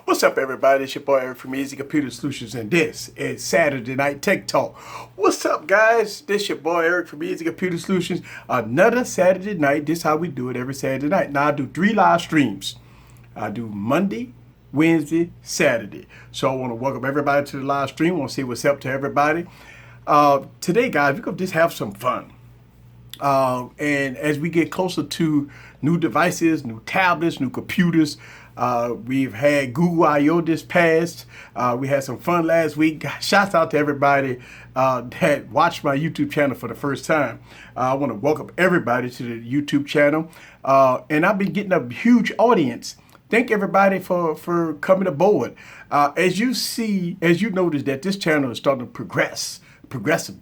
What's up, everybody? It's your boy Eric from Easy Computer Solutions, and this is Saturday Night Tech Talk. What's up, guys? This your boy Eric from Easy Computer Solutions. Another Saturday night. This is how we do it every Saturday night. Now, I do 3 live streams. I do Monday, Wednesday, Saturday. So I want to welcome everybody to the live stream. I want to say what's up to everybody. Today, guys, we're going to just have some fun. And as we get closer to new devices, new tablets, new computers, we've had Google I/O this past. We had some fun last week. Shouts out to everybody that watched my YouTube channel for the first time. I want to welcome everybody to the YouTube channel. And I've been getting a huge audience. Thank everybody for coming aboard. As you notice that this channel is starting to progress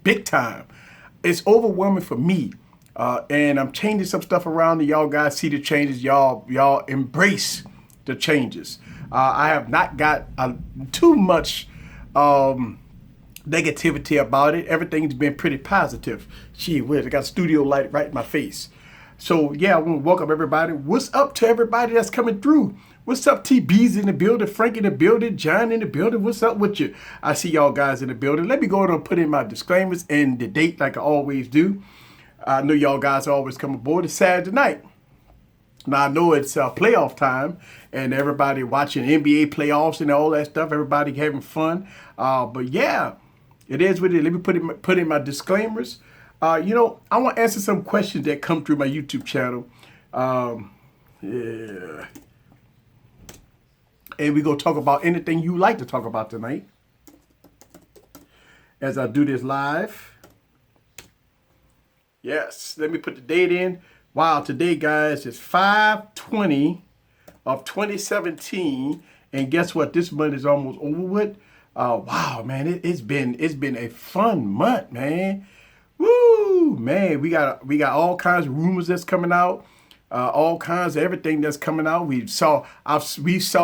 big time. It's overwhelming for me. And I'm changing some stuff around, and y'all guys see the changes. Y'all embrace the changes. I have not got too much negativity about it. Everything's been pretty positive. Gee whiz, I got a studio light right in my face. So yeah, I want to welcome everybody. What's up to everybody that's coming through? What's up, TB's in the building, Frank in the building, John in the building. What's up with you? I see y'all guys in the building. Let me go ahead and put in my disclaimers and the date like I always do. I know y'all guys always come aboard. It's Saturday night. Now, I know it's playoff time and everybody watching NBA playoffs and all that stuff. Everybody having fun. But yeah, it is what it is. Let me put in my disclaimers. I want to answer some questions that come through my YouTube channel. Yeah. And we're going to talk about anything you like to talk about tonight as I do this live. Yes, let me put the date in. Wow, today, guys, is 5/20 of 2017, and guess what? This month is almost over with. Wow, man, it's been a fun month, man. Woo, man, we got all kinds of rumors that's coming out, all kinds of everything that's coming out. We saw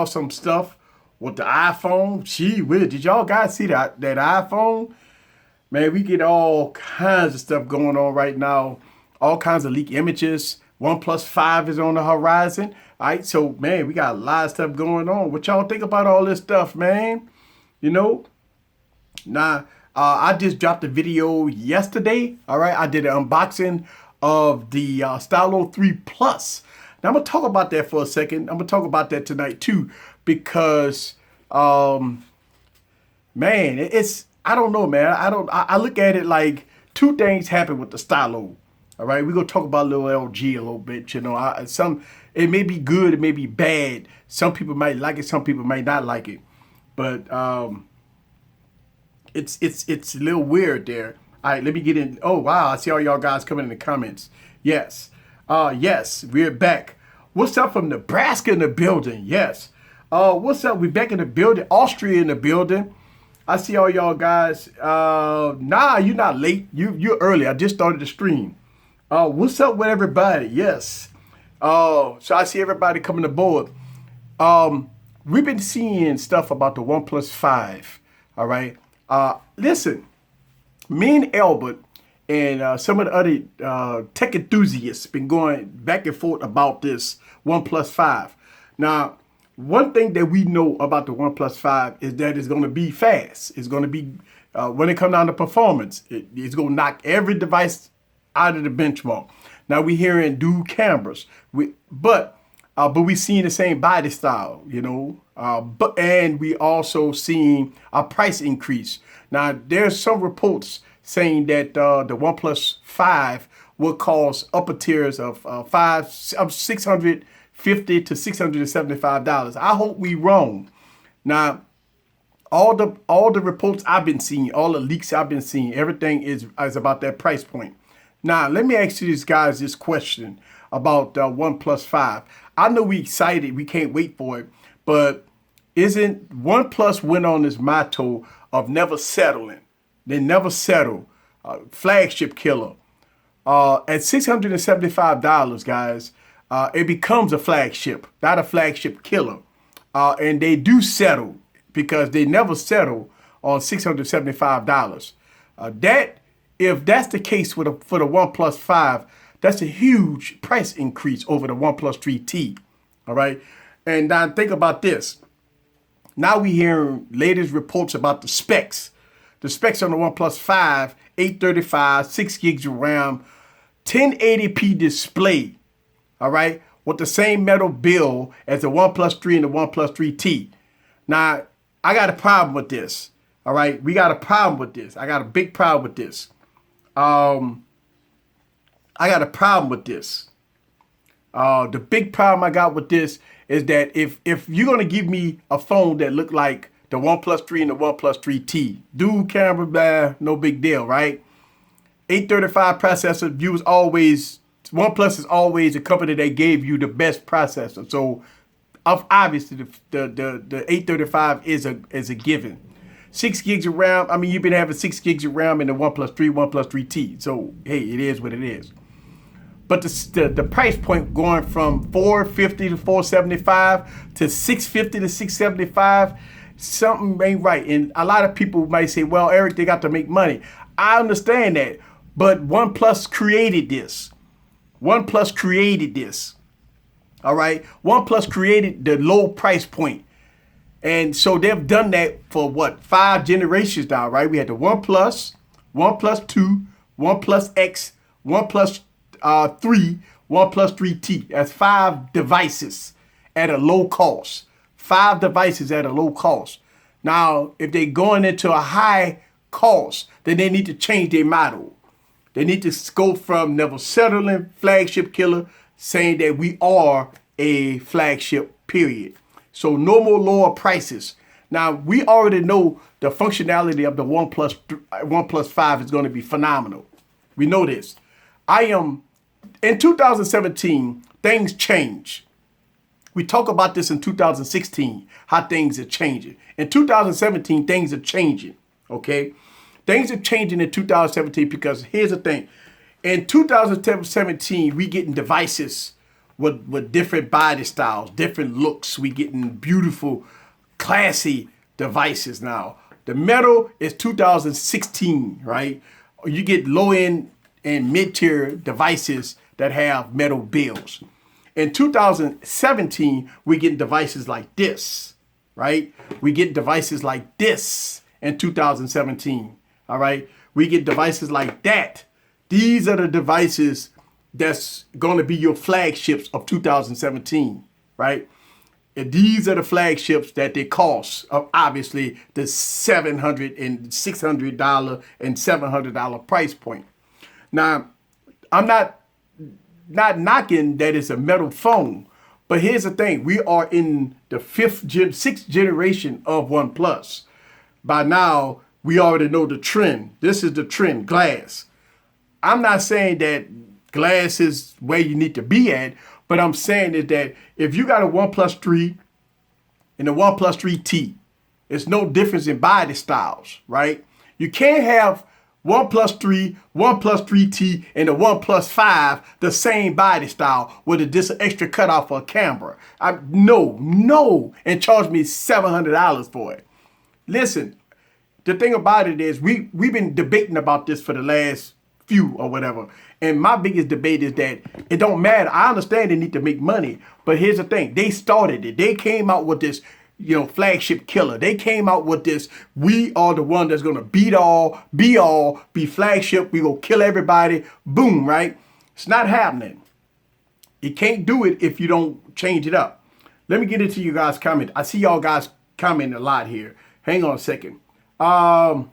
some stuff with the iPhone. Gee whiz, did y'all guys see that iPhone? Man, we get all kinds of stuff going on right now. All kinds of leaked images. OnePlus 5 is on the horizon. All right, so, man, we got a lot of stuff going on. What y'all think about all this stuff, man? Now, I just dropped a video yesterday. All right, I did an unboxing of the Stylo 3 Plus. Now, I'm going to talk about that for a second. I'm going to talk about that tonight, too, because, man, I don't know, man. I look at it like two things happen with the Stylo. All right, we're gonna talk about little LG a little bit. It may be good, it may be bad. Some people might like it, some people might not like it. But it's a little weird there. All right, let me get in. Oh wow, I see all y'all guys coming in the comments. Yes, we're back. What's up from Nebraska in the building? Yes. What's up? We're back in the building. Austria in the building. I see all y'all guys. Nah, you're not late. You're early. I just started the stream. What's up with everybody? Yes. So I see everybody coming aboard. We've been seeing stuff about the OnePlus 5. All right. Listen, me and Albert and some of the other tech enthusiasts been going back and forth about this OnePlus 5. Now, one thing that we know about the OnePlus 5 is that it's going to be fast. It's going to be, when it comes down to performance, it's going to knock every device out of the benchmark. Now we're hearing dual cameras, but we seeing the same body style, and we also seeing a price increase. Now there's some reports saying that the OnePlus 5 will cost upper tiers of $650 to $675. I hope we wrong. Now, all the reports I've been seeing, all the leaks I've been seeing, everything is about that price point. Now, let me ask you these guys this question about OnePlus 5. I know we excited, we can't wait for it, but isn't OnePlus went on this motto of never settling? They never settle. Flagship killer. At $675, guys, it becomes a flagship, not a flagship killer. And they do settle because they never settle on $675. If that's the case for the OnePlus 5, that's a huge price increase over the OnePlus 3T. All right. And now think about this. Now we hearing latest reports about the specs. The specs on the OnePlus 5, 835, 6 gigs of RAM, 1080p display, all right, with the same metal build as the OnePlus 3 and the OnePlus 3T. Now, I got a problem with this, all right? We got a problem with this. I got a big problem with this. I got a problem with this. The big problem I got with this is that if you're going to give me a phone that look like the OnePlus 3 and the OnePlus 3T, dual camera, blah, no big deal, right? 835 processor, OnePlus is always a company that gave you the best processor. So obviously the 835 is a given. 6 gigs of RAM. I mean, you've been having 6 gigs of RAM in the OnePlus 3, OnePlus 3T. So hey, it is what it is. But the price point going from $450 to $475 to $650 to $675, something ain't right. And a lot of people might say, well, Eric, they got to make money. I understand that. But OnePlus created this. OnePlus created this. All right. OnePlus created the low price point. And so they've done that for what, 5 generations now, right? We had the OnePlus, OnePlus 2, OnePlus X, OnePlus 3, OnePlus 3T. That's 5 devices at a low cost. 5 devices at a low cost. Now, if they're going into a high cost, then they need to change their model. They need to go from never settling flagship killer, saying that we are a flagship, period. So no more lower prices. Now, we already know the functionality of the OnePlus 5 is going to be phenomenal. We know this. In 2017, things change. We talk about this in 2016, how things are changing. In 2017, things are changing, okay? Things are changing in 2017 because here's the thing. In 2017, we getting devices with different body styles, different looks. We getting beautiful, classy devices now. The metal is 2016, right? You get low-end and mid-tier devices that have metal builds. In 2017, we get devices like this, right? We get devices like this in 2017, all right? We get devices like that. These are the devices that's going to be your flagships of 2017, right? And these are the flagships that they cost, obviously, the $700 and $600 and $700 price point. Now, I'm not knocking that it's a metal phone, but here's the thing. We are in the 6th generation of OnePlus. By now, we already know the trend. This is the trend, glass. I'm not saying that glass is where you need to be at, but I'm saying is that if you got a OnePlus 3 and a OnePlus 3T, it's no difference in body styles, right? You can't have OnePlus 3, OnePlus 3T, and the OnePlus 5 the same body style with just an extra cutoff for a camera. No, and charge me $700 for it. Listen, the thing about it is we've been debating about this for the last few or whatever. And my biggest debate is that it don't matter. I understand they need to make money, but here's the thing. They started it. They came out with this, flagship killer. They came out with this. We are the one that's going to beat all, be flagship. We going to kill everybody. Boom, right? It's not happening. You can't do it if you don't change it up. Let me get into you guys' comment. I see y'all guys commenting a lot here. Hang on a second. Let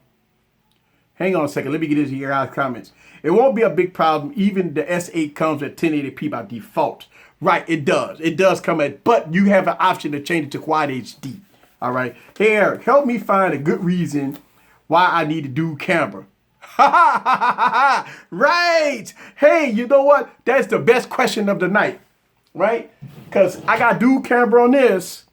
me get into your guys' comments. It won't be a big problem. Even the S8 comes at 1080p by default. Right, it does. It does come at, but you have an option to change it to Quad HD. All right. Hey, Eric, help me find a good reason why I need a dual camera. Right. Hey, you know what? That's the best question of the night. Right? Because I got dual camera on this.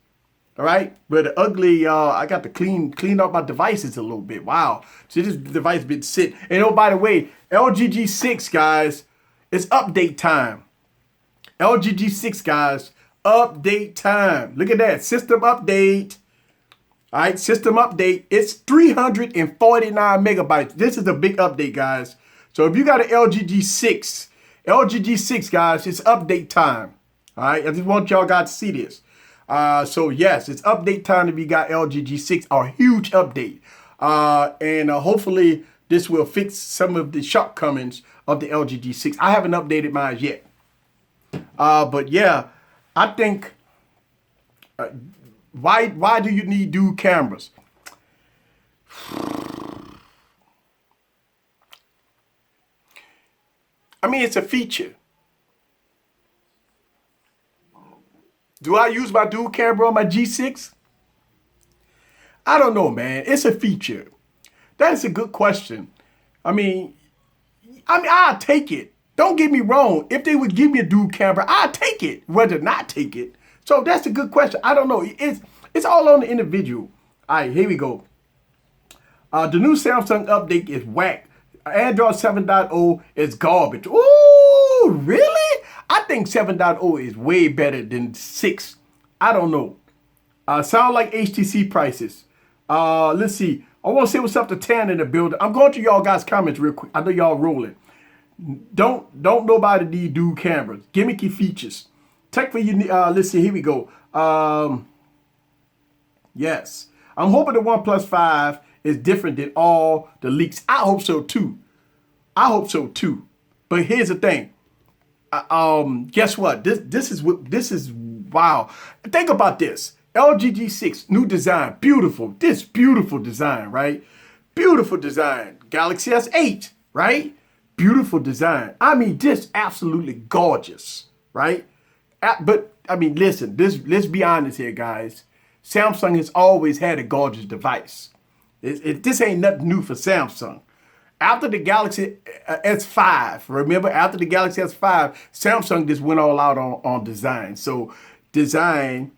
All right, but the ugly, I got to clean up my devices a little bit. Wow, so this device been sit. And oh, by the way, LG G6 guys, it's update time. LG G6 guys, update time. Look at that, system update. All right, system update. It's 349 megabytes. This is a big update, guys. So if you got an LG G6 guys, it's update time. All right, I just want y'all guys to see this. So yes, it's update time if you got LG G6, a huge update. And hopefully this will fix some of the shortcomings of the LG G6. I haven't updated mine yet. But yeah, I think, why do you need dual cameras? I mean, it's a feature. Do I use my dual camera on my G6? I don't know, man. It's a feature. That's a good question. I mean, I'll take it. Don't get me wrong. If they would give me a dual camera, I'll take it, whether not take it. So that's a good question. I don't know. It's all on the individual. All right, here we go. The new Samsung update is whack. Android 7.0 is garbage. Ooh, really? I think 7.0 is way better than 6. I don't know. Sound like HTC prices. Let's see. I want to say what's up to Tan in the building. I'm going to y'all guys' comments real quick. I know y'all rolling. Don't nobody need dual cameras. Gimmicky features. Tech for you. Let's see. Here we go. Yes. I'm hoping the OnePlus 5 is different than all the leaks. I hope so too. I hope so too. But here's the thing. Guess what? This is wow. Think about this. LG G6, new design, beautiful. This beautiful design, right? Beautiful design. Galaxy S8, right? Beautiful design. I mean, just absolutely gorgeous, right? But I mean, listen. Let's be honest here, guys. Samsung has always had a gorgeous device. This ain't nothing new for Samsung. After the Galaxy S5, remember, after the Galaxy S5, Samsung just went all out on design. So design,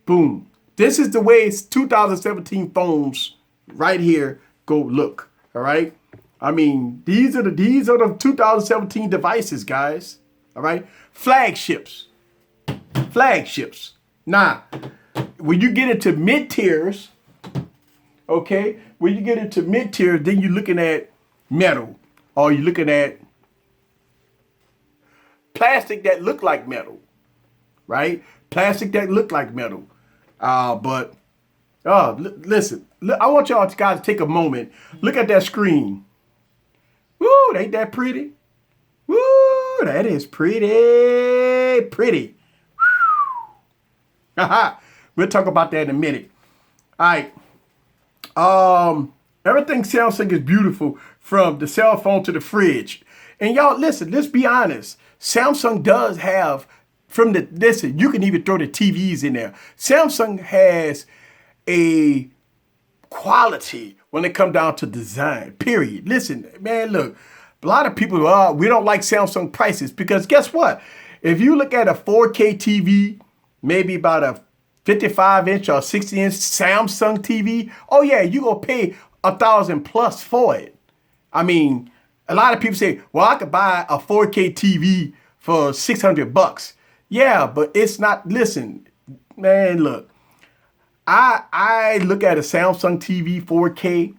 boom. This is the way 2017 phones right here go look, all right? I mean, these are the 2017 devices, guys, all right? Flagships. Now, when you get into mid-tiers, okay, when you get into mid-tiers, then you're looking at metal, or you're looking at plastic that look like metal, right? Plastic that look like metal. Listen, I want y'all guys to take a moment. Look at that screen. Woo, ain't that pretty? Woo, that is pretty. Haha. We'll talk about that in a minute. All right. Everything Samsung is beautiful, from the cell phone to the fridge. And y'all, listen, let's be honest. Samsung does have, listen, you can even throw the TVs in there. Samsung has a quality when it comes down to design, period. Listen, man, look, a lot of people, we don't like Samsung prices, because guess what? If you look at a 4K TV, maybe about a 55-inch or 60-inch Samsung TV, oh yeah, you gonna pay $1,000+ for it. I mean, a lot of people say, well, I could buy a 4K TV for $600. Yeah, but it's not. Listen, man, look, I look at a Samsung TV 4K,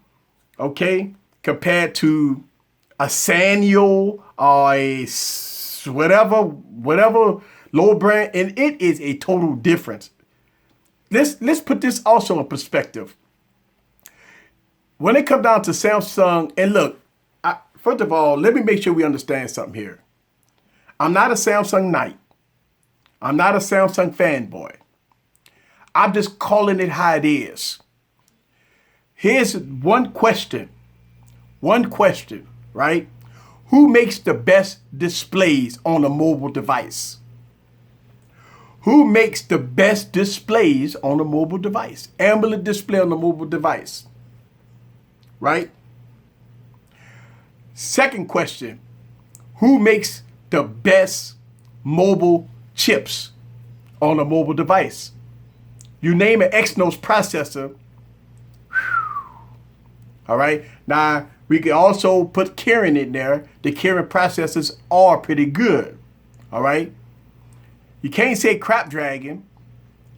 okay, compared to a Sanyo or a whatever low brand, and it is a total difference. Let's put this also in perspective. When it comes down to Samsung, and look, first of all, let me make sure we understand something here. I'm not a Samsung knight. I'm not a Samsung fanboy. I'm just calling it how it is. Here's one question, right? Who makes the best displays on a mobile device? Who makes the best displays on a mobile device? AMOLED display on a mobile device, right? Second question, who makes the best mobile chips on a mobile device? You name an Exynos processor. All right. Now, we can also put Kirin in there. The Kirin processors are pretty good. All right. You can't say Snapdragon.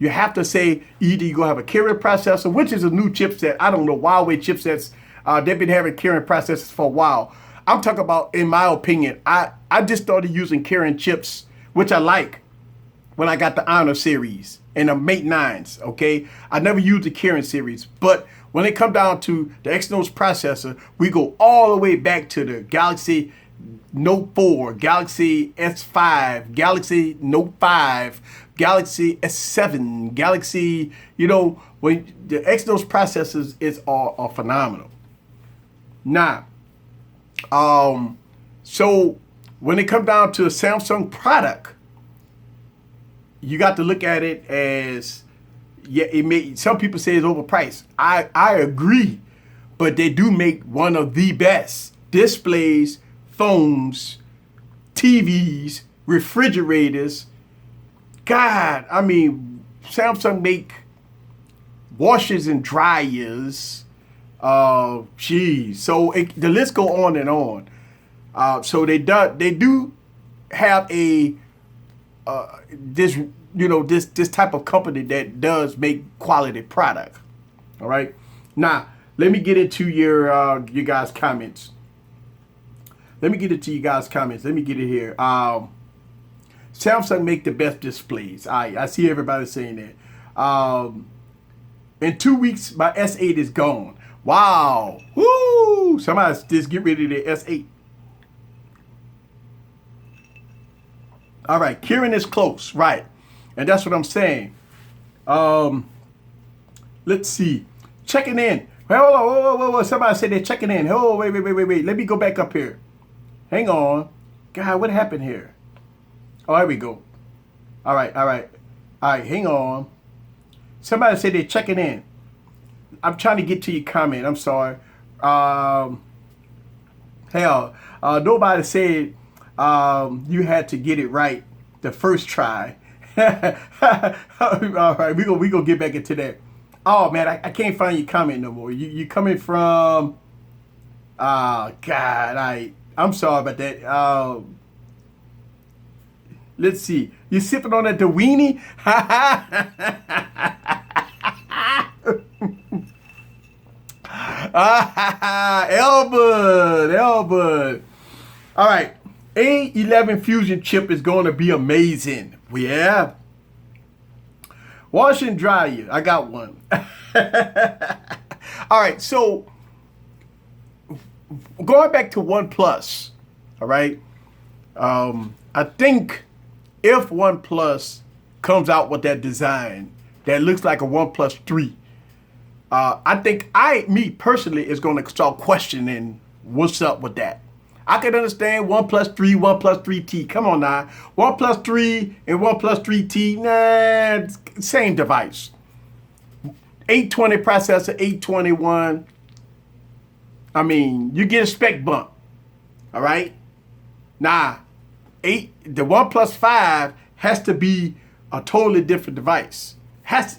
You have to say either you're going to have a Kirin processor, which is a new chipset. I don't know, Huawei chipsets. They've been having Kirin processors for a while. I'm talking about, in my opinion, I just started using Kirin chips, which I like. when I got the Honor series and the Mate 9s, okay? I never used the Kirin series, but when it come down to the Exynos processor, we go all the way back to the Galaxy Note 4, Galaxy S5, Galaxy Note 5, Galaxy S7, Galaxy, you know, when the Exynos processors are phenomenal. Now, so when it come down to a Samsung product, you got to look at it as, yeah, some people say it's overpriced. I agree, but they do make one of the best displays, phones, TVs, refrigerators. God, I mean, Samsung make washers and dryers. Geez, so the list go on and on. So they do have a this type of company that does make quality product. All right. Now let me get into your guys' comments. Let me get it here. Samsung make the best displays. I see everybody saying that. In 2 weeks, my S8 is gone. Wow. Woo! Somebody just get rid of the S8. All right, Kirin is close, right? And that's what I'm saying. Let's see. Checking in. Whoa. Somebody said they're checking in. Oh, wait. Let me go back up here. Hang on. God, what happened here? Oh, here we go. All right. Hang on. Somebody said they're checking in. I'm trying to get to your comment. I'm sorry. Nobody said you had to get it right the first try. All right, we gonna get back into that. Oh man, I can't find your comment no more. You coming from? God, I'm sorry about that. Let's see. You sipping on that Dewini? Elbud. All right. A11 Fusion chip is going to be amazing. Yeah. Wash and dryer. I got one. All right. So going back to OnePlus. All right. I think if OnePlus comes out with that design that looks like a OnePlus 3, I think me personally is going to start questioning what's up with that. I can understand OnePlus 3, OnePlus 3T. Come on now. OnePlus 3 and OnePlus 3T, nah, same device. 820 processor, 821. I mean, you get a spec bump. All right? Nah, the OnePlus 5 has to be a totally different device.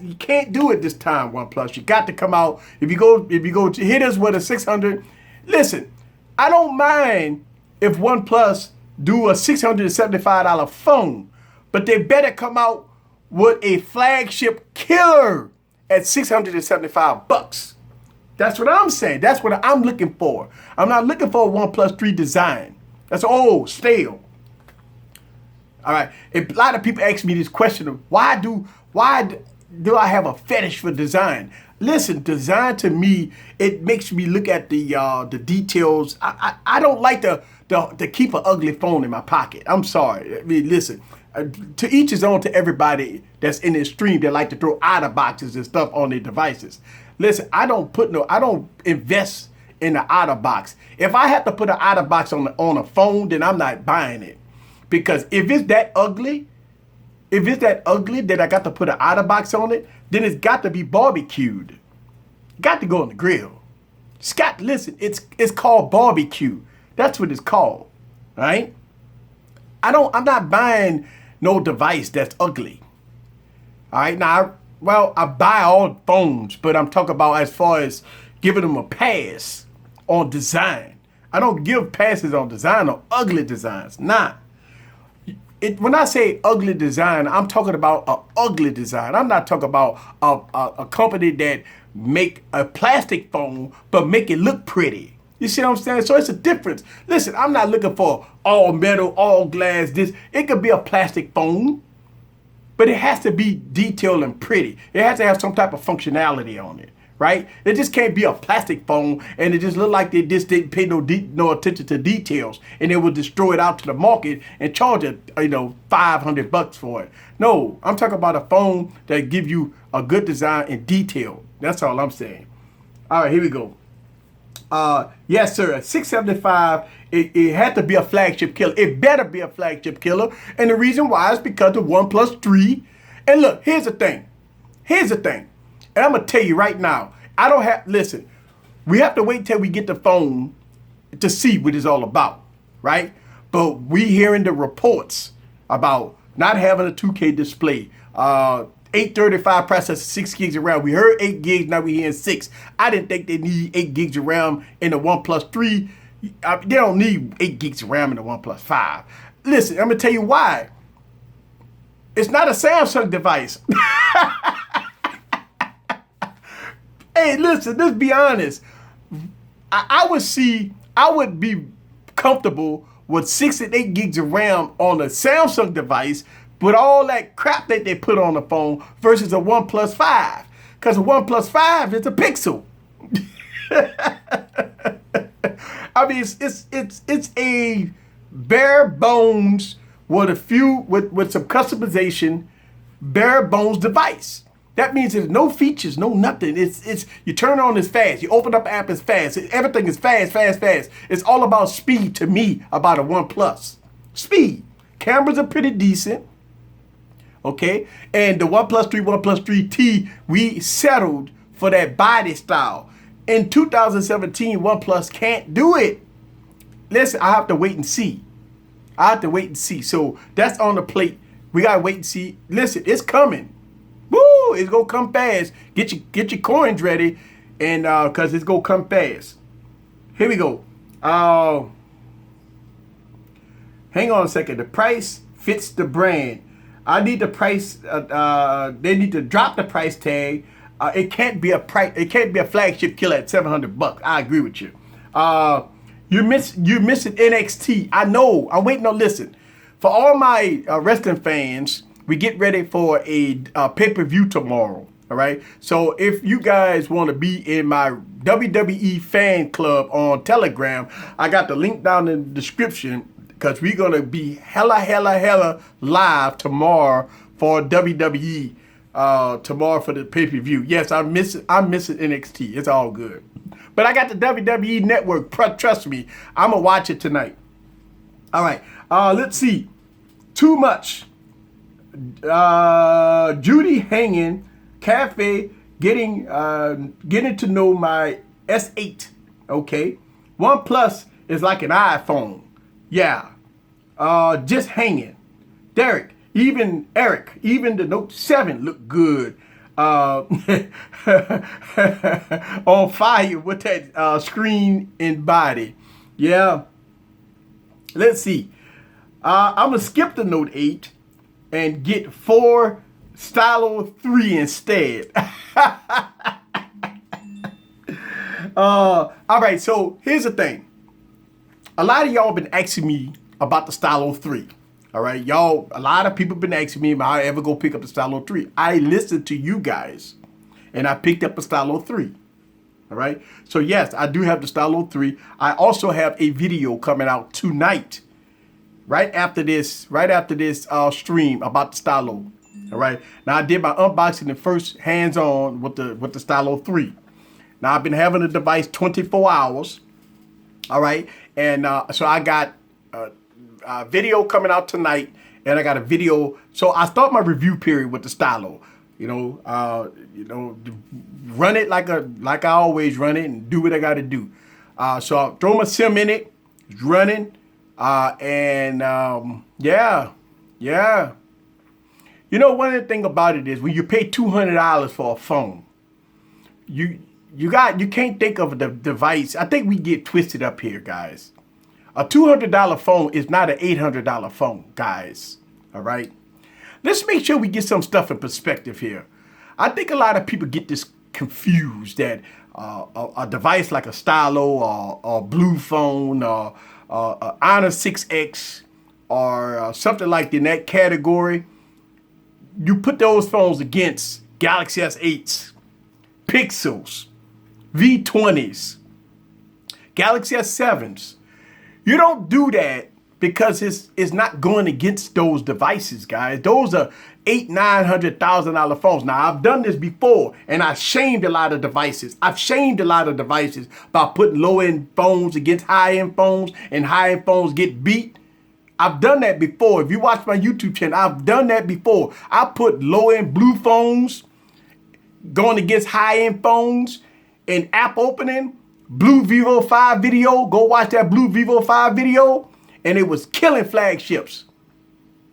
You can't do it this time, OnePlus. You got to come out. If you go to hit us with a 600, listen, I don't mind if OnePlus do a $675 phone, but they better come out with a flagship killer at $675. That's what I'm saying. That's what I'm looking for. I'm not looking for a OnePlus 3 design. That's old, stale. All right. A lot of people ask me this question of why do I have a fetish for design? Listen, design to me, it makes me look at the details. I don't like to keep an ugly phone in my pocket. I'm sorry. I mean, listen, to each his own. To everybody that's in this stream that like to throw outer boxes and stuff on their devices. Listen, I don't invest in the outer box. If I have to put an outer box on a phone, then I'm not buying it. Because if it's that ugly that I got to put an outer box on it, then it's got to be barbecued. Got to go on the grill. Listen, it's called barbecue. That's what it's called. All right? I'm not buying no device that's ugly. All right? Now, I buy all phones, but I'm talking about as far as giving them a pass on design. I don't give passes on design or ugly designs. Nah. When I say ugly design, I'm talking about an ugly design. I'm not talking about a company that make a plastic phone but make it look pretty. You see what I'm saying? So it's a difference. Listen, I'm not looking for all metal, all glass. It could be a plastic phone. but it has to be detailed and pretty. It has to have some type of functionality on it, right? It just can't be a plastic phone and it just look like they just didn't pay no attention to details, and they will destroy it out to the market and charge it, $500 for it. No, I'm talking about a phone that give you a good design and detail. That's all I'm saying. All right, here we go. Yes, sir. At 675, it had to be a flagship killer. It better be a flagship killer. And the reason why is because of OnePlus 3. And look, here's the thing. And I'm going to tell you right now, listen, we have to wait till we get the phone to see what it's all about, right? But we hearing the reports about not having a 2K display, 835 processor, 6 gigs of RAM. We heard 8 gigs, now we hearing 6. I didn't think they need 8 gigs of RAM in the OnePlus 3. They don't need 8 gigs of RAM in the OnePlus 5. Listen, I'm going to tell you why. It's not a Samsung device. Hey, listen, let's be honest. I would be comfortable with 6 and 8 gigs of RAM on a Samsung device, but all that crap that they put on the phone versus a OnePlus 5. Because a OnePlus 5 is a Pixel. I mean, it's a bare bones with with some customization, bare bones device. That means there's no features, no nothing. It's you turn on, it's fast. You open up an app, it's fast. Everything is fast. It's all about speed to me about a OnePlus. Speed. Cameras are pretty decent. Okay, and the OnePlus 3, OnePlus 3T, we settled for that body style. In 2017, OnePlus can't do it. Listen, I have to wait and see. So that's on the plate. We gotta wait and see. Listen, it's coming. Woo! It's gonna come fast. Get your coins ready, and cause it's gonna come fast. Here we go. Hang on a second. The price fits the brand. I need the price. They need to drop the price tag. It can't be a flagship killer at $700. I agree with you. You're missing NXT. I know. I'm waiting on. Listen, for all my wrestling fans, we get ready for a pay-per-view tomorrow. All right. So if you guys want to be in my WWE fan club on Telegram, I got the link down in the description. Because we're going to be hella live tomorrow for WWE, tomorrow for the pay-per-view. Yes, I'm missing NXT. It's all good. But I got the WWE network. Trust me, I'm going to watch it tonight. All right. Let's see. Too much. Judy hanging. Cafe getting to know my S8. Okay. OnePlus is like an iPhone. Yeah, just hanging. Even the Note 7 looked good. On fire with that screen and body. Yeah. Let's see. I'm going to skip the Note 8 and get 4 Stylo 3 instead. All right, so here's the thing. A lot of y'all been asking me about the Stylo 3. All right, y'all, a lot of people been asking me if I ever go pick up the Stylo 3. I listened to you guys, and I picked up a Stylo 3. All right, so yes, I do have the Stylo 3. I also have a video coming out tonight, right after this stream about the Stylo. All right, now I did my unboxing and first hands-on with the Stylo 3. Now I've been having the device 24 hours. All right, and so I got a video coming out tonight, and I got a video. So I start my review period with the Stylo. Run it like I always run it, and do what I got to do. So I throw my sim in it, it's running, yeah. One of the thing about it is when you pay $200 for a phone, you can't think of the device. I think we get twisted up here, guys. A $200 phone is not an $800 phone, guys. All right. Let's make sure we get some stuff in perspective here. I think a lot of people get this confused that a device like a Stylo or Blue Phone or Honor 6X or something like in that category, you put those phones against Galaxy S8s, Pixels, V20s, Galaxy S7s. You don't do that because it's not going against those devices, guys. Those are $800,000-$900,000 phones. Now, I've done this before, and I've shamed a lot of devices. I've shamed a lot of devices by putting low-end phones against high-end phones, and high-end phones get beat. I've done that before. If you watch my YouTube channel, I've done that before. I put low-end blue phones going against high-end phones in app opening. Blue Vivo 5 video. Go watch that Blue Vivo 5 video. And it was killing flagships.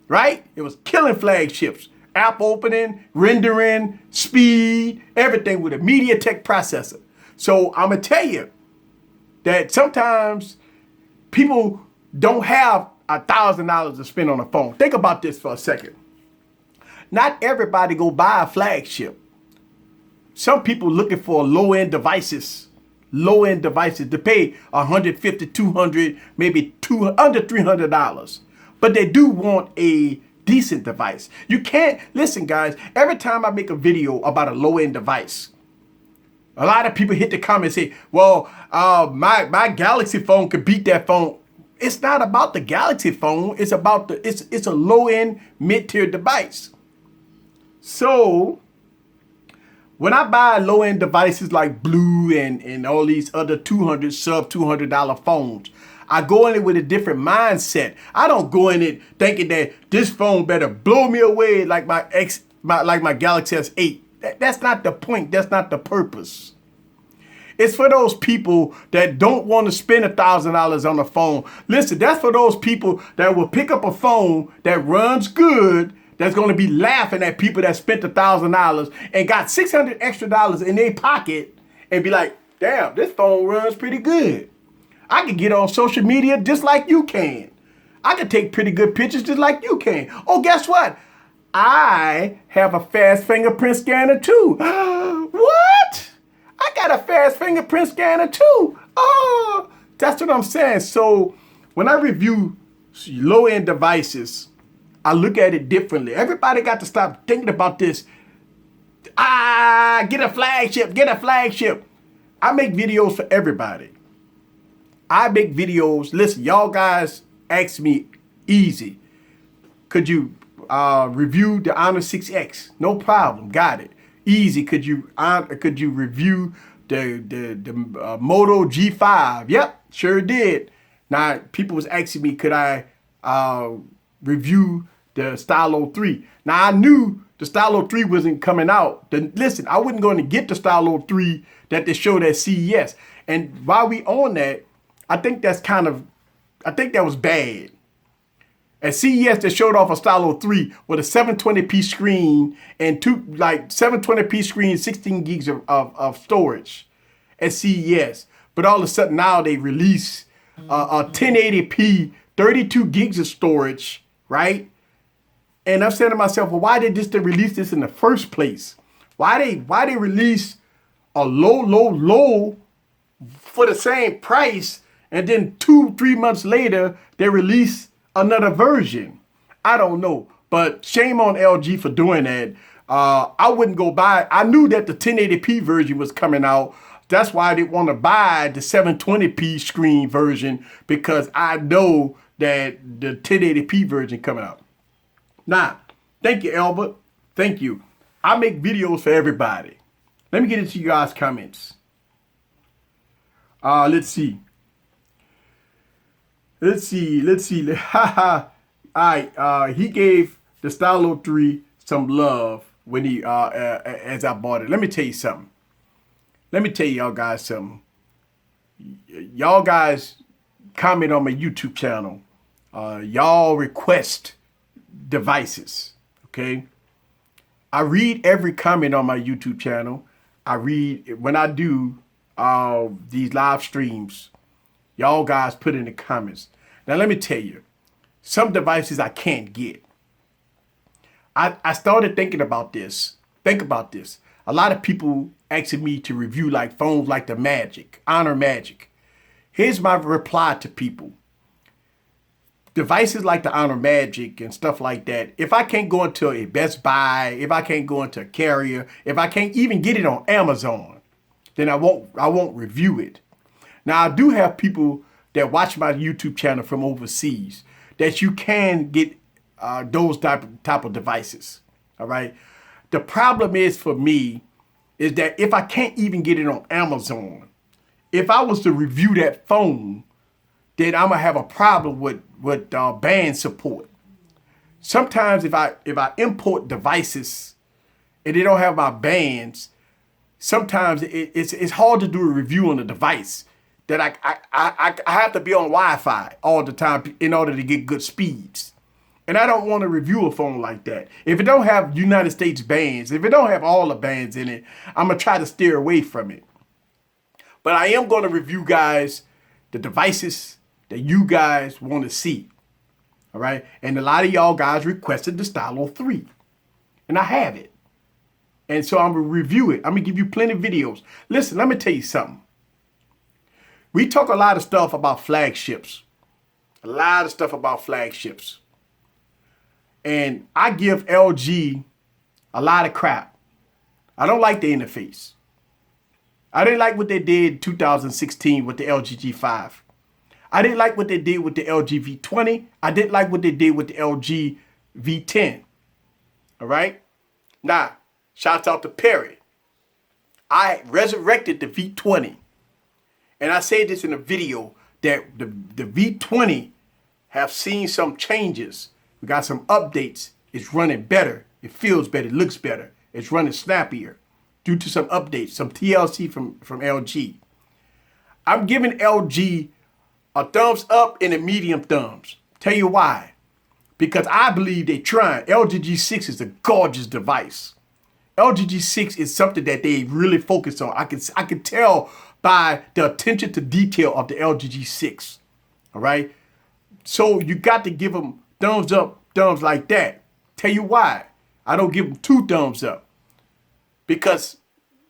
Right? It was killing flagships. App opening, rendering, speed, everything with a MediaTek processor. So I'm going to tell you that sometimes people don't have $1,000 to spend on a phone. Think about this for a second. Not everybody go buy a flagship. Some people looking for low-end devices. Low-end devices to pay $150, $200, maybe under $300. But they do want a decent device. You can't, listen guys, every time I make a video about a low-end device, a lot of people hit the comments and say, well, my Galaxy phone could beat that phone. It's not about the Galaxy phone. It's about it's a low-end, mid-tier device. So when I buy low-end devices like Blue and all these other sub $200 phones, I go in it with a different mindset. I don't go in it thinking that this phone better blow me away like my Galaxy S8. That's not the point. That's not the purpose. It's for those people that don't want to spend $1,000 on a phone. Listen, that's for those people that will pick up a phone that runs good, that's going to be laughing at people that spent $1,000 and got $600 extra in their pocket and be like, damn, this phone runs pretty good. I can get on social media just like you can. I can take pretty good pictures just like you can. Oh, guess what? I have a fast fingerprint scanner too. What? I got a fast fingerprint scanner too. Oh, that's what I'm saying. So when I review low-end devices, I look at it differently. Everybody got to stop thinking about this. Get a flagship, get a flagship. I make videos for everybody. I make videos. Listen, y'all guys ask me easy. Could you review the Honor 6X? No problem. Got it. Easy. Could you review the Moto G5? Yep, sure did. Now people was asking me, could I review the Stylo 3? Now I knew the Stylo 3 wasn't coming out. Listen, I wasn't going to get the Stylo 3 that they showed at CES. And while we on that, I think that was bad. At CES, they showed off a Stylo 3 with a 720p screen and 720p screen, 16 gigs of storage at CES. But all of a sudden now they release a 1080p, 32 gigs of storage, right? And I'm saying to myself, well, why did they release this in the first place? Why they release a low for the same price, and then 2-3 months later they release another version? I don't know, but shame on LG for doing that. I wouldn't go buy. I knew that the 1080p version was coming out. That's why I didn't want to buy the 720p screen version, because I know that the 1080p version coming out. Now, thank you, Albert. Thank you. I make videos for everybody. Let me get into you guys' comments. Let's see. All right. He gave the Stylo 3 some love when he as I bought it. Let me tell you something. Let me tell y'all guys something. Y'all guys comment on my YouTube channel. Y'all request devices. Okay. I read every comment on my YouTube channel. I read when I do these live streams. Y'all guys put in the comments. Now let me tell you, some devices I can't get. I started thinking about this. Think about this. A lot of people asking me to review like phones like the Honor Magic. Here's my reply to people. devices like the Honor Magic and stuff like that, if I can't go into a Best Buy, if I can't go into a carrier, if I can't even get it on Amazon, then I won't review it. Now, I do have people that watch my YouTube channel from overseas that you can get those type of devices. All right. The problem is for me is that if I can't even get it on Amazon, if I was to review that phone, then I'm gonna have a problem with band support. Sometimes if I import devices and they don't have my bands, sometimes it's hard to do a review on the device that I have to be on Wi-Fi all the time in order to get good speeds. And I don't want to review a phone like that. If it don't have United States bands, if it don't have all the bands in it, I'm gonna try to steer away from it. But I am gonna review, guys, the devices that you guys want to see. All right. And a lot of y'all guys requested the Stylo 3. And I have it. And so I'm going to review it. I'm going to give you plenty of videos. Listen, let me tell you something. We talk a lot of stuff about flagships. A lot of stuff about flagships. And I give LG a lot of crap. I don't like the interface. I didn't like what they did in 2016 with the LG G5. I didn't like what they did with the LG V20. I didn't like what they did with the LG V10. All right? Now, shout out to Perry. I resurrected the V20. And I said this in a video that the V20 have seen some changes. We got some updates. It's running better. It feels better. It looks better. It's running snappier due to some updates, some TLC from LG. I'm giving LG a thumbs up and a medium thumbs. Tell you why. Because I believe they're trying. LG G6 is a gorgeous device. LG G6 is something that they really focus on. I can tell by the attention to detail of the LG G6. All right. So you got to give them thumbs up, thumbs like that. Tell you why. I don't give them 2 thumbs up. Because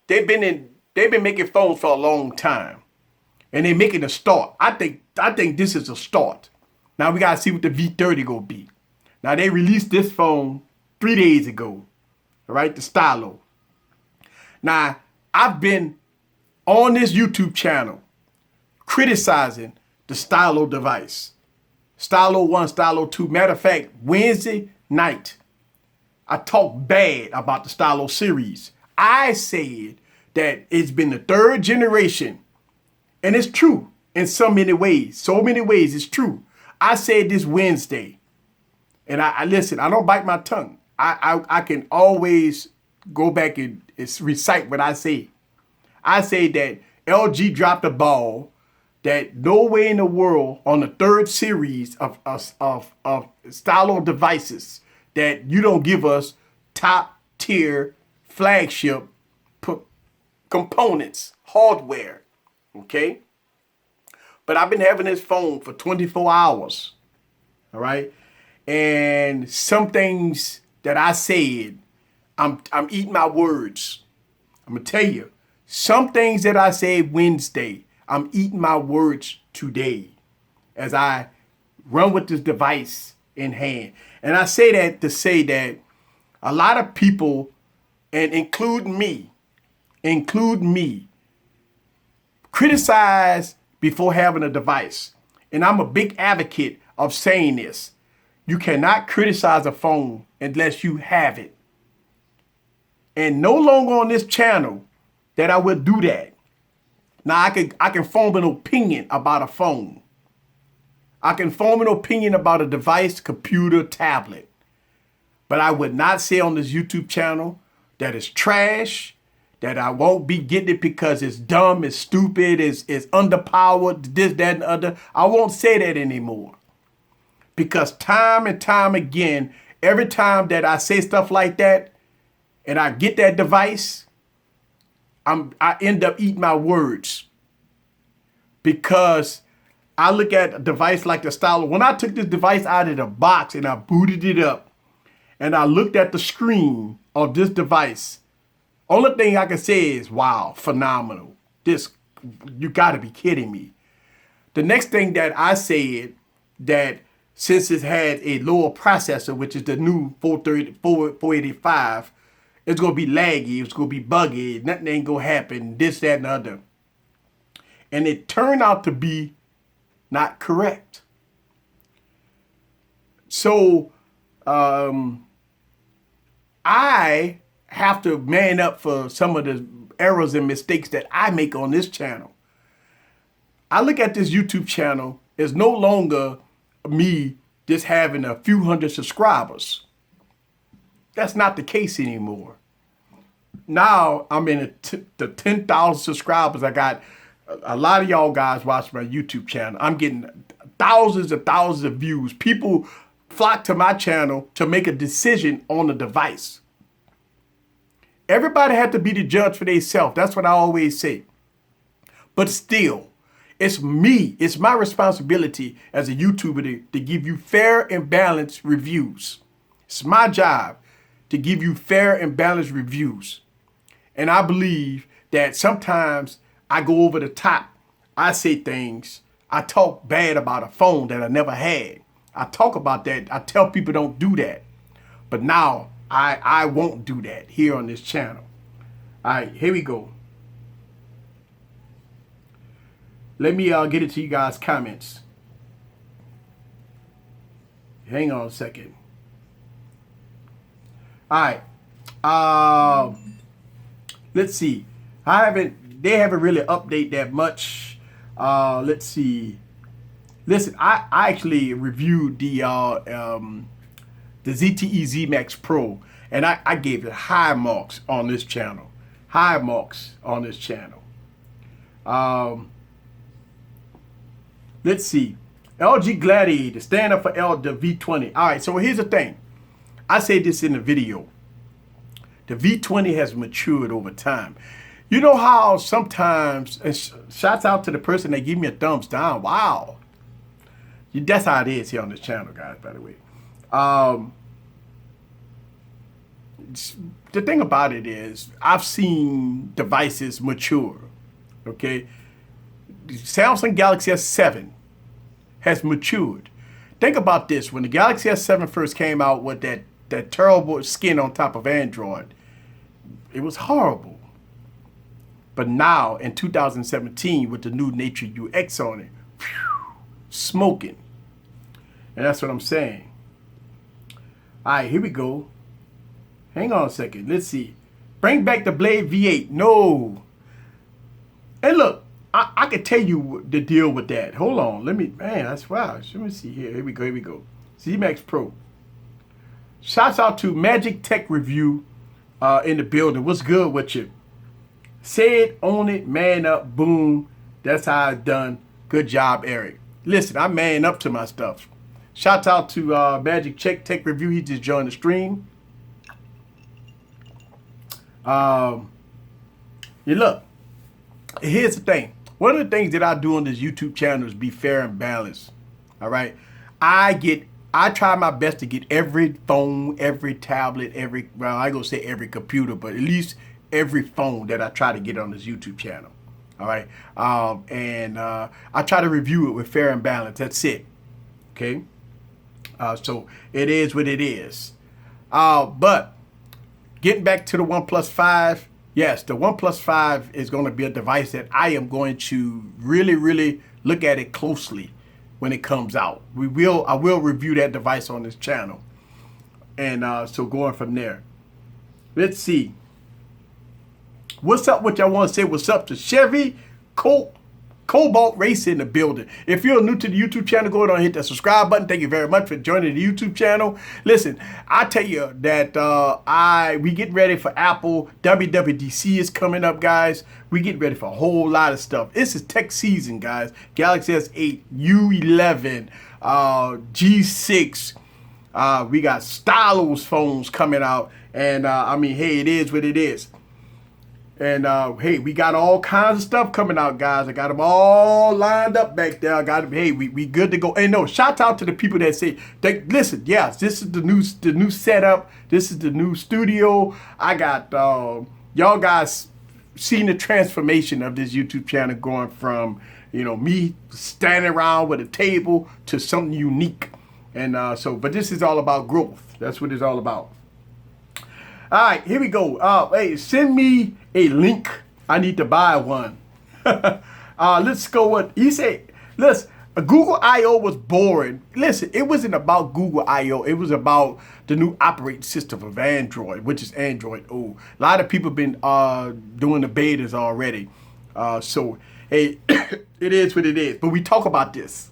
they've been making phones for a long time. And they're making a start. I think this is a start. Now we gotta see what the V30 gonna be. Now they released this phone 3 days ago. All right, the Stylo. Now I've been on this YouTube channel criticizing the Stylo device. Stylo 1, Stylo 2. Matter of fact, Wednesday night, I talked bad about the Stylo series. I said that it's been the 3rd generation. And it's true in so many ways. So many ways it's true. I said this Wednesday. And I listen, I don't bite my tongue. I can always go back and recite what I say. I say that LG dropped the ball, that no way in the world on the 3rd series of Stylo devices that you don't give us top tier flagship components, hardware. Okay. But I've been having this phone for 24 hours. All right. And some things that I said, I'm eating my words. I'm going to tell you, some things that I said Wednesday, I'm eating my words today as I run with this device in hand. And I say that to say that a lot of people, and include me, criticize before having a device. And I'm a big advocate of saying this. You cannot criticize a phone unless you have it. And no longer on this channel that I will do that. Now I can form an opinion about a phone. I can form an opinion about a device, computer, tablet. But I would not say on this YouTube channel that it's trash, that I won't be getting it because it's dumb, it's stupid, it's underpowered, this, that, and the other. I won't say that anymore. Because time and time again, every time that I say stuff like that and I get that device, I end up eating my words. Because I look at a device like the Stylo. When I took this device out of the box and I booted it up and I looked at the screen of this device, only thing I can say is, wow, phenomenal. This, you gotta be kidding me. The next thing that I said that since it had a lower processor, which is the new 485, it's going to be laggy, it's going to be buggy, nothing ain't going to happen, this, that, and the other. And it turned out to be not correct. So I have to man up for some of the errors and mistakes that I make on this channel. I look at this YouTube channel as no longer me just having a few hundred subscribers. That's not the case anymore. Now I'm in the 10,000 subscribers. I got a lot of y'all guys watch my YouTube channel. I'm getting thousands and thousands of views. People flock to my channel to make a decision on the device. Everybody had to be the judge for themselves. That's what I always say. But still, it's me. It's my responsibility as a YouTuber to give you fair and balanced reviews. It's my job to give you fair and balanced reviews. And I believe that sometimes I go over the top. I say things. I talk bad about a phone that I never had. I talk about that. I tell people don't do that. But now I won't do that here on this channel. All right, here we go. Let me get into you guys' comments. Hang on a second. All right. Let's see. They haven't really updated that much. Let's see. Listen, I actually reviewed the ZTE Z Max Pro, and I gave it high marks on this channel. High marks on this channel. Let's see. LG Gladiator, stand up for the V20. All right, so here's the thing. I said this in the video. The V20 has matured over time. You know how sometimes, and shouts out to the person that gave me a thumbs down. Wow. That's how it is here on this channel, guys, by the way. The thing about it is, I've seen devices mature, okay? The Samsung Galaxy S7 has matured. Think about this. When the Galaxy S7 first came out with that terrible skin on top of Android, it was horrible. But now, in 2017, with the new Nature UX on it, whew, smoking. And that's what I'm saying. All right, here we go. Hang on a second. Let's see. Bring back the Blade V8. No. And look, I can tell you the deal with that. Hold on. Man, that's wow. Let me see here. Here we go. Z Max Pro. Shouts out to Magic Tech Review in the building. What's good with you? Say it, own it, man up, boom. That's how it's done. Good job, Eric. Listen, I man up to my stuff. Shout out to Magic Tech Review. He just joined the stream. You look, here's the thing. One of the things that I do on this YouTube channel is be fair and balanced. All right. I try my best to get every phone, every tablet, well, I ain't gonna say every computer, but at least every phone that I try to get on this YouTube channel. All right. I try to review it with fair and balance. That's it. Okay. So it is what it is. But getting back to the OnePlus 5, yes, the OnePlus 5 is going to be a device that I am going to really, really look at it closely when it comes out. I will review that device on this channel. And so going from there. Let's see. What's up? What y'all want to say? What's up to Chevy Cobalt Race in the building? If you're new to the YouTube channel, go ahead and hit that subscribe button. Thank you very much for joining the YouTube channel. Listen, I tell you that we get ready for Apple. WWDC is coming up, guys. We get ready for a whole lot of stuff. This is tech season, guys. Galaxy S8, U11, G6. We got stylos phones coming out. And I mean, hey, it is what it is. And hey, we got all kinds of stuff coming out, guys. I got them all lined up back there. I got them. Hey, we good to go. And no, shout out to the people that say, listen, yes, this is the new setup. This is the new studio. I got y'all guys seen the transformation of this YouTube channel going from, me standing around with a table to something unique. And but this is all about growth. That's what it's all about. All right, here we go. Hey, send me a link. I need to buy one. Let's go with, he said, listen, Google I.O. was boring. Listen, it wasn't about Google I.O. It was about the new operating system of Android, which is Android O. A lot of people been doing the betas already. So, hey, it is what it is. But we talk about this.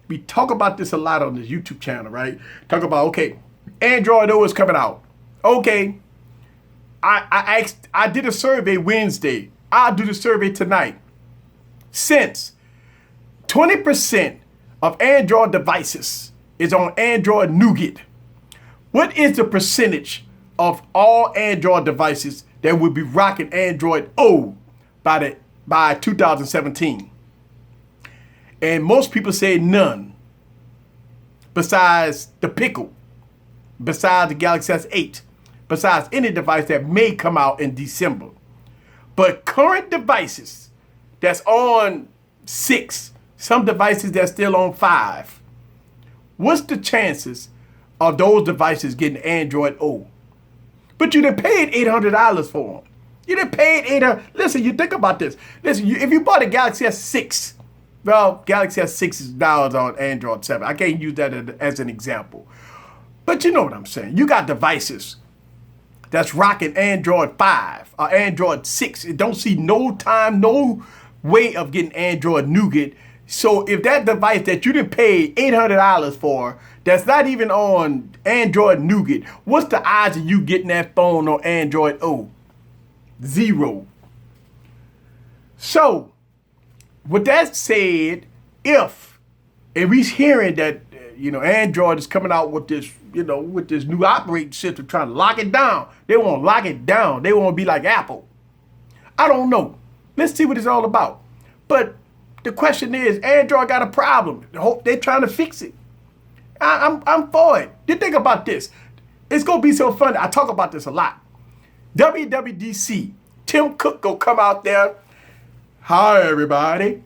We talk about this a lot on this YouTube channel, right? Talk about, okay, Android O is coming out. Okay, I did a survey Wednesday. I'll do the survey tonight. Since 20% of Android devices is on Android Nougat, what is the percentage of all Android devices that will be rocking Android O by 2017? And most people say none, besides the Pickle, besides the Galaxy S8, besides any device that may come out in December. But current devices that's on 6, some devices that's still on 5, what's the chances of those devices getting Android O? But you done paid $800 for them. You done paid $800. Listen, you think about this. Listen, if you bought a Galaxy S6, well, Galaxy S6 is now on Android 7. I can't use that as an example. But you know what I'm saying. You got devices that's rocking Android 5 or Android 6. It don't see no time, no way of getting Android Nougat. So if that device that you didn't pay $800 for, that's not even on Android Nougat, what's the odds of you getting that phone on Android O? 0. So, with that said, and we hearing that, Android is coming out with this, with this new operating system, trying to lock it down. They want to lock it down. They want to be like Apple. I don't know. Let's see what it's all about. But the question is, Android got a problem. They're trying to fix it. I'm for it. You think about this. It's going to be so funny. I talk about this a lot. WWDC. Tim Cook going to come out there. Hi, everybody.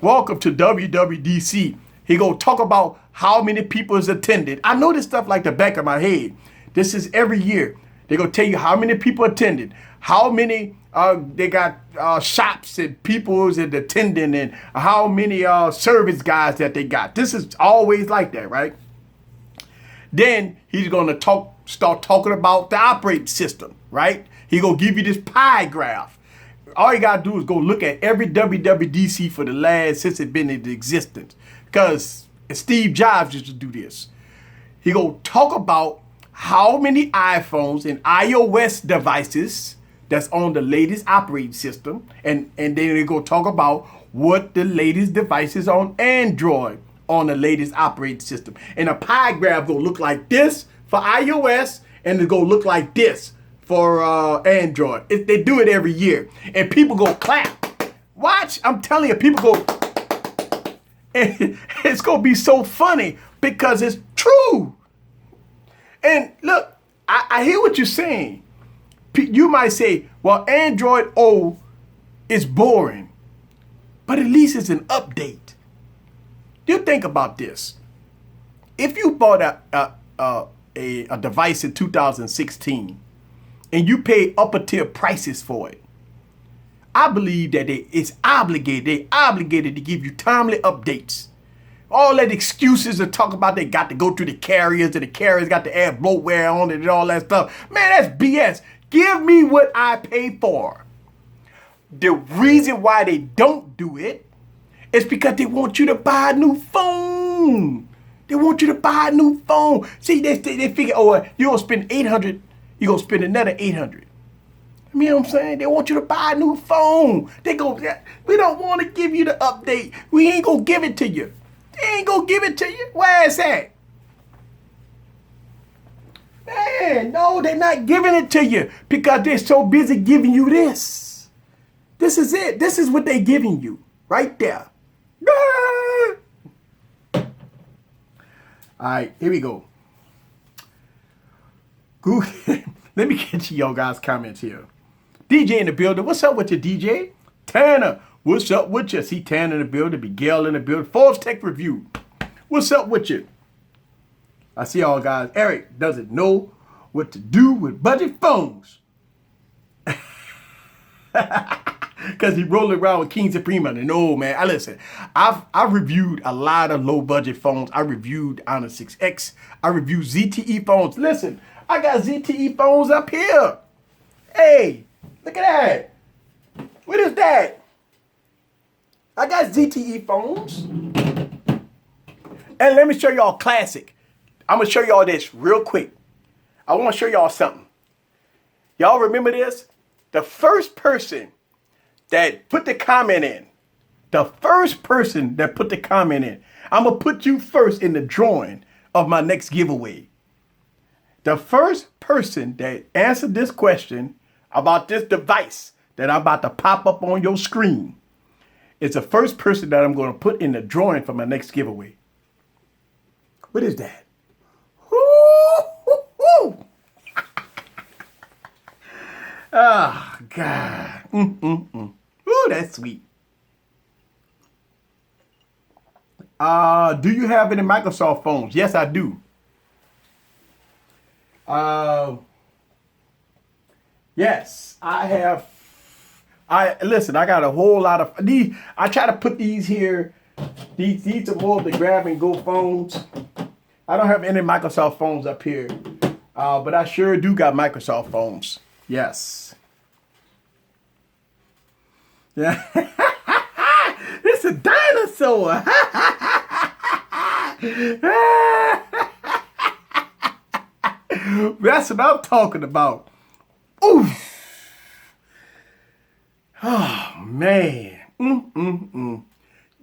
Welcome to WWDC. He going to talk about how many people is attended. I know this stuff like the back of my head. This is every year. They're going to tell you how many people attended, how many they got shops and people that attending, and how many service guys that they got. This is always like that, right? Then he's going to start talking about the operating system, right? He's going to give you this pie graph. All you got to do is go look at every WWDC for the last, since it's been in existence. Because Steve Jobs used to do this. He going to talk about how many iPhones and iOS devices that's on the latest operating system. And then they go talk about what the latest devices on Android on the latest operating system. And a pie graph going to look like this for iOS, and it going to look like this for Android. They do it every year. And people go clap. Watch, I'm telling you, people go. And it's going to be so funny because it's true. And look, I hear what you're saying. You might say, well, Android O is boring, but at least it's an update. You think about this. If you bought a device in 2016 and you pay upper tier prices for it, I believe that they're obligated to give you timely updates. All that excuses to talk about they got to go through the carriers and the carriers got to add bloatware on it and all that stuff. Man, that's BS. Give me what I pay for. The reason why they don't do it is because they want you to buy a new phone. They want you to buy a new phone. See, they figure, oh, you're going to spend $800, you're going to spend another $800. You know what I'm saying? They want you to buy a new phone. We don't want to give you the update. We ain't going to give it to you. They ain't going to give it to you. Where is that? Man, no, they're not giving it to you because they're so busy giving you this. This is it. This is what they're giving you right there. All right, here we go. Let me get to y'all guys' comments here. DJ in the building. What's up with you, DJ? Tanner, what's up with you? See Tanner in the building. Miguel in the building. Forbes Tech Review. What's up with you? I see y'all guys. Eric doesn't know what to do with budget phones. Because he rolling around with King Supreme. And no, man. I've reviewed a lot of low budget phones. I reviewed Honor 6X. I reviewed ZTE phones. Listen, I got ZTE phones up here. Hey, look at that. What is that? I got ZTE phones. And let me show y'all classic. I'm going to show y'all this real quick. I want to show y'all something. Y'all remember this? The first person that put the comment in, I'm going to put you first in the drawing of my next giveaway. The first person that answered this question about this device that I'm about to pop up on your screen is the first person that I'm going to put in the drawing for my next giveaway. What is that? Oh, God. Ooh, that's sweet. Do you have any Microsoft phones? Yes, I do. Yes, I have. Listen, I got a whole lot of these. I try to put these here. These are more of the grab and go phones. I don't have any Microsoft phones up here. But I sure do got Microsoft phones. Yes. Yeah. It's a dinosaur. That's what I'm talking about. Oof. Oh, man.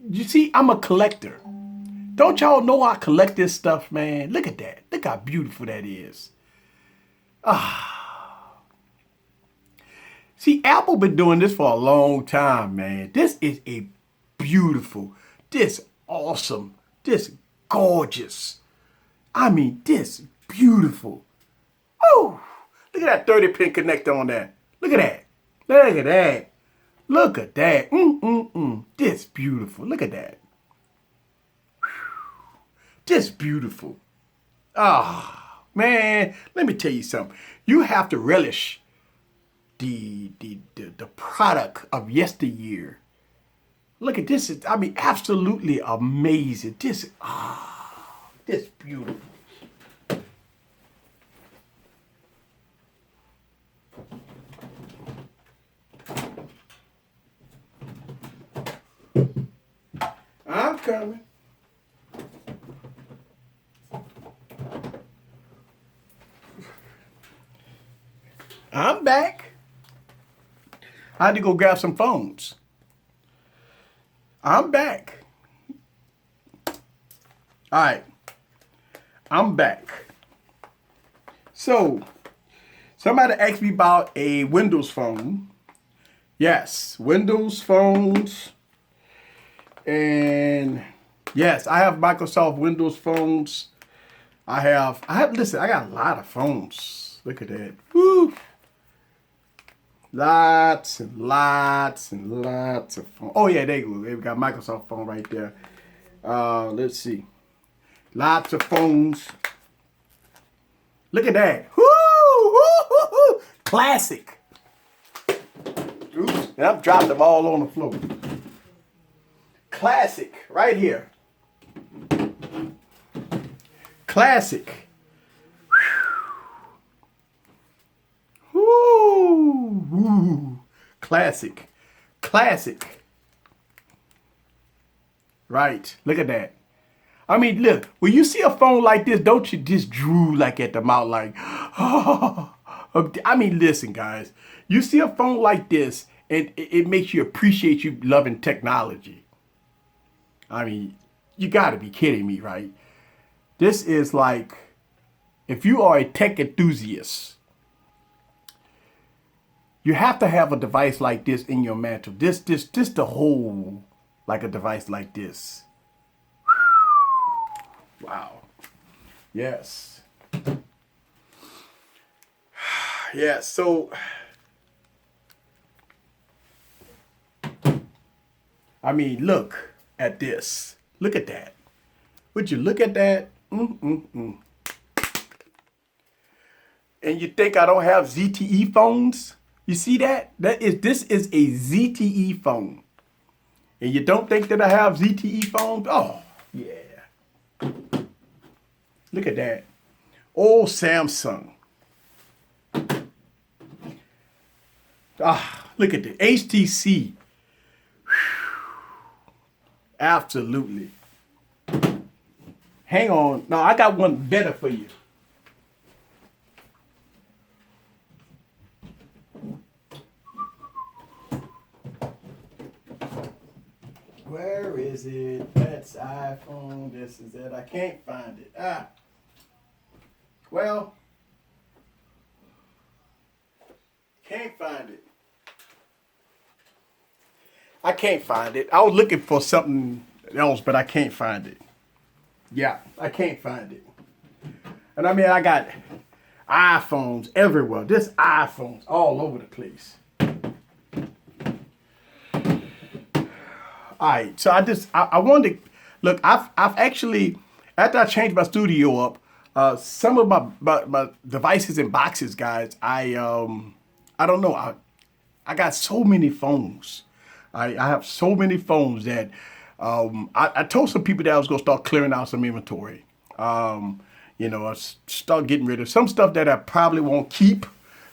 You see, I'm a collector. Don't y'all know I collect this stuff, man? Look at that. Look how beautiful that is. See, Apple been doing this for a long time, man. This is a beautiful, this awesome, this gorgeous. I mean, this beautiful. Oh, look at that 30-pin connector on that. Look at that. Look at that. Look at that. This beautiful. Look at that. This beautiful. Ah, man, let me tell you something. You have to relish the product of yesteryear. Look at this. I mean, absolutely amazing. This beautiful. I'm coming. I'm back. I had to go grab some phones. I'm back. All right. I'm back. So, somebody asked me about a Windows phone. Yes, Windows phones. And yes, I have Microsoft Windows phones. Listen, I got a lot of phones. Look at that. Woo. Lots and lots and lots of phones. Oh yeah, there you go. We got Microsoft phone right there. Let's see. Lots of phones. Look at that. Woo, woo, woo, woo. Classic. Oops, and I've dropped them all on the floor. Classic, right here. Classic. Woo. Classic. Classic. Right. Look at that. I mean, look, when you see a phone like this, don't you just drool like at the mouth like, oh. I mean, listen, guys. You see a phone like this, and it makes you appreciate you loving technology. I mean, you got to be kidding me, right? This is like, if you are a tech enthusiast, you have to have a device like this in your mantle. This the whole, like a device like this. Wow. Yes. Yes. So, I mean, look at this. Look at that. Would you look at that? And you think I don't have ZTE phones? You see that? This is a ZTE phone. And you don't think that I have ZTE phones? Oh, yeah. Look at that. Old Samsung. Ah, look at the HTC. Absolutely. Hang on. No, I got one better for you. Where is it? That's iPhone. This is it. I can't find it. Well, can't find it. I can't find it. I was looking for something else, but I can't find it. Yeah, I can't find it. And I mean, I got iPhones everywhere. This iPhones all over the place. All right, so I wanted to look. I've actually, after I changed my studio up, some of my devices and boxes, guys. I don't know. I got so many phones. I have so many phones that I told some people that I was gonna start clearing out some inventory. You know, I start getting rid of some stuff that I probably won't keep.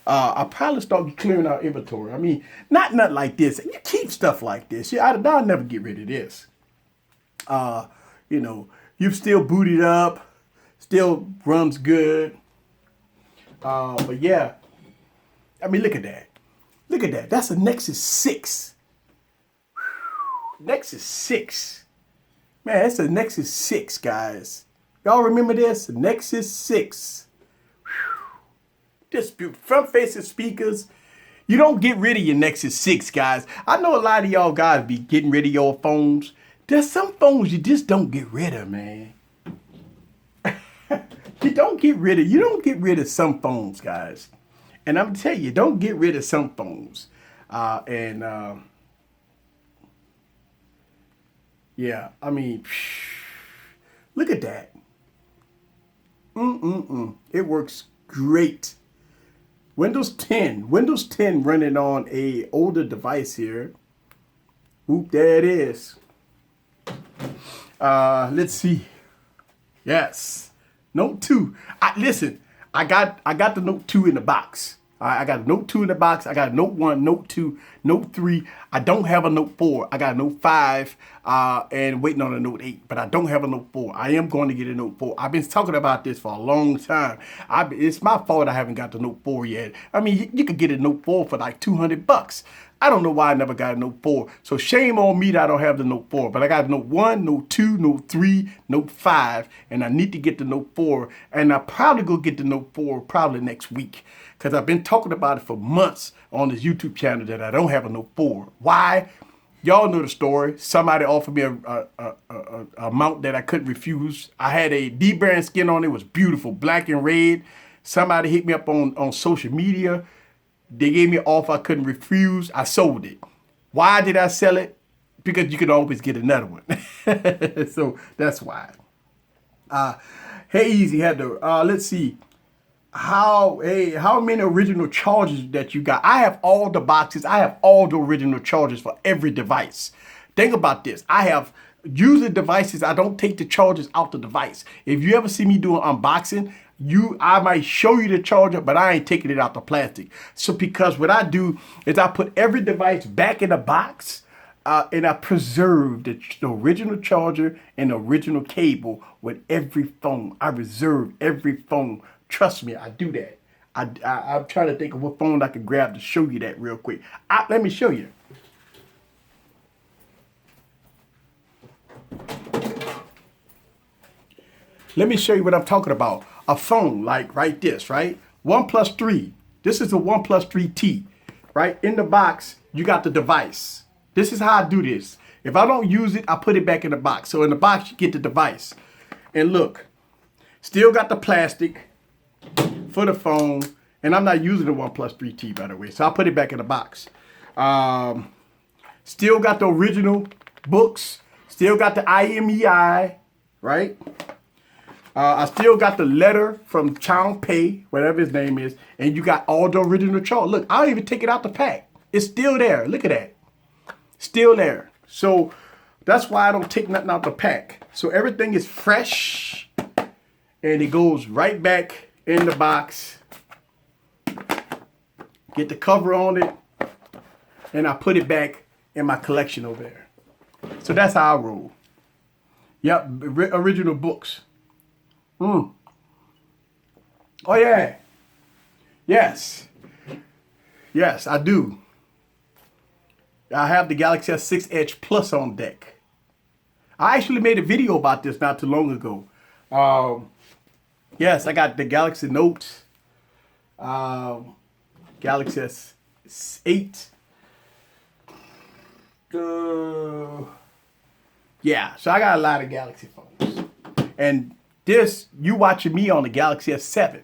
I'll probably start clearing out inventory. I mean, not nothing like this. You keep stuff like this. Yeah, I'll never get rid of this. You know, you've still booted up, still runs good. But yeah, I mean, look at that. Look at that. That's a Nexus 6. Nexus 6. Man, that's a Nexus 6, guys. Y'all remember this? Nexus 6. This front-facing speakers. You don't get rid of your Nexus 6, guys. I know a lot of y'all guys be getting rid of your phones. There's some phones you just don't get rid of, man. You don't get rid of some phones, guys. And I'm gonna tell you, don't get rid of some phones. Yeah, I mean, look at that. It works great. Windows 10 running on a older device here. Oop, there it is. Let's see. Yes, Note 2. Listen, I got the Note 2 in the box. I got a Note 2 in the box. I got a Note 1, Note 2, Note 3. I don't have a Note 4. I got a Note 5 and waiting on a Note 8, but I don't have a Note 4. I am going to get a Note 4. I've been talking about this for a long time. It's my fault I haven't got the Note 4 yet. I mean, you could get a Note 4 for like $200. I don't know why I never got a Note 4. So shame on me that I don't have the Note 4. But I got a Note 1, Note 2, Note 3, Note 5. And I need to get the Note 4. And I'll probably go get the Note 4 probably next week. Because I've been talking about it for months on this YouTube channel that I don't have a Note 4. Why? Y'all know the story. Somebody offered me a mount that I couldn't refuse. I had a D-brand skin on it. It was beautiful, black and red. Somebody hit me up on social media. They gave me an offer I couldn't refuse. I sold it. Why did I sell it? Because you could always get another one. So that's why. Hey, Easy had to, let's see. How many original chargers that you got? I have all the boxes. I have all the original chargers for every device. Think about this. I have user devices. I don't take the chargers out the device. If you ever see me do an unboxing, I might show you the charger, but I ain't taking it out the plastic. So because what I do is I put every device back in the box and I preserve the original charger and the original cable with every phone. I reserve every phone. Trust me, I do that. I'm trying to think of what phone I could grab to show you that real quick. Let me show you. Let me show you what I'm talking about. A phone like this, right? OnePlus 3. This is a OnePlus 3T, right? In the box, you got the device. This is how I do this. If I don't use it, I put it back in the box. So in the box, you get the device. And look, still got the plastic for the phone. And I'm not using the OnePlus 3T, by the way. So I'll put it back in the box. Still got the original books. Still got the IMEI, right? I still got the letter from Chang Pei, whatever his name is, and you got all the original chart. Look, I don't even take it out the pack. It's still there. Look at that. Still there. So that's why I don't take nothing out the pack. So everything is fresh, and it goes right back in the box. Get the cover on it, and I put it back in my collection over there. So that's how I roll. Yep, original books. Oh yeah. Yes. Yes, I do. I have the Galaxy S6 Edge Plus on deck. I actually made a video about this not too long ago. Yes, I got the Galaxy Note, Galaxy S8. Yeah, so I got a lot of Galaxy phones. And this, you watching me on the Galaxy S7.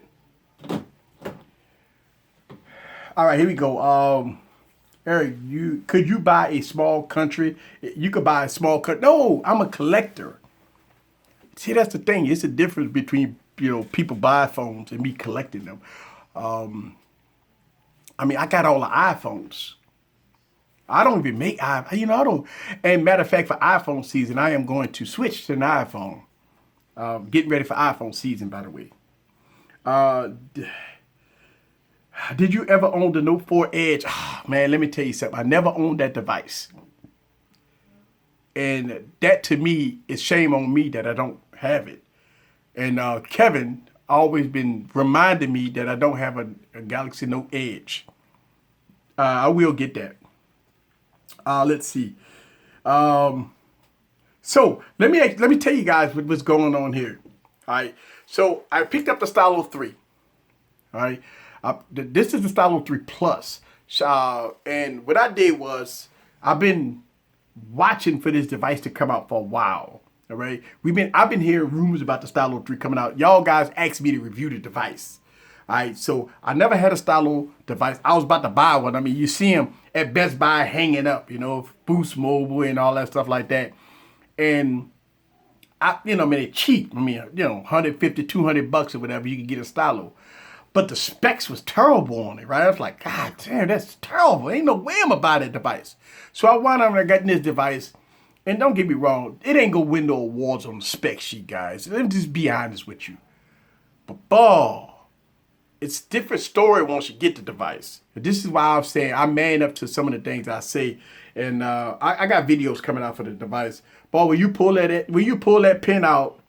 All right, here we go. Eric, could you buy a small country? You could buy a small country. No, I'm a collector. See, that's the thing. It's a difference between, people buy phones and me collecting them. I mean, I got all the iPhones. I don't even make I don't. And matter of fact, for iPhone season, I am going to switch to an iPhone. Getting ready for iPhone season, by the way. Did you ever own the Note 4 Edge? Oh, man, let me tell you something. I never owned that device. And that, to me, is shame on me that I don't have it. And Kevin always been reminding me that I don't have a Galaxy Note Edge. I will get that. Let's see. So let me tell you guys what's going on here. All right. So I picked up the Stylo 3. All right. This is the Stylo 3 Plus. And what I did was I've been watching for this device to come out for a while. All right. I've been hearing rumors about the Stylo 3 coming out. Y'all guys asked me to review the device. All right. So I never had a Stylo device. I was about to buy one. I mean, you see them at Best Buy hanging up, Boost Mobile and all that stuff like that. And they're cheap. I mean, $150, $200 or whatever, you can get a Stylo. But the specs was terrible on it, right? I was like, God damn, that's terrible. Ain't no way I'm gonna buy that device. So I wound up getting this device. And don't get me wrong, it ain't gonna win no awards on the spec sheet, guys. Let me just be honest with you. But it's a different story once you get the device. And this is why I'm saying I man up to some of the things I say. And I got videos coming out for the device. But when you pull that pin out,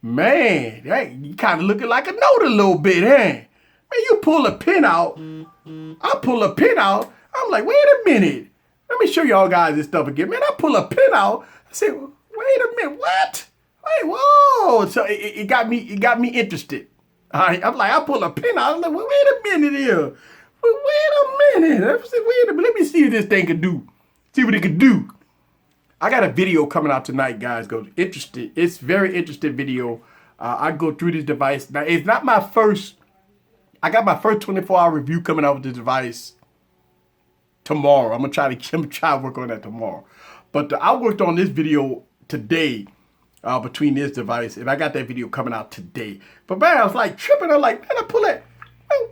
man, hey, you kind of looking like a note a little bit, huh? Man, you pull a pin out. I pull a pin out. I'm like, wait a minute. Let me show y'all guys this stuff again. Man, I pull a pin out. I say, wait a minute, what? Wait, whoa. So it got me interested. All right, I'm like, I pull a pin out. I'm like, wait a minute here. Wait a minute. Let me see if this thing can do. See what it can do. I got a video coming out tonight, guys. Go interested. It's very interesting video. I go through this device. Now, it's not my first. I got my first 24-hour review coming out with the device tomorrow. I'm gonna try to work on that tomorrow. But I worked on this video today between this device, and I got that video coming out today. But man, I was like tripping. I'm like, man, I pull it.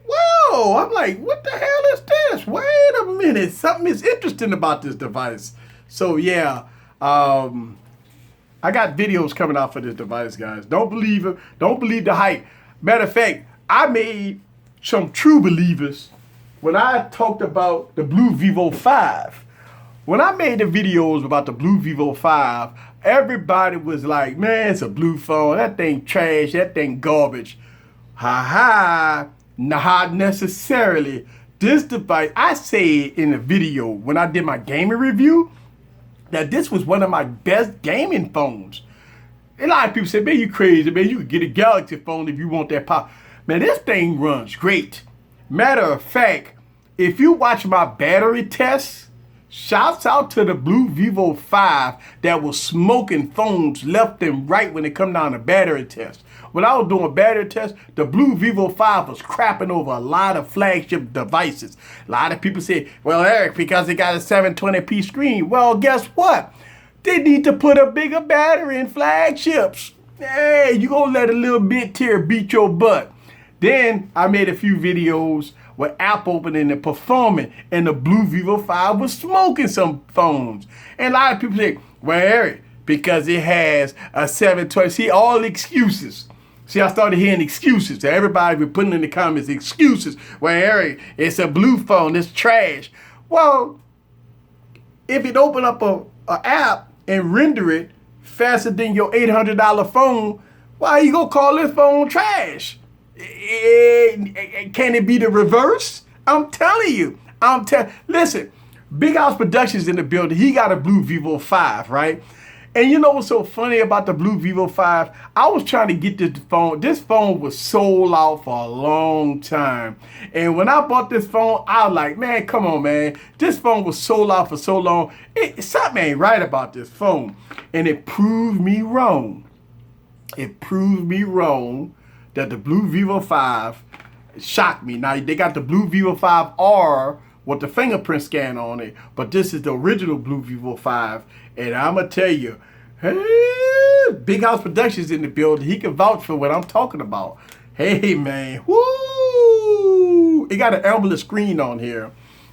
Whoa! I'm like, what the hell is this? Wait a minute. Something is interesting about this device. So yeah. I got videos coming out for this device, guys. Don't believe it. Don't believe the hype. Matter of fact, I made some true believers when I talked about the Blue Vivo 5. When I made the videos about the Blue Vivo 5, everybody was like, man, it's a blue phone. That thing trash. That thing garbage. Not necessarily. This device, I said in the video when I did my gaming review, that this was one of my best gaming phones. A lot of people say, man, you crazy, man. You could get a Galaxy phone if you want that power. Man, this thing runs great. Matter of fact, if you watch my battery tests, shouts out to the Blue Vivo 5 that was smoking phones left and right when it come down to battery tests. When I was doing battery tests, the Blue Vivo 5 was crapping over a lot of flagship devices. A lot of people say, well, Eric, because it got a 720p screen. Well, guess what? They need to put a bigger battery in flagships. Hey, you gonna let a little bit tear beat your butt. Then I made a few videos with app opening and performing, and the Blue Vivo 5 was smoking some phones. And a lot of people say, well, Eric, because it has a 720. See, all the excuses. See, I started hearing excuses. Everybody was putting in the comments excuses. Well, Eric, it's a blue phone. It's trash. Well, if it open up a app and render it faster than your $800 phone, why you gonna call this phone trash? Can it be the reverse? I'm telling you. Listen, Big House Productions in the building. He got a Blue Vivo 5, right? And you know what's so funny about the Blue Vivo 5? I was trying to get this phone. This phone was sold out for a long time. And when I bought this phone, I was like, man, come on, man. This phone was sold out for so long. Something ain't right about this phone. And it proved me wrong. It proved me wrong that the Blue Vivo 5 shocked me. Now, they got the Blue Vivo 5R with the fingerprint scan on it, but this is the original Blue Vivo 5. And I'm going to tell you, hey, Big House Productions in the building. He can vouch for what I'm talking about. Hey, man. Woo! It got an AMOLED screen on here.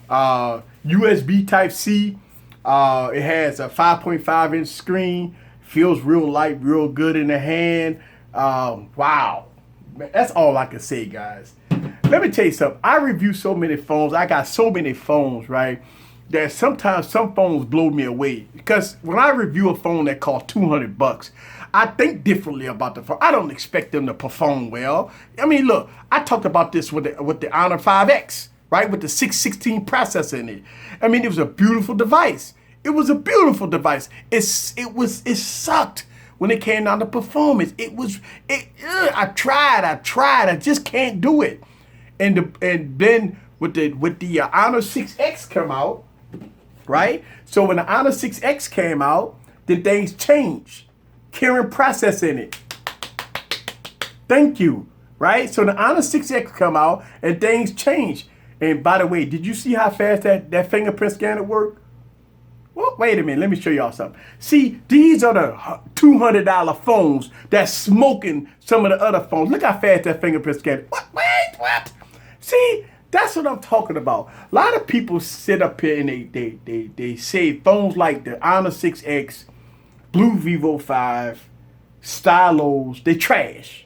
USB Type-C. It has a 5.5-inch screen. Feels real light, real good in the hand. Wow. Man, that's all I can say, guys. Let me tell you something. I review so many phones. I got so many phones, right? That sometimes some phones blow me away. Because when I review a phone that costs $200, I think differently about the phone. I don't expect them to perform well. I mean, look, I talked about this with the Honor 5X, right? With the 616 processor in it. I mean, it was a beautiful device. It was a beautiful device. It sucked when it came down to performance. I tried. I just can't do it. And then with the Honor 6X come out, right? So when the Honor 6X came out, then things changed. Kirin process in it. Thank you, right? So the Honor 6X come out and things changed. And by the way, did you see how fast that fingerprint scanner worked? Well, wait a minute. Let me show y'all something. See, these are the $200 phones that's smoking some of the other phones. Look how fast that fingerprint scanner. What? See, that's what I'm talking about. A lot of people sit up here and they say phones like the Honor 6X, Blue Vivo 5, Stylos, they trash.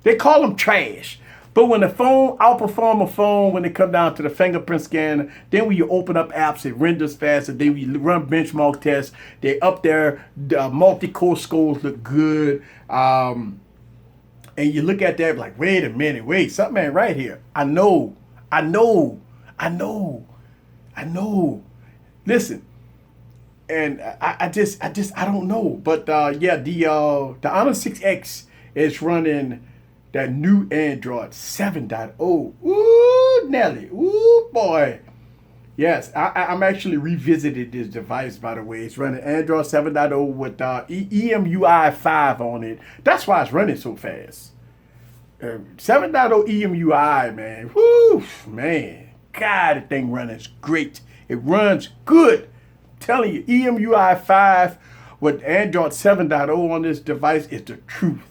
They call them trash. But when the phone outperform a phone, when it come down to the fingerprint scanner, then when you open up apps, it renders faster. Then we run benchmark tests. They up there, the multi-core scores look good. And you look at that like, wait a minute, something ain't right here. I know. Listen, and I don't know. But yeah, the Honor 6X is running that new Android 7.0. Ooh, Nelly. Ooh, boy. Yes, I'm actually revisited this device, by the way. It's running Android 7.0 with EMUI 5 on it. That's why it's running so fast. 7.0 EMUI, man. Whoo, man. God, the thing runs great. It runs good. I'm telling you, EMUI 5 with Android 7.0 on this device is the truth.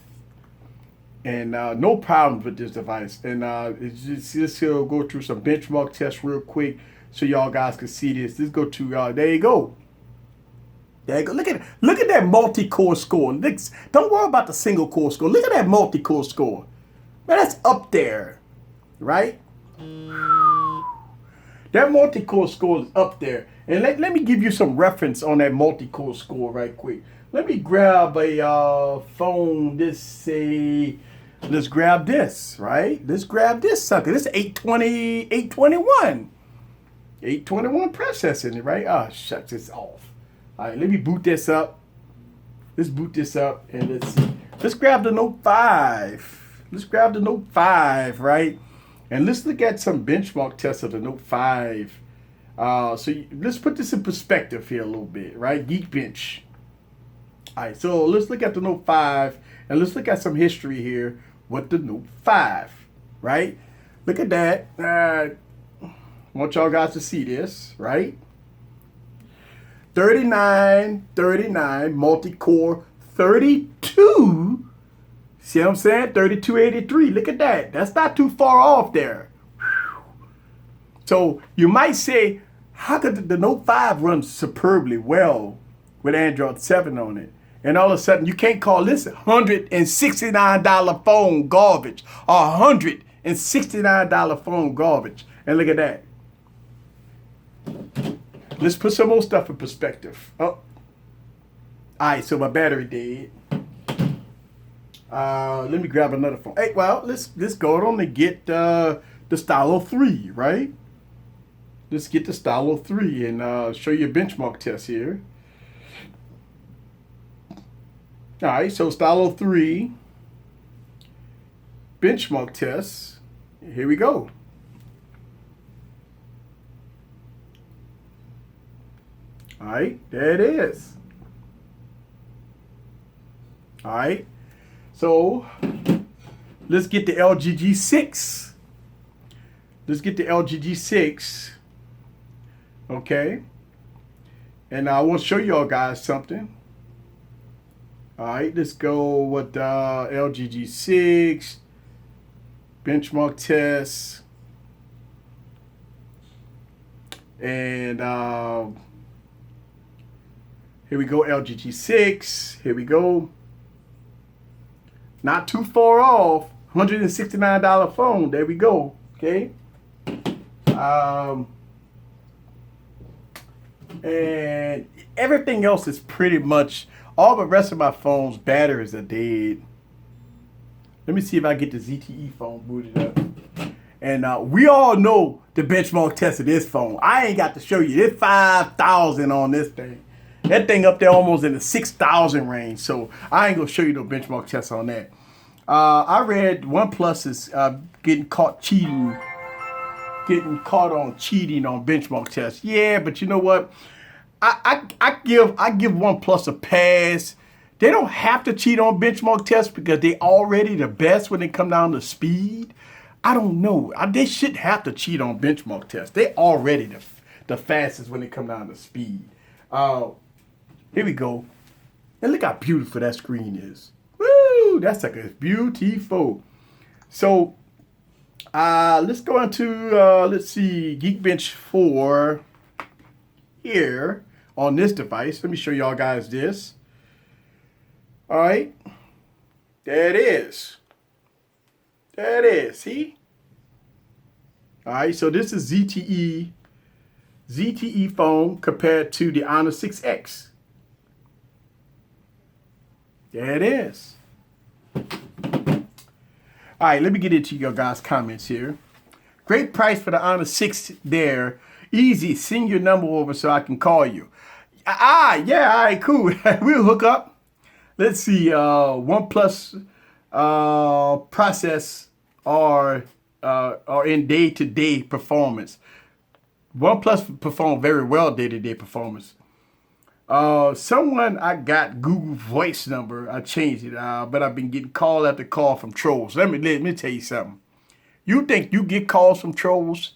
And no problems with this device. And it's just go through some benchmark tests real quick so y'all guys can see this. Let's go to, there you go. There you go. Look at that multi-core score. Don't worry about the single core score. Look at that multi-core score. Man, that's up there, right? That multi-core score is up there. And let me give you some reference on that multi-core score right quick. Let me grab a phone. Let's grab this, right? Let's grab this sucker. This is 821 processing, right? Oh, shucks, it's off. All right, let me boot this up. Let's boot this up and let's see. Let's grab the Note 5. Let's grab the Note 5, right? And let's look at some benchmark tests of the Note 5. Let's put this in perspective here a little bit, right? Geekbench. All right, so let's look at the Note 5 and let's look at some history here with the Note 5, right? Look at that. I want y'all guys to see this, right? 39, multi-core, 32 See what I'm saying? 3283. Look at that. That's not too far off there. Whew. So you might say, how could the Note 5 run superbly well with Android 7 on it? And all of a sudden, you can't call this $169 phone garbage or $169 phone garbage. And look at that. Let's put some more stuff in perspective. Oh. All right, so my battery dead. Let me grab another phone. Hey, well, let's go on and get the Stylo 3, right? Let's get the Stylo 3 and show you a benchmark test here. All right, so Stylo 3 benchmark test. Here we go. All right, there it is. All right, so let's get the LG G6. Let's get the LG G6. Okay, and I want to show y'all guys something. All right, let's go with LG G6 benchmark test, and here we go, LG G6. Here we go. Not too far off. $169 phone. There we go. Okay. And everything else is pretty much, all the rest of my phone's batteries are dead. Let me see if I get the ZTE phone booted up. And we all know the benchmark test of this phone. I ain't got to show you. It's 5,000 on this thing. That thing up there almost in the 6,000 range. So I ain't going to show you no benchmark tests on that. I read OnePlus is getting caught cheating. Getting caught on cheating on benchmark tests. Yeah, but you know what? I give OnePlus a pass. They don't have to cheat on benchmark tests because they already the best when they come down to speed. I don't know. They shouldn't have to cheat on benchmark tests. They already the fastest when they come down to speed. Here we go. And look how beautiful that screen is. Woo! That's like a beautiful. So let's go into let's see, Geekbench 4 here on this device. Let me show y'all guys this. All right, there it is. There it is. See? All right, so this is ZTE phone compared to the Honor 6X. There it is. All right, let me get into your guys' comments here. Great price for the Honor 6 there. Easy, send your number over so I can call you. Yeah, all right, cool. We'll hook up. Let's see, OnePlus process are in day-to-day performance. OnePlus performed very well day-to-day performance. Someone, I got Google Voice number. I changed it, but I've been getting call after call from trolls. Let me tell you something. You think you get calls from trolls?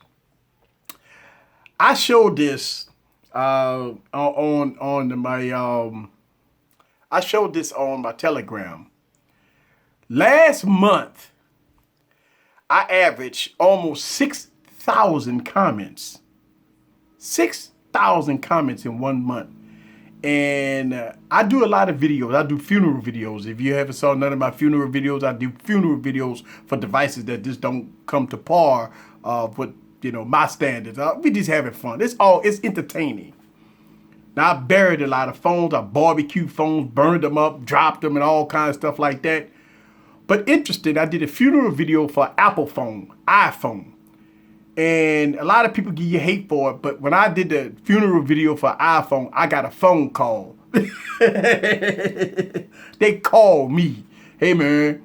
I showed this on my Telegram. Last month, I averaged almost 6,000 comments. 6,000 comments in 1 month. And I do a lot of videos. I do funeral videos. If you haven't saw none of my funeral videos, I do funeral videos for devices that just don't come to par with my standards. We just having fun. It's entertaining. Now I buried a lot of phones. I barbecued phones, burned them up, dropped them, and all kinds of stuff like that. But interesting, I did a funeral video for Apple phone, iPhone. And a lot of people give you hate for it, but when I did the funeral video for iPhone, I got a phone call. They called me. Hey man,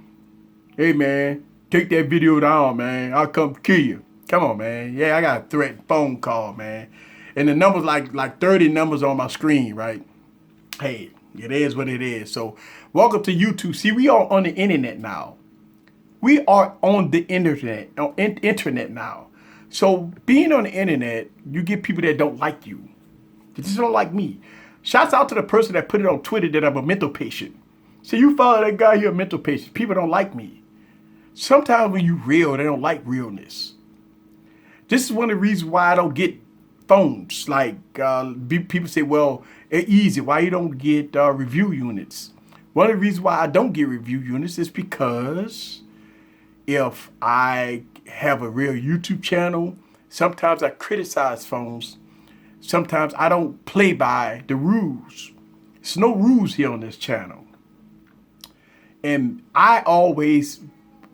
take that video down, man. I'll come kill you. Come on, man. Yeah, I got a threat phone call, man. And the numbers like 30 numbers on my screen, right? Hey, it is what it is. So welcome to YouTube. See, we are on the internet now. We are on the internet now. So being on the internet, you get people that don't like you. They just don't like me. Shouts out to the person that put it on Twitter that I'm a mental patient. So you follow that guy, you're a mental patient. People don't like me. Sometimes when you real, they don't like realness. This is one of the reasons why I don't get phones. Like people say, well, it's easy. Why you don't get review units? One of the reasons why I don't get review units is because if I have a real YouTube channel, sometimes I criticize phones. Sometimes I don't play by the rules. There's no rules here on this channel. And I always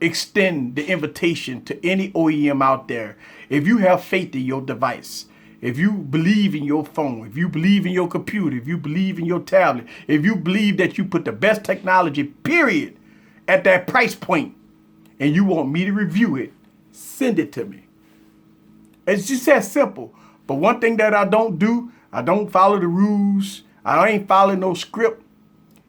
extend the invitation to any OEM out there. If you have faith in your device, if you believe in your phone, if you believe in your computer, if you believe in your tablet, if you believe that you put the best technology, period, at that price point, and you want me to review it, send it to me. It's just that simple. But one thing that I don't do, I don't follow the rules. I ain't following no script.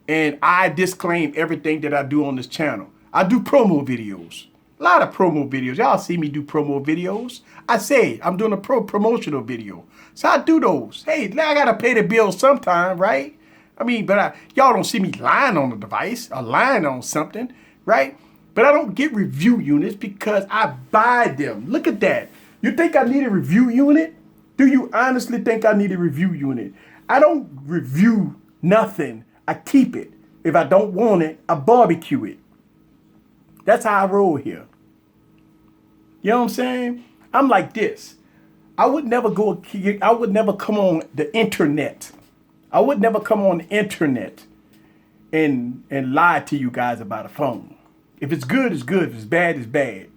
And I disclaim everything that I do on this channel. I do promo videos. A lot of promo videos. Y'all see me do promo videos. I say I'm doing a promotional video. So I do those. Hey, I got to pay the bill sometime, right? I mean, but y'all don't see me lying on the device or lying on something, right? But I don't get review units because I buy them. Look at that. You think I need a review unit? Do you honestly think I need a review unit? I don't review nothing. I keep it. If I don't want it, I barbecue it. That's how I roll here. You know what I'm saying? I'm like this. I would never come on the internet. I would never come on the internet and lie to you guys about a phone. If it's good, it's good. If it's bad, it's bad.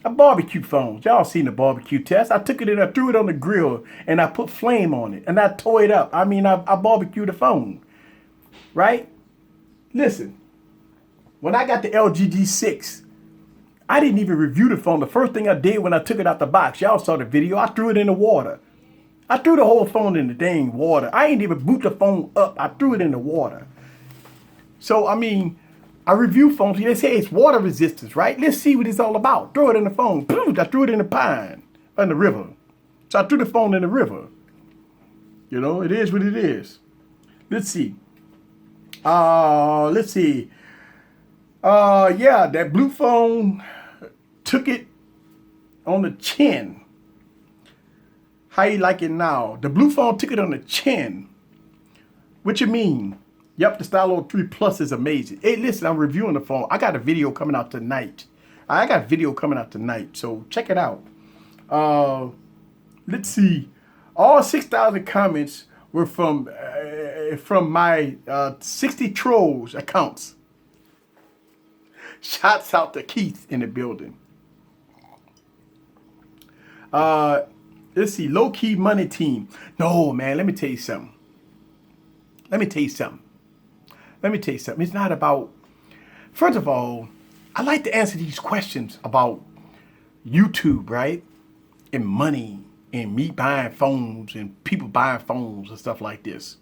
I barbecue phones. Y'all seen the barbecue test. I took it and I threw it on the grill and I put flame on it and I tore it up. I mean, I barbecued the phone. Right? Listen, when I got the LG G6, I didn't even review the phone. The first thing I did when I took it out the box, y'all saw the video, I threw it in the water. I threw the whole phone in the dang water. I ain't even boot the phone up. I threw it in the water. So, I mean, I review phones. They say it's water resistance, right? Let's see what it's all about. Throw it in the phone. Boom, I threw it in the pine, in the river. So I threw the phone in the river. You know, it is what it is. Let's see. Yeah, that blue phone took it on the chin. How you like it now? The blue phone took it on the chin. What you mean? Yep, the Stylo 3 Plus is amazing. Hey, listen, I'm reviewing the phone. I got a video coming out tonight. So check it out. Let's see. All 6,000 comments were from my 60 trolls accounts. Shouts out to Keith in the building. Let's see. Low key money team. No, man. Let me tell you something. It's not about. First of all, I like to answer these questions about YouTube, right? And money and me buying phones and people buying phones and stuff like this.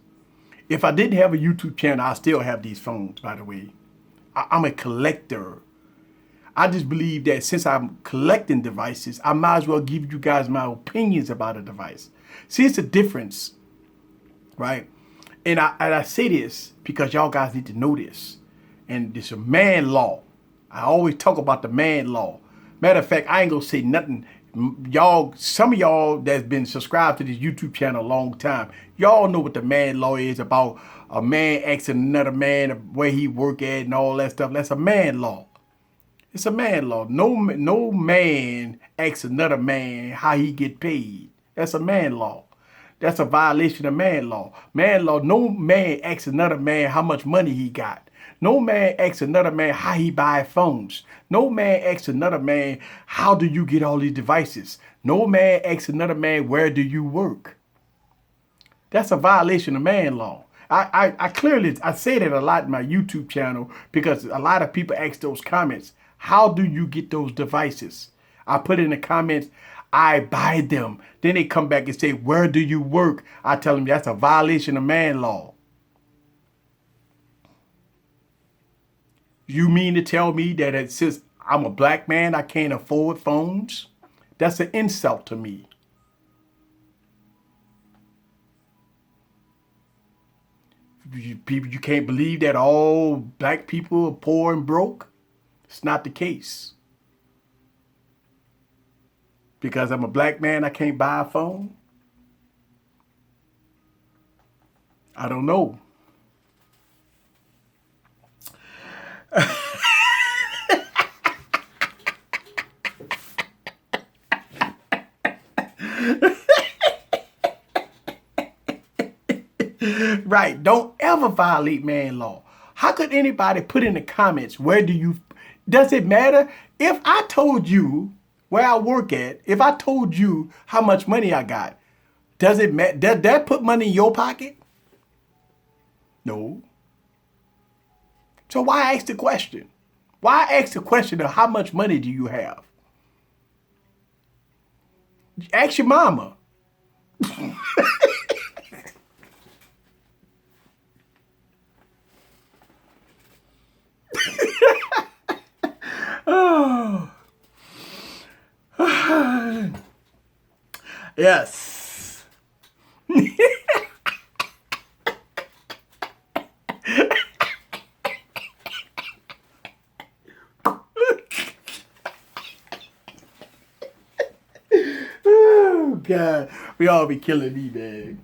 If I didn't have a YouTube channel, I still have these phones, by the way. I'm a collector. I just believe that since I'm collecting devices, I might as well give you guys my opinions about a device. See, it's a difference, right? And I say this because y'all guys need to know this. And it's a man law. I always talk about the man law. Matter of fact, I ain't gonna say nothing. Y'all, some of y'all that's been subscribed to this YouTube channel a long time, y'all know what the man law is about. A man asking another man where he work at and all that stuff. That's a man law. It's a man law. No man asks another man how he get paid. That's a man law. That's a violation of man law. Man law, no man asks another man how much money he got. No man asks another man how he buy phones. No man asks another man, how do you get all these devices? No man asks another man, where do you work? That's a violation of man law. I clearly say that a lot in my YouTube channel because a lot of people ask those comments. How do you get those devices? I put in the comments, I buy them. Then they come back and say, where do you work? I tell them that's a violation of man law. You mean to tell me that since I'm a black man, I can't afford phones? That's an insult to me. You can't believe that all black people are poor and broke. It's not the case. Because I'm a black man, I can't buy a phone. I don't know. Right. Don't ever violate man law. How could anybody put in the comments, does it matter? If I told you where I work at, if I told you how much money I got, does it matter? Does that put money in your pocket? No. So why ask the question? Why ask the question of how much money do you have? Ask your mama. Oh. Yes. Oh, God. We all be killing me, man.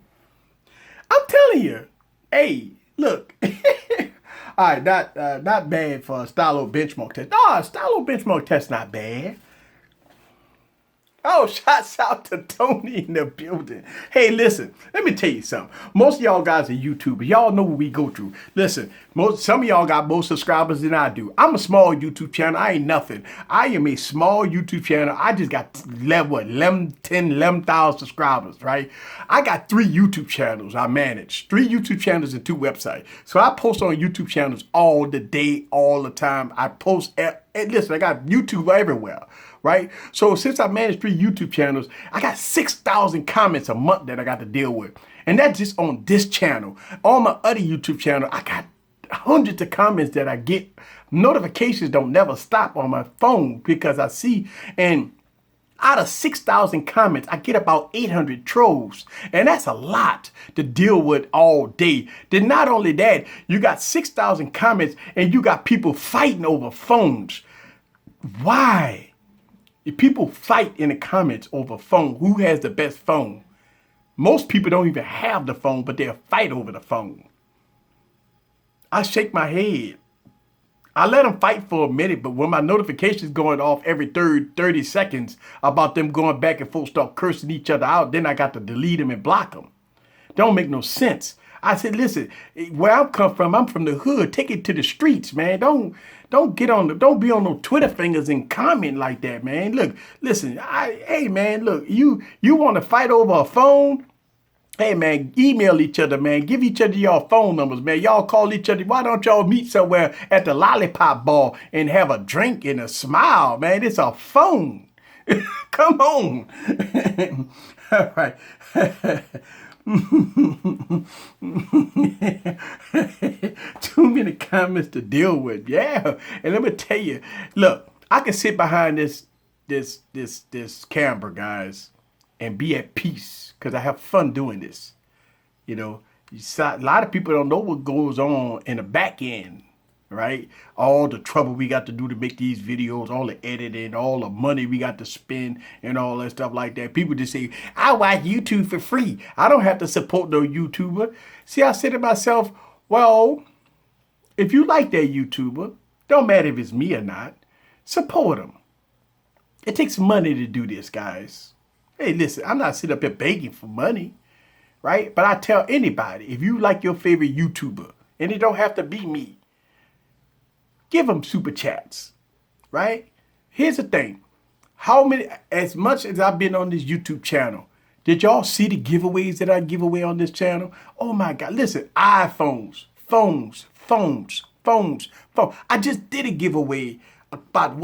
I'm telling you. Hey, look. All right, not bad for a stylo benchmark test. No, a stylo benchmark test not bad. Oh, shouts out to Tony in the building. Hey, listen, let me tell you something. Most of y'all guys are YouTubers. Y'all know what we go through. Listen, some of y'all got more subscribers than I do. I'm a small YouTube channel. I ain't nothing. I am a small YouTube channel. I just got 11,000 subscribers, right? I got 3 YouTube channels I manage. 3 YouTube channels and 2 websites. So I post on YouTube channels all the day, all the time. I post, listen, I got YouTube everywhere. Right? So since I manage 3 YouTube channels, I got 6,000 comments a month that I got to deal with. And that's just on this channel. On my other YouTube channel, I got hundreds of comments that I get. Notifications don't never stop on my phone because I see, and out of 6,000 comments, I get about 800 trolls. And that's a lot to deal with all day. Then not only that, you got 6,000 comments and you got people fighting over phones. Why? If people fight in the comments over phone, who has the best phone? Most people don't even have the phone, but they'll fight over the phone. I shake my head. I let them fight for a minute, but when my notifications going off every 30 seconds about them going back and forth, start cursing each other out, then I got to delete them and block them. Don't make no sense. I said, listen, where I come from, I'm from the hood. Take it to the streets, man. Don't be on no Twitter fingers and comment like that, man. Look, listen, hey, man, look, you want to fight over a phone? Hey, man, email each other, man. Give each other your phone numbers, man. Y'all call each other. Why don't y'all meet somewhere at the lollipop bar and have a drink and a smile, man? It's a phone. Come on. All right. Too many comments to deal with. Yeah. And let me tell you, look, I can sit behind this camera, guys, and be at peace because I have fun doing this. You know, a lot of people don't know what goes on in the back end, right? All the trouble we got to do to make these videos, all the editing, all the money we got to spend and all that stuff like that. People just say, I watch YouTube for free. I don't have to support no YouTuber. See, I said to myself, well, if you like that YouTuber, don't matter if it's me or not, support him. It takes money to do this, guys. Hey, listen, I'm not sitting up here begging for money, right? But I tell anybody, if you like your favorite YouTuber, and it don't have to be me, give them super chats, right? Here's the thing. As much as I've been on this YouTube channel, did y'all see the giveaways that I give away on this channel? Oh my God, listen, iPhones, phones. I just did a giveaway about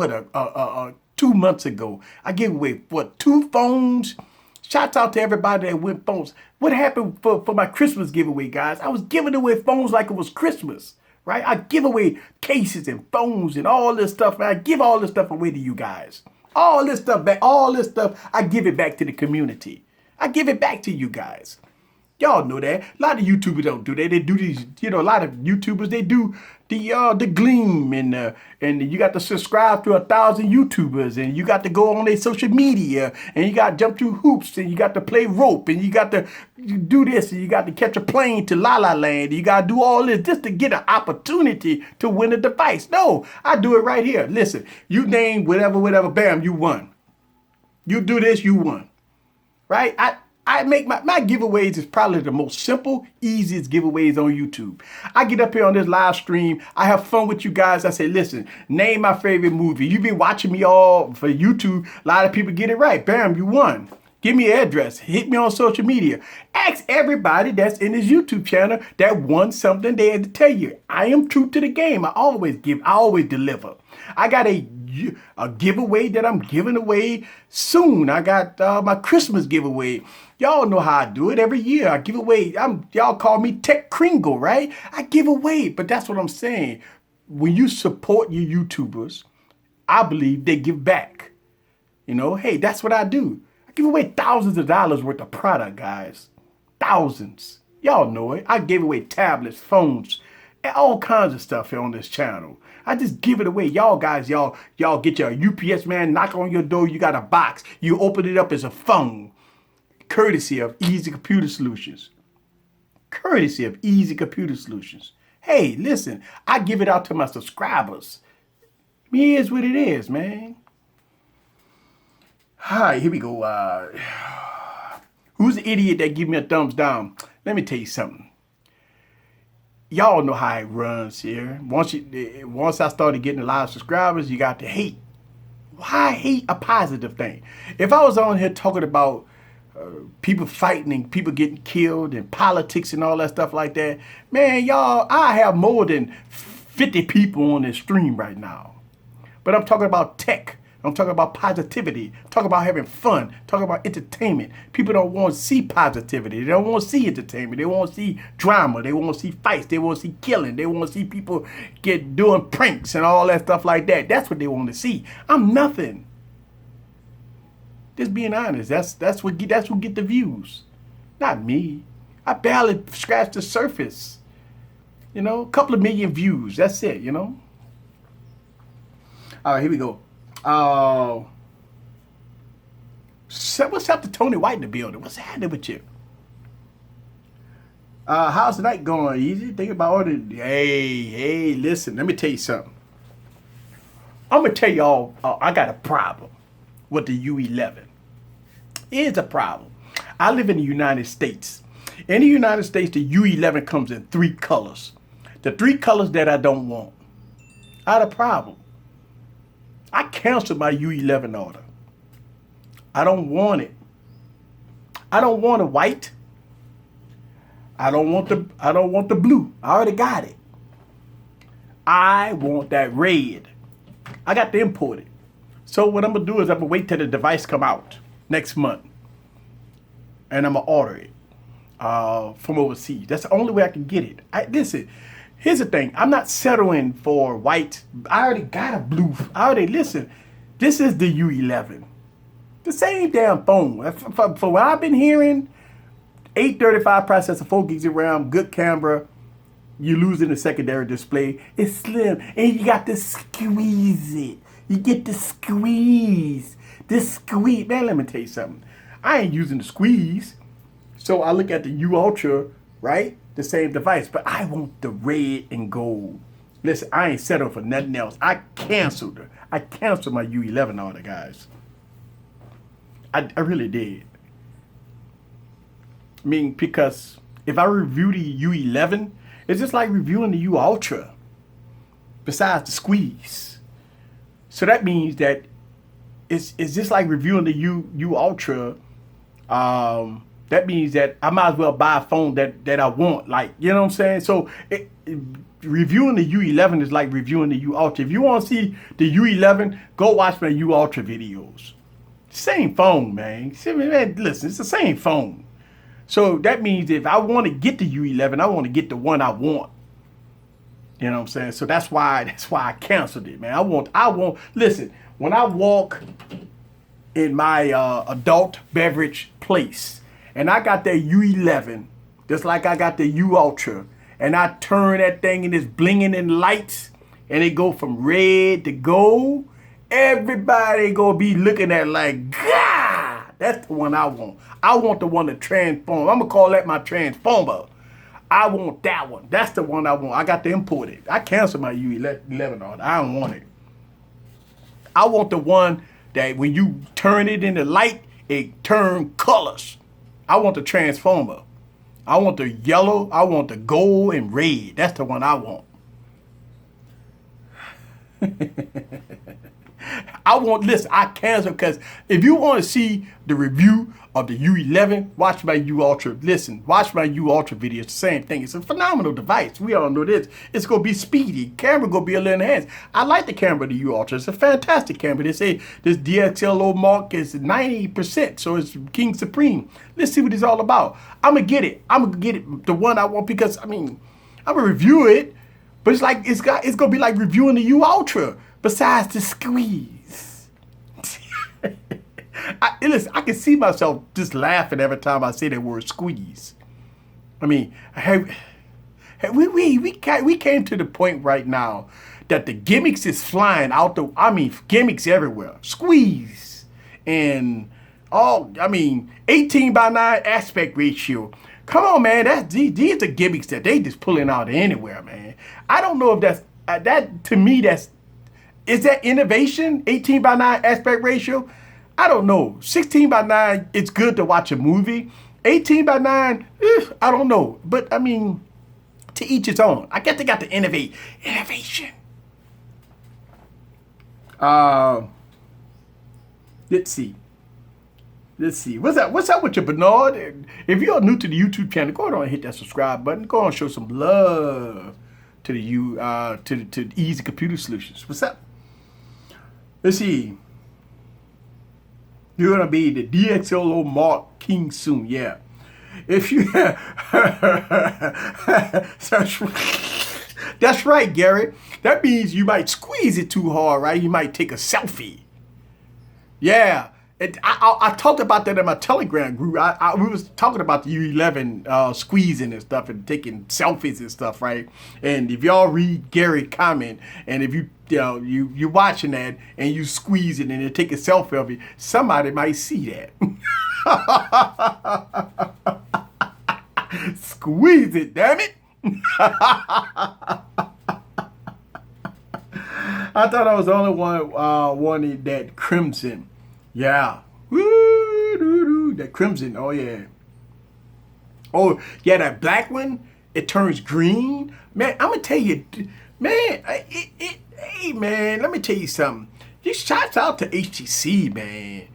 2 months ago. I gave away 2 phones. Shouts out to everybody that went phones. What happened for my Christmas giveaway, guys? I was giving away phones like it was Christmas. Right? I give away cases and phones and all this stuff. Man. I give all this stuff away to you guys. All this stuff back. All this stuff, I give it back to the community. I give it back to you guys. Y'all know that. A lot of YouTubers don't do that. They do these, a lot of YouTubers, they do the gleam and you got to subscribe to 1,000 YouTubers and you got to go on their social media and you got to jump through hoops and you got to play rope and you got to do this and you got to catch a plane to La La Land. You got to do all this just to get an opportunity to win a device. No, I do it right here. Listen, you name whatever, bam, you won. You do this, you won. Right? I make my giveaways is probably the most simple, easiest giveaways on YouTube. I get up here on this live stream. I have fun with you guys. I say, listen, name my favorite movie. You've been watching me all for YouTube. A lot of people get it right. Bam, you won. Give me an address. Hit me on social media. Ask everybody that's in this YouTube channel that won something they had to tell you. I am true to the game. I always give. I always deliver. I got a giveaway that I'm giving away soon. I got my Christmas giveaway. Y'all know how I do it every year. I give away. Y'all call me Tech Kringle, right? I give away, but that's what I'm saying. When you support your YouTubers, I believe they give back. Hey, that's what I do. I give away thousands of dollars worth of product, guys. Thousands. Y'all know it. I gave away tablets, phones, and all kinds of stuff here on this channel. I just give it away. Y'all guys, y'all get your UPS man, knock on your door. You got a box. You open it up as a phone. Courtesy of Easy Computer Solutions. Courtesy of Easy Computer Solutions. Hey, listen, I give it out to my subscribers. Here's what it is, man. All right, here we go. Who's the idiot that give me a thumbs down? Let me tell you something. Y'all know how it runs here. Once I started getting a lot of subscribers, you got to hate. Why hate a positive thing? If I was on here talking about people fighting and people getting killed and politics and all that stuff like that, man, y'all, I have more than 50 people on this stream right now. But I'm talking about tech. I'm talking about positivity. I'm talking about having fun. I'm talking about entertainment. People don't want to see positivity. They don't want to see entertainment. They want to see drama. They want to see fights. They want to see killing. They want to see people doing pranks and all that stuff like that. That's what they want to see. I'm nothing. Just being honest. That's what get the views. Not me. I barely scratched the surface. A couple of million views. That's it. All right, here we go. What's up to Tony White in the building? What's happening with you? How's the night going? Easy? Think about all the... Hey, listen. Let me tell you something. I'm going to tell y'all, I got a problem with the U11. Here's a problem. I live in the United States. In the United States, the U11 comes in 3 colors. The 3 colors that I don't want. I had a problem. I canceled my U11 order. I don't want it. I don't want a white. I don't want the blue. I already got it. I want that red. I got to import it. So what I'm gonna do is I'm gonna wait till the device come out next month, and I'm gonna order it from overseas. That's the only way I can get it. Listen. Here's the thing. I'm not settling for white. I already got a blue. Listen, this is the U11. The same damn phone. For what I've been hearing, 835 processor, 4 gigs of RAM, good camera. You losing the secondary display. It's slim. And you got to squeeze it. You get to squeeze. This squeeze. Man, let me tell you something. I ain't using the squeeze. So I look at the U Ultra, right? The same device, but I want the red and gold. Listen, I ain't settled for nothing else. I canceled my U11 order, guys. I really did. I mean, because if I review the U11, it's just like reviewing the U Ultra, besides the squeeze. So that means that it's just like reviewing the U Ultra. That means that I might as well buy a phone that I want. Like, you know what I'm saying? So reviewing the U11 is like reviewing the U Ultra. If you want to see the U11, go watch my U Ultra videos. Same phone, man. Listen, it's the same phone. So that means if I want to get the U11, I want to get the one I want. You know what I'm saying? So that's why I canceled it, man. I want. Listen, when I walk in my adult beverage place, and I got that U11 Just like I got the U Ultra, and I turn that thing and it's blinging in lights, and it go from red to gold. Everybody gonna be looking at it like, God, that's the one I want. I want the one to transform. I'm gonna call that my transformer. I want that one. That's the one I want. I got to import it. I canceled my U11 order. I don't want it. I want the one that when you turn it in the light, it turn colors. I want the transformer. I want the yellow. I want the gold and red. That's the one I want. Listen, I canceled because if you want to see the review of the U11, watch my U Ultra. Listen, watch my U Ultra video. It's the same thing. It's a phenomenal device. We all know this. It's going to be speedy. Camera going to be a little enhanced. I like the camera of the U Ultra. It's a fantastic camera. They say this DXLO mark is 90%, so it's King Supreme. Let's see what it's all about. I'm going to get it. I'm going to get it, the one I want, because, I mean, I'm going to review it, but it's going to be like reviewing the U Ultra. Besides the squeeze. Listen, I can see myself just laughing every time I say that word squeeze. I mean, we came to the point right now that the gimmicks is flying out gimmicks everywhere. Squeeze. And 18:9 aspect ratio. Come on, man. These are gimmicks that they just pulling out anywhere, man. I don't know if that to me, is that innovation? 18:9 aspect ratio? I don't know. 16:9, it's good to watch a movie. 18:9, I don't know. But I mean, to each its own. I guess they got to innovate. Innovation. Let's see. What's up with you, Bernard? If you're new to the YouTube channel, go ahead and hit that subscribe button. Go on and show some love to the Easy Computer Solutions. What's up? Let's see. You're gonna be the DXLO Mark King soon, yeah. If you that's right, Gary. That means you might squeeze it too hard, right? You might take a selfie. Yeah. I talked about that in my Telegram group. We was talking about the U11 squeezing and stuff and taking selfies and stuff, right? And if y'all read Gary's comment, and if you're watching that and you squeeze it and you take a selfie of it, somebody might see that. Squeeze it, damn it! I thought I was the only one wanting that crimson. Yeah. Woo, that crimson. Oh, yeah. Oh, yeah, that black one, it turns green. Man, I'm going to tell you, man, hey, man, let me tell you something. Just shouts out to HTC, man.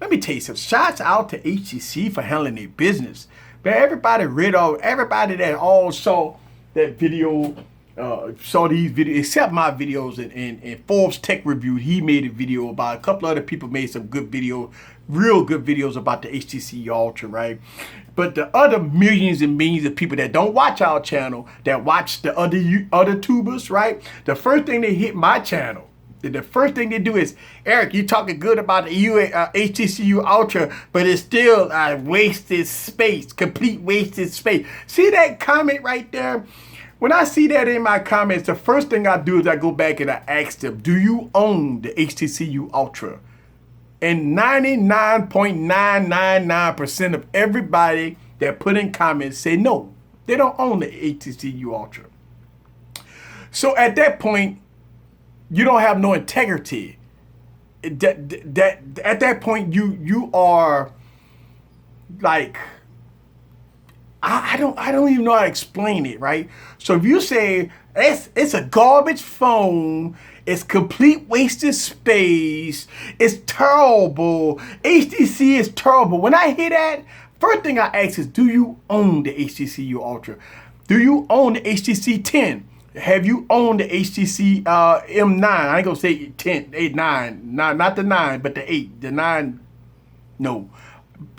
Let me tell you something. Shouts out to HTC for handling their business. Man, everybody that all saw that video, saw these videos, except my videos, and Forbes Tech Review, he made a video about, a couple other people made some good video, real good videos about the HTC Ultra, right? But the other millions and millions of people that don't watch our channel, that watch the other tubers, right? The first thing they hit my channel, the first thing they do is, Eric, you talking good about the HTC U Ultra, but it's still wasted space, complete wasted space. See that comment right there? When I see that in my comments, the first thing I do is I go back and I ask them, do you own the HTC U Ultra? And 99.999% of everybody that put in comments say no, they don't own the HTC U Ultra. So at that point, you don't have no integrity. At that point, you are like, I don't even know how to explain it, right? So if you say it's a garbage phone, it's complete wasted space, it's terrible, HTC is terrible. When I hear that, first thing I ask is, do you own the HTC U Ultra? Do you own the HTC 10? Have you owned the HTC M9? I ain't gonna say 10, 8, 9, not the 9, but the 8, the 9, no.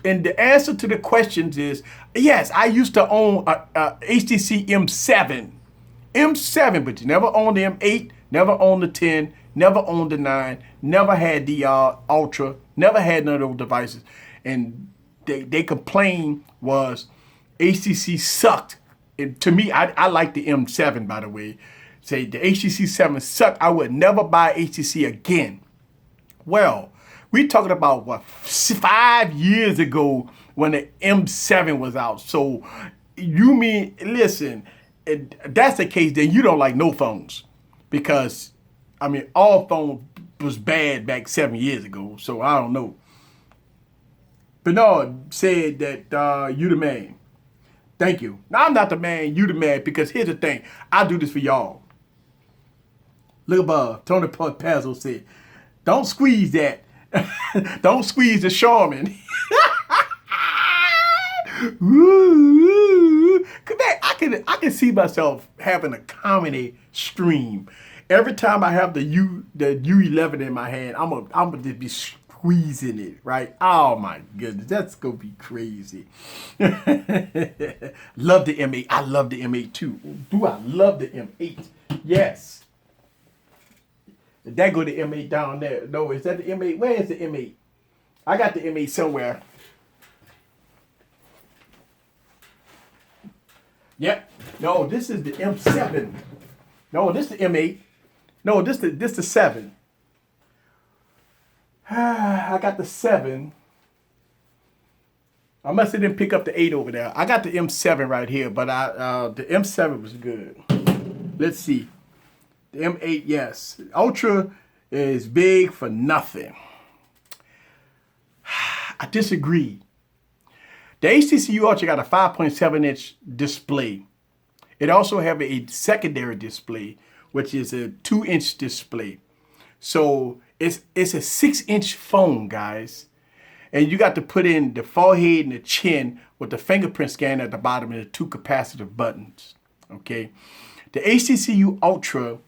And the answer to the questions is, yes, I used to own a HTC M7. M7, but you never owned the M8, never owned the 10, never owned the 9, never had the Ultra, never had none of those devices. And they complained was, HTC sucked. And to me, I like the M7, by the way. Say the HTC 7 sucked. I would never buy HTC again. Well, we talking about what, 5 years ago when the M7 was out. So you mean, listen, if that's the case, then you don't like no phones. Because, I mean, all phones was bad back 7 years ago. So I don't know. Bernard said that you the man. Thank you. Now, I'm not the man, you the man, because here's the thing. I do this for y'all. Look above. Tony Pazzo said, don't squeeze that. Don't squeeze the Charmin. I can see myself having a comedy stream. Every time I have the U11 in my hand, I'm gonna just be squeezing it, right? Oh my goodness, that's gonna be crazy. Love the M8. I love the M8 too. Do I love the M8? Yes. That go the M8 down there. No, is that the M8? Where is the M8? I got the M8 somewhere. Yep. No, this is the M7. No, this is the M8. No, this the 7. I got the 7. I must have didn't pick up the 8 over there. I got the M7 right here, but the M7 was good. Let's see. The M8, yes. Ultra is big for nothing. I disagree. The HTC U Ultra got a 5.7-inch display. It also have a secondary display, which is a 2-inch display. So it's a 6-inch phone, guys. And you got to put in the forehead and the chin with the fingerprint scanner at the bottom and the 2 capacitive buttons. Okay. The HTC U Ultra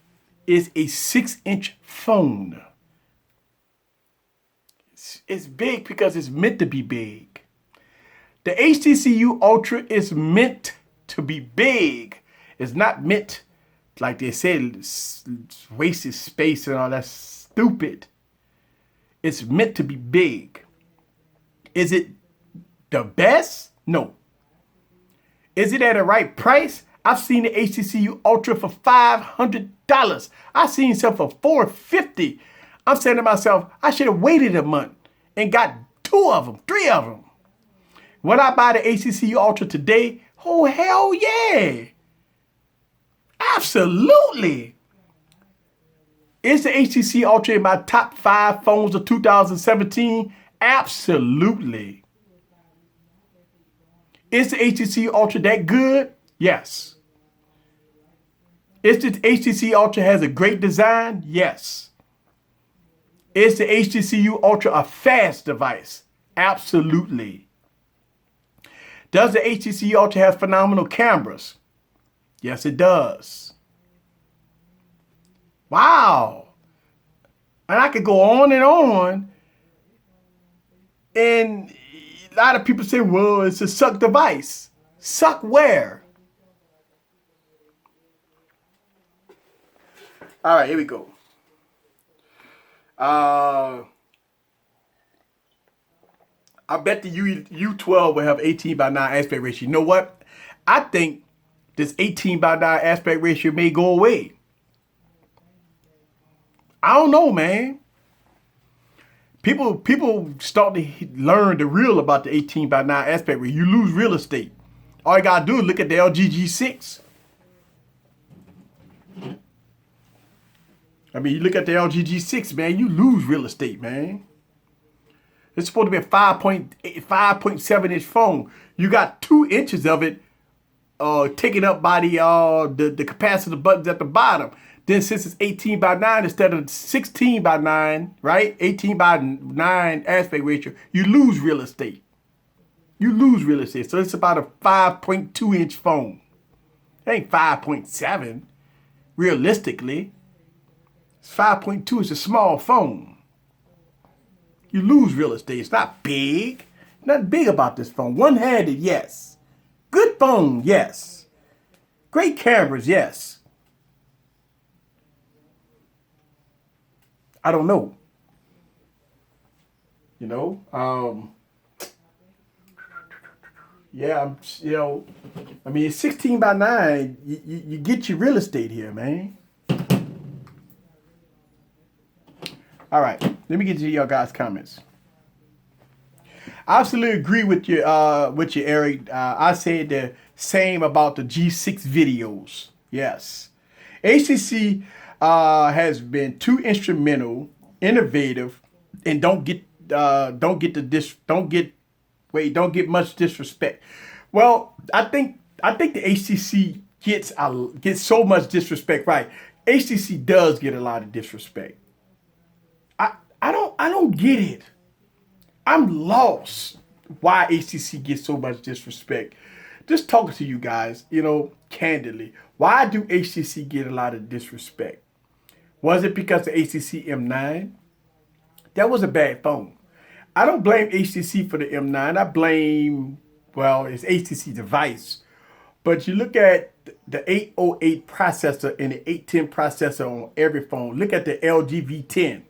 is a 6-inch phone. It's big because it's meant to be big. The HTC U Ultra is meant to be big. It's not meant, like they said, wasted space and all that stupid. It's meant to be big. Is it the best? No. Is it at the right price? I've seen the HTC U Ultra for $500. I've seen some for $450. I'm saying to myself, I should have waited a month and got 2 of them, 3 of them. When I buy the HTC U Ultra today, oh, hell yeah. Absolutely. Is the HTC Ultra in my top 5 phones of 2017? Absolutely. Is the HTC Ultra that good? Yes. Is the HTC Ultra has a great design? Yes. Is the HTC U Ultra a fast device? Absolutely. Does the HTC Ultra have phenomenal cameras? Yes, it does. Wow. And I could go on and on. And a lot of people say, well, it's a suck device. Suck where? All right, here we go. I bet the U12 will have 18:9 aspect ratio. You know what? I think this 18:9 aspect ratio may go away. I don't know, man. People start to learn the real about the 18:9 aspect ratio. You lose real estate. All you gotta do is look at the LG G6. I mean, you look at the LG G6, man, you lose real estate, man. It's supposed to be a 5.7-inch phone. You got 2 inches of it taken up by the capacitive buttons at the bottom. Then since it's 18:9 instead of 16:9, right? 18:9 aspect ratio, you lose real estate. You lose real estate. So it's about a 5.2-inch phone. It ain't 5.7, realistically. 5.2 is a small phone. You lose real estate. It's not big. Nothing big about this phone. One-handed, yes. Good phone, yes. Great cameras, yes. I don't know. You know? Yeah, I mean, it's 16 by 9. You get your real estate here, man. All right, let me get to your guys' comments. I absolutely agree with you, Eric. I said the same about the G6 videos. Yes, HTC has been too instrumental, innovative, and don't get much disrespect. Well, I think the HTC gets so much disrespect. Right, HTC does get a lot of disrespect. I don't get it. I'm lost. Why HTC gets so much disrespect? Just talking to you guys, candidly. Why do HTC get a lot of disrespect? Was it because the HTC M9? That was a bad phone. I don't blame HTC for the M9. I blame, well, it's HTC device. But you look at the 808 processor and the 810 processor on every phone. Look at the LG V10.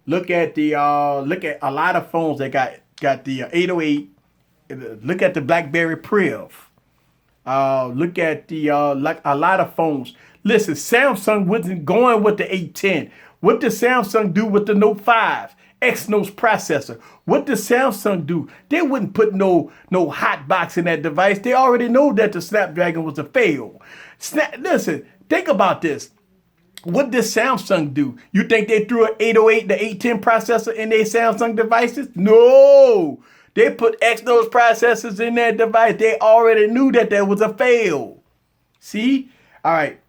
Look at a lot of phones that got the 808. Look at the BlackBerry Priv. Look at the like a lot of phones. Listen, Samsung wasn't going with the 810. What did Samsung do with the Note 5? Exynos processor. What did Samsung do? They wouldn't put no hot box in that device. They already know that the Snapdragon was a fail. Listen, think about this. What did Samsung do? You think they threw an 808, the 810 processor in their Samsung devices? No. They put Exynos processors in that device. They already knew that there was a fail. See? All right.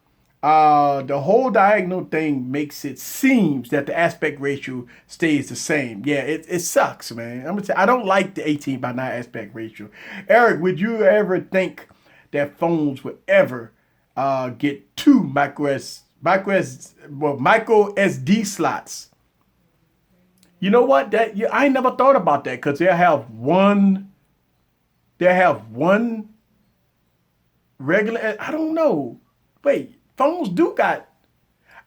The whole diagonal thing makes it seems that the aspect ratio stays the same. Yeah, it sucks, man. I'm gonna say I don't like the 18 by 9 aspect ratio. Eric, would you ever think that phones would ever get two micro SD slots? You know what? I ain't never thought about that because they'll have one regular. I don't know. Wait, phones do got.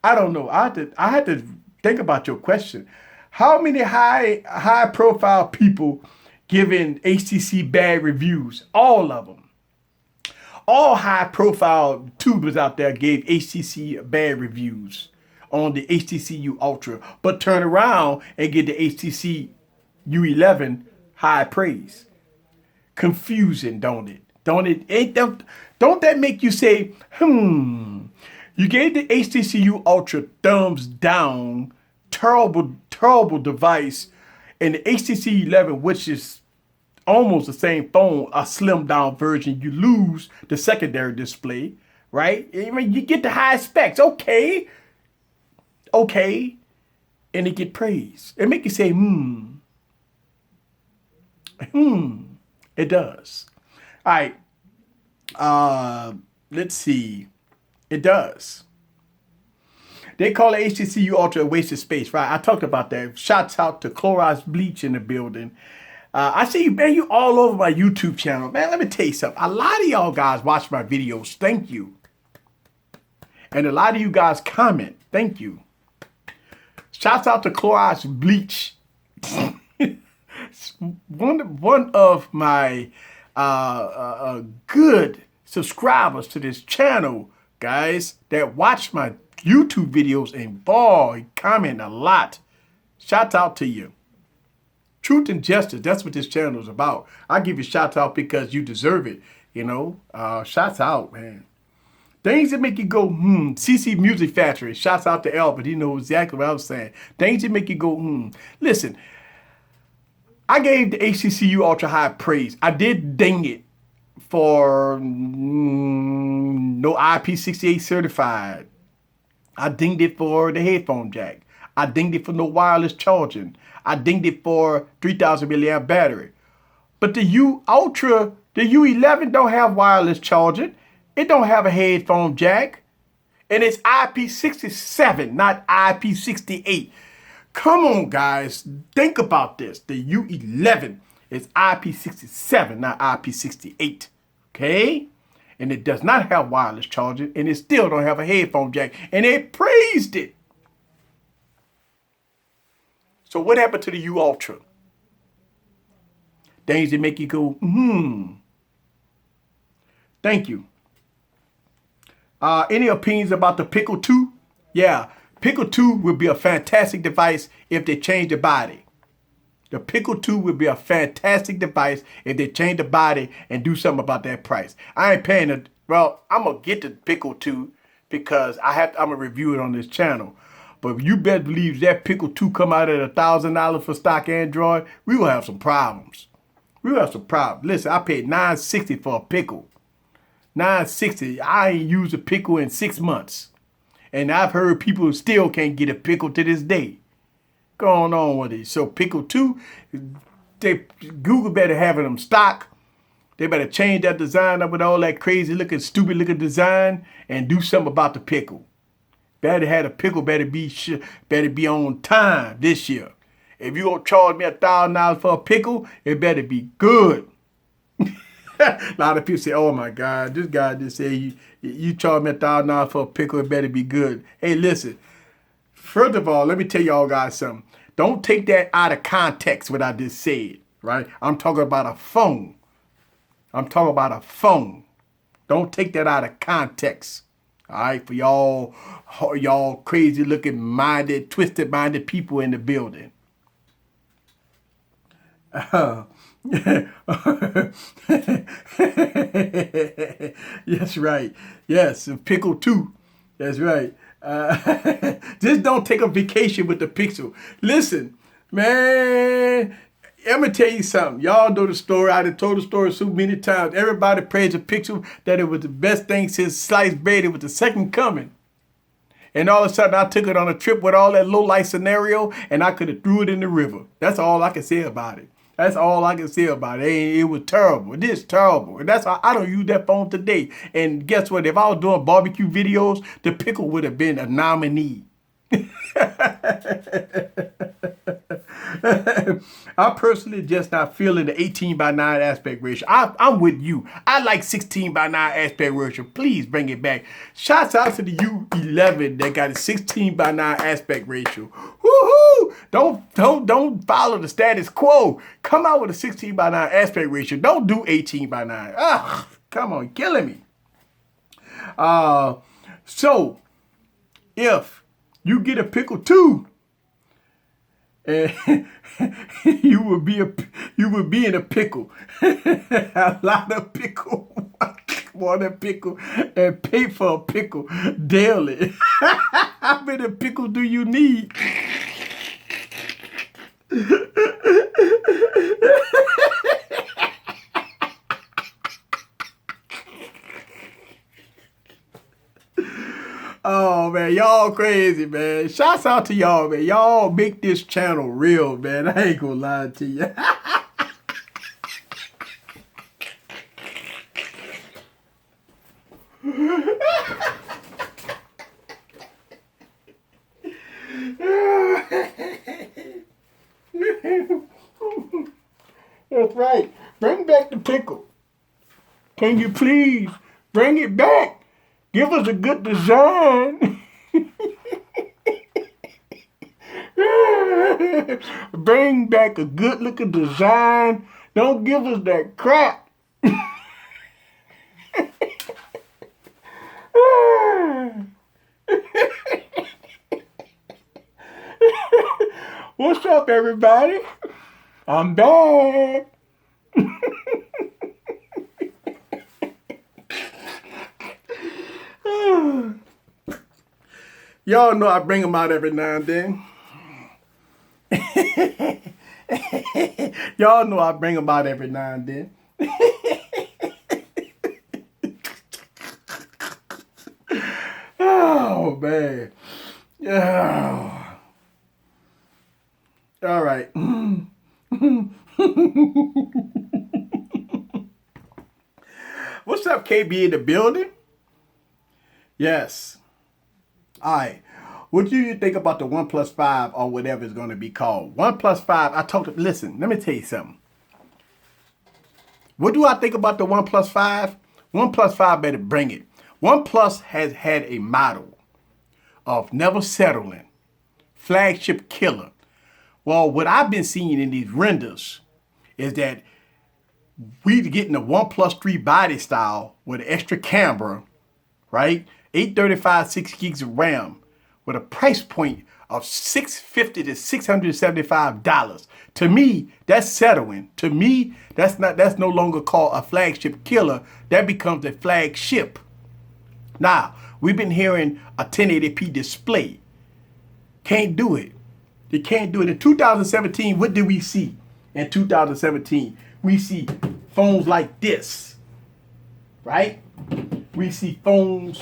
I don't know. I had to think about your question. How many high profile people giving HTC bad reviews? All of them. All high profile tubers out there gave HTC bad reviews on the HTC U Ultra, but turn around and get the HTC U11 high praise. Confusing, don't it? Don't that make you say, You gave the HTC U Ultra thumbs down, terrible device, and the HTC U11, which is almost the same phone, a slimmed down version, you lose the secondary display, right? I mean, you get the high specs, okay, and it get praise. It make you say, it does. All right, let's see. It does. They call the HTC U Ultra a waste of space, right? I talked about that. Shouts out to Clorox Bleach in the building. I see you, man, you all over my YouTube channel. Man, let me tell you something. A lot of y'all guys watch my videos. Thank you. And a lot of you guys comment. Thank you. Shouts out to Clorox Bleach. one of my good subscribers to this channel, guys, that watch my YouTube videos and comment a lot. Shout out to you. Truth and justice, that's what this channel is about. I give you shout out because you deserve it, Shouts out, man. Things that make you go, CC Music Factory. Shouts out to Albert. He knows exactly what I was saying. Things that make you go, Listen, I gave the HTC U Ultra high praise. I did ding it for no IP68 certified. I dinged it for the headphone jack. I dinged it for no wireless charging. I dinged it for 3,000 milliamp battery. But the U Ultra, the U11 don't have wireless charging. It don't have a headphone jack. And it's IP67, not IP68. Come on, guys. Think about this. The U11 is IP67, not IP68. Okay? And it does not have wireless charging. And it still don't have a headphone jack. And they praised it. So what happened to the U Ultra? Things that make you go, Thank you. Any opinions about the Pickle 2? Yeah, Pickle 2 would be a fantastic device if they change the body. The Pickle 2 would be a fantastic device if they change the body and do something about that price. I ain't paying it. Well, I'm going to get the Pickle 2 because I'm going to review it on this channel. But you better believe that Pickle 2 come out at $1,000 for stock Android, we will have some problems. We will have some problems. Listen, I paid $960 for a Pickle. $960. I ain't used a Pickle in 6 months. And I've heard people still can't get a Pickle to this day. Going on with it. So Pickle 2, Google better have them stock. They better change that design up with all that crazy looking, stupid looking design and do something about the Pickle. Better have a Pickle, better be on time this year. If you gonna charge me $1,000 for a Pickle, it better be good. A lot of people say, oh my God, this guy just said you charge me $1,000 for a Pickle, it better be good. Hey, listen, first of all, let me tell y'all guys something. Don't take that out of context what I just said, right? I'm talking about a phone. I'm talking about a phone. Don't take that out of context. All right, for y'all crazy looking minded, twisted minded people in the building. Yes, right. Yes, Pickle 2. That's right. Just don't take a vacation with the Pixel. Listen, man, I'm going to tell you something. Y'all know the story. I done told the story so many times. Everybody praised the Pixel that it was the best thing since sliced bread. It was the second coming. And all of a sudden, I took it on a trip with all that low light scenario, and I could have threw it in the river. That's all I can say about it. That's all I can say about it. It was terrible. It is terrible. And that's why I don't use that phone today. And guess what? If I was doing barbecue videos, the Pickle would have been a nominee. I personally just not feeling the 18:9 aspect ratio. I'm with you. I like 16:9 aspect ratio. Please bring it back. Shouts out to the U11 that got a 16:9 aspect ratio. Woohoo! Don't follow the status quo. Come out with a 16:9 aspect ratio. Don't do 18:9. Ugh, come on, killing me. So if you get a Pickle 2, and you would be in a pickle. A lot of pickle. Want a pickle and pay for a pickle daily. How many pickles do you need? Oh, man, y'all crazy, man. Shouts out to y'all, man. Y'all make this channel real, man. I ain't gonna lie to you. That's right. Bring back the Pickle. Can you please bring it back? Give us a good design. Bring back a good looking design. Don't give us that crap. What's up, everybody? I'm back. Y'all know I bring them out every now and then. Y'all know I bring them out every now and then. Oh, man. Oh. All right. What's up, KB in the building? Yes. All right. What do you think about the OnePlus 5 or whatever it's going to be called? OnePlus 5, listen, let me tell you something. What do I think about the OnePlus 5? OnePlus 5 better bring it. OnePlus has had a motto of never settling, flagship killer. Well, what I've been seeing in these renders is that We getting the OnePlus 3 body style with an extra camera, right? 835, 6 gigs of RAM with a price point of $650 to $675. To me, that's settling. To me, that's no longer called a flagship killer. That becomes a flagship. Now, we've been hearing a 1080p display. Can't do it. They can't do it. In 2017, what did we see? In 2017, we see phones like this, right? We see phones.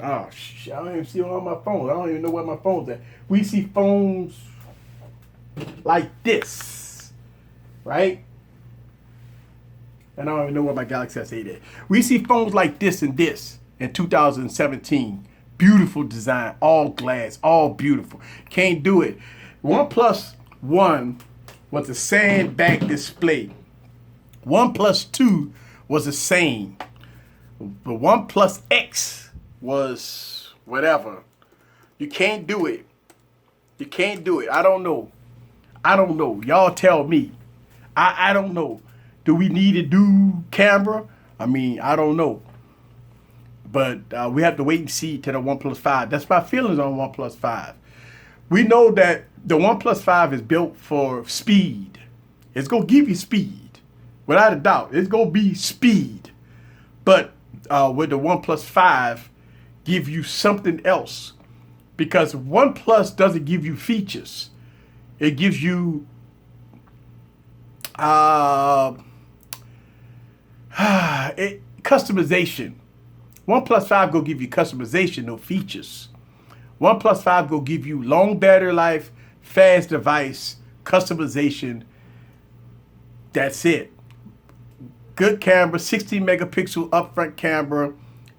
Oh, shit, I don't even see all my phones. I don't even know where my phone's at. We see phones like this, right? And I don't even know where my Galaxy S8 is. We see phones like this and this in 2017. Beautiful design, all glass, all beautiful. Can't do it. OnePlus 1 was a sandbag display. OnePlus 2 was the same. The OnePlus X was whatever. You can't do it. You can't do it. I don't know. I don't know. Y'all tell me. I don't know. Do we need a new camera? I mean, I don't know. But we have to wait and see to the OnePlus 5. That's my feelings on OnePlus 5. We know that the OnePlus 5 is built for speed. It's going to give you speed. Without a doubt. It's going to be speed. But with the OnePlus 5, give you something else. Because OnePlus doesn't give you features. It gives you customization. OnePlus 5 will give you customization, no features. OnePlus 5 will give you long battery life, fast device, customization. That's it. Good camera, 16 megapixel upfront camera,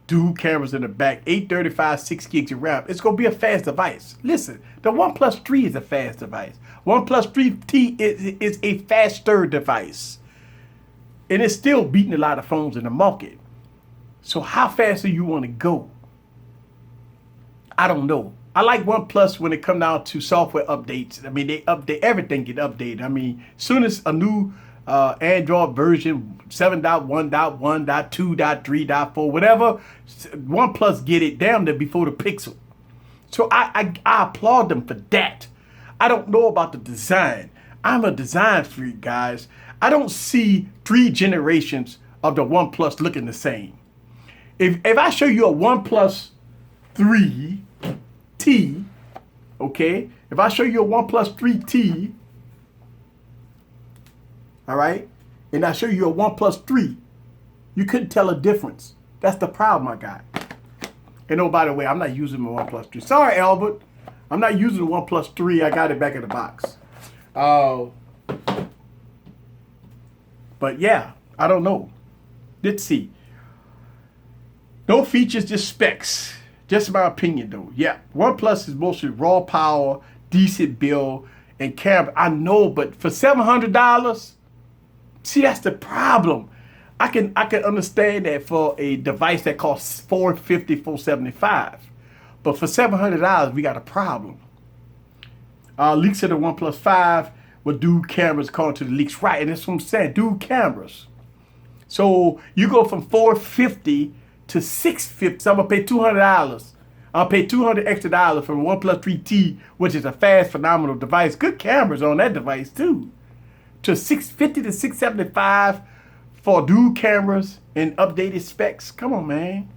dual cameras in the back, 835, 6 gigs of RAM. It's going to be a fast device. Listen, the OnePlus 3 is a fast device. OnePlus 3T is a faster device. And it's still beating a lot of phones in the market. So how fast do you want to go? I don't know. I like OnePlus when it come down to software updates. I mean, they update, everything get updated. I mean, soon as a new Android version 7.1.1.2.3.4, whatever, OnePlus get it down there before the Pixel. So I applaud them for that. I don't know about the design. I'm a design freak, guys. I don't see 3 generations of the OnePlus looking the same. If I show you a OnePlus 3T, okay? If I show you a OnePlus 3T, all right, and I show you a OnePlus 3, you couldn't tell a difference. That's the problem I got. And oh, by the way, I'm not using my OnePlus 3. Sorry, Albert. I'm not using the OnePlus 3. I got it back in the box. But yeah, I don't know. Let's see. No features, just specs. Just my opinion, though. Yeah, OnePlus is mostly raw power, decent build, and camera. I know, but for $700, see, that's the problem. I can understand that for a device that costs $450, $475, but for $700, we got a problem. Leaks of the OnePlus 5 with dual cameras according to the leaks, right? And that's what I'm saying, dual cameras. So you go from $450 to $650. So I'm gonna pay $200. I'll pay $200 extra for the OnePlus 3T, which is a fast, phenomenal device. Good cameras on that device too. To $650 to $675 for dual cameras and updated specs. Come on, man.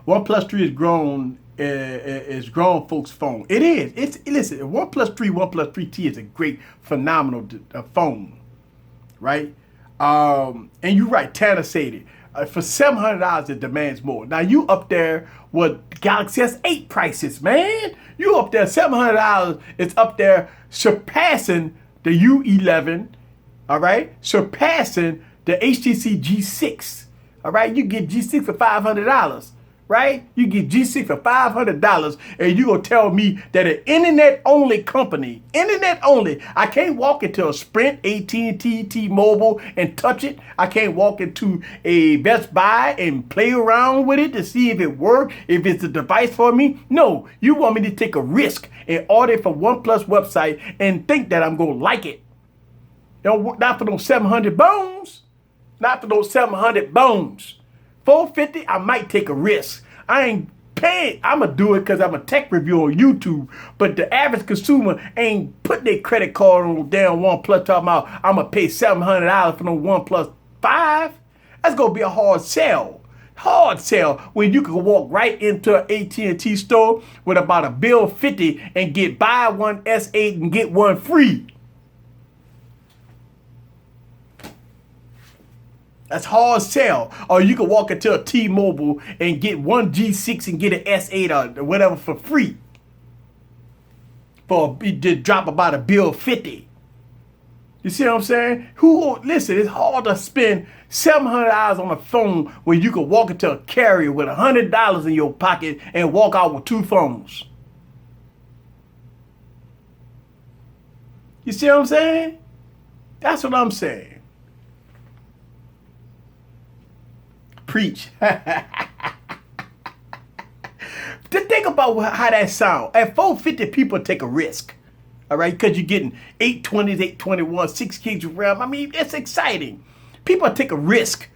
OnePlus 3 is grown folks' phone. It is. Listen. OnePlus 3, OnePlus 3T is a great, phenomenal phone, right? And you're right. Tanner said it. For $700, it demands more. Now you up there with Galaxy S8 prices, man. You up there $700. It's up there surpassing the U11. All right, surpassing the HTC G6. All right, you get G6 for $500. Right? You get G6 for $500, and you gonna tell me that an internet-only company, internet-only, I can't walk into a Sprint, AT&T, T-Mobile, and touch it. I can't walk into a Best Buy and play around with it to see if it works, if it's a device for me. No, you want me to take a risk and order it from OnePlus website and think that I'm gonna like it. Not for those 700 bones. Not for those 700 bones. 450, I might take a risk. I ain't paying. I'm going to do it because I'm a tech reviewer on YouTube. But the average consumer ain't putting their credit card on damn OnePlus talking about I'm going to pay $700 for no OnePlus 5. That's going to be a hard sell. Hard sell when you can walk right into an AT&T store with about a bill 50 and buy one S8 and get one free. That's hard sell. Or you can walk into a T-Mobile and get one G6 and get an S8 or whatever for free. To drop about a bill 50. You see what I'm saying? Listen, it's hard to spend $700 on a phone when you can walk into a carrier with $100 in your pocket and walk out with 2 phones. You see what I'm saying? That's what I'm saying. Preach. To think about how that sounds. At 450, people take a risk. All right, because you're getting 820s, 821, 6 gigs of RAM. I mean, it's exciting. People take a risk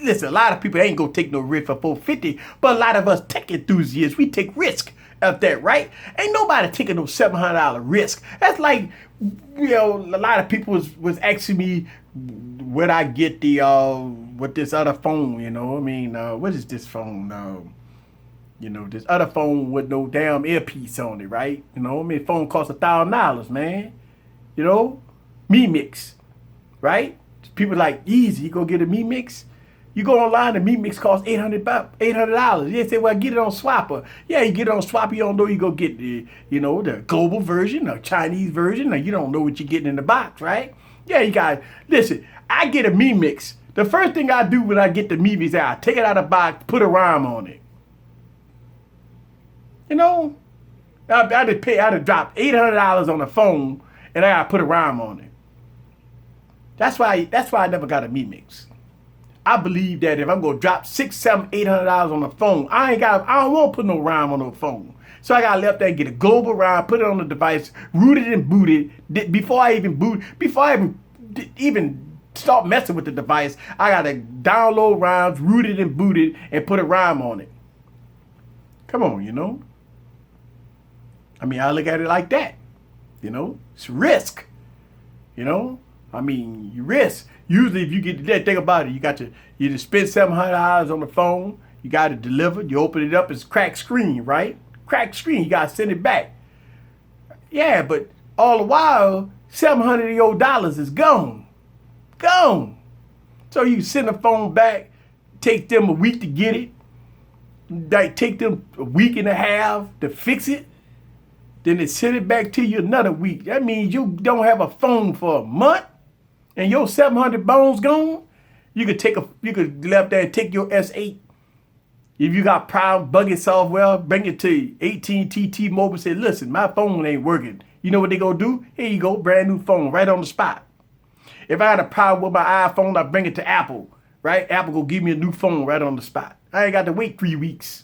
listen, a lot of people ain't gonna take no risk for 450, but a lot of us tech enthusiasts, we take risk of that, right? Ain't nobody taking no $700 risk. That's like, a lot of people was asking me, would I get with this other phone, what is this phone? This other phone with no damn earpiece on it, right? Phone costs $1,000, man. Mi Mix, right? People like, easy, you go get a Mi Mix. You go online, the Mi Mix costs $800. You say, well, get it on Swapper. Yeah, you get it on Swapper, you don't know you go get the global version, or Chinese version, or you don't know what you're getting in the box, right? Yeah, you got, listen, I get a Mi Mix. The first thing I do when I get the Mi Mix, I take it out of the box, put a rhyme on it. I'd drop $800 on the phone, and I gotta put a rhyme on it. That's why I never got a Mi Mix. I believe that if I'm gonna drop $600, $700, $800 on the phone, I don't want to put no rhyme on no phone. So I gotta left there and get a global rhyme, put it on the device, root it and boot it. Before I even start messing with the device, I gotta download rhymes, root it and boot it, and put a rhyme on it. Come on, I look at it like that. It's risk. You risk. Usually if you get that, think about it. You just spend $700 on the phone. You got it delivered. You open it up. It's cracked screen, right? Cracked screen. You got to send it back. Yeah, but all the while, $700 of your dollars is gone. Gone. So you send the phone back. Take them a week to get it. Take them a week and a half to fix it. Then they send it back to you another week. That means you don't have a phone for a month. And your 700 bones gone, you could left there and take your S8. If you got problem bugging software, bring it to AT&T, T-Mobile, say, listen, my phone ain't working. You know what they gonna do? Here you go, brand new phone, right on the spot. If I had a problem with my iPhone, I bring it to Apple, right? Apple will give me a new phone right on the spot. I ain't got to wait 3 weeks.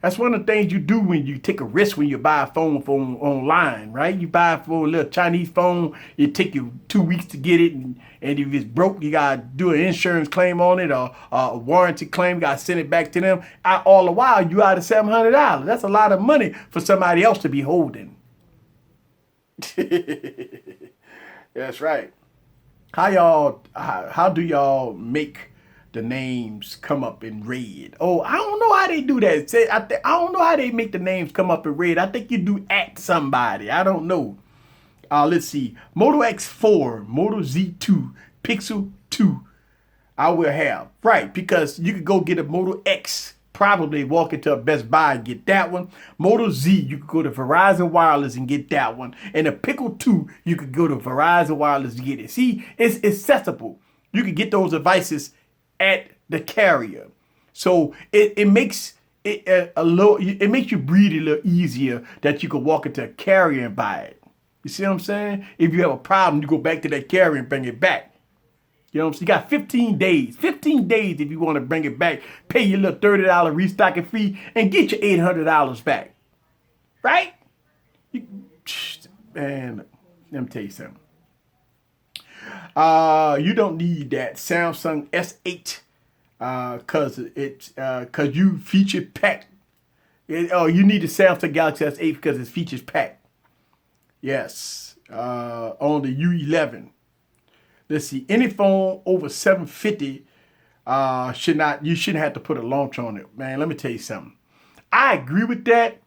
That's one of the things you do when you take a risk when you buy a phone online, right? You buy a little Chinese phone, it take you 2 weeks to get it, and if it's broke, you got to do an insurance claim on it or a warranty claim, you got to send it back to them. All the while, you out of $700. That's a lot of money for somebody else to be holding. That's right. How do y'all make the names come up in red? Oh, I don't know how they do that. I don't know how they make the names come up in red. I think you do at somebody. I don't know. Let's see. Moto X4, Moto Z2, Pixel 2. I will have. Right, because you could go get a Moto X. Probably walk into a Best Buy and get that one. Moto Z, you could go to Verizon Wireless and get that one. And the Pickle 2, you could go to Verizon Wireless to get it. See, it's accessible. You can get those devices at the carrier. So it makes it it makes you breathe a little easier that you can walk into a carrier and buy it. You see what I'm saying? If you have a problem, you go back to that carrier and bring it back. You know what I'm saying? You got 15 days. 15 days if you want to bring it back. Pay your little $30 restocking fee and get your $800 back. Right? Man, let me tell you something. You don't need that Samsung S8 cause you feature packed. You need the Samsung Galaxy S8 because it's features packed. Yes, on the U11. Let's see, any phone over 750 you shouldn't have to put a launch on it. Man, let me tell you something. I agree with that,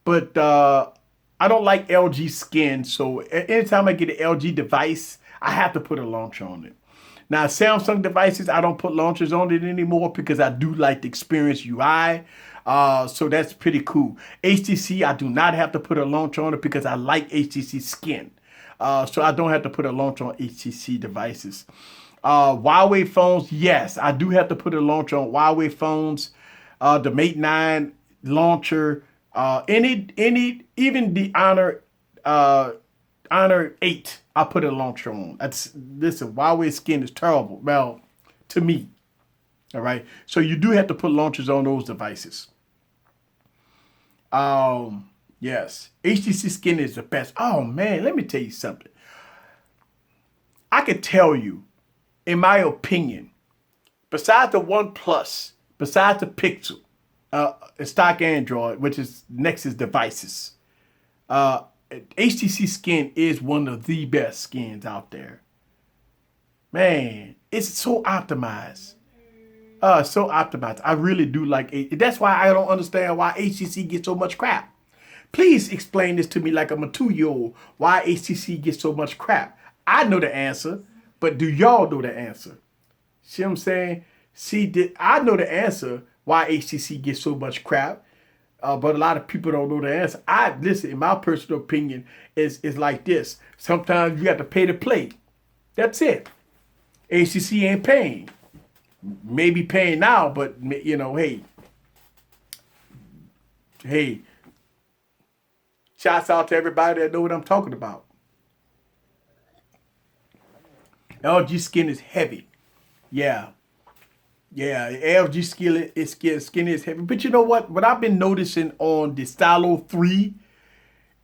but I don't like LG skin. So anytime I get an LG device, I have to put a launch on it. Now, Samsung devices, I don't put launchers on it anymore because I do like the experience UI. So that's pretty cool. HTC, I do not have to put a launch on it because I like HTC skin. So I don't have to put a launch on HTC devices. Huawei phones, yes, I do have to put a launch on Huawei phones. The Mate 9 launcher, even the Honor 8, I put a launcher on. Listen, Huawei skin is terrible. Well, to me. All right. So you do have to put launchers on those devices. Yes. HTC skin is the best. Oh man, let me tell you something. I can tell you, in my opinion, besides the OnePlus, besides the Pixel, stock Android, which is Nexus devices, HTC skin is one of the best skins out there. Man, it's so optimized. So optimized. I really do like it. That's why I don't understand why HTC gets so much crap. Please explain this to me like I'm a 2-year-old. Why HTC gets so much crap. I know the answer, but do y'all know the answer? See what I'm saying? I know the answer why HTC gets so much crap, but a lot of people don't know the answer. Listen, in my personal opinion, is like this. Sometimes you have to pay to play. That's it. HTC ain't paying. Maybe paying now, but hey, shouts out to everybody that know what I'm talking about. LG skin is heavy. Yeah. Yeah, LG skin is heavy. But you know what? What I've been noticing on the Stylo 3,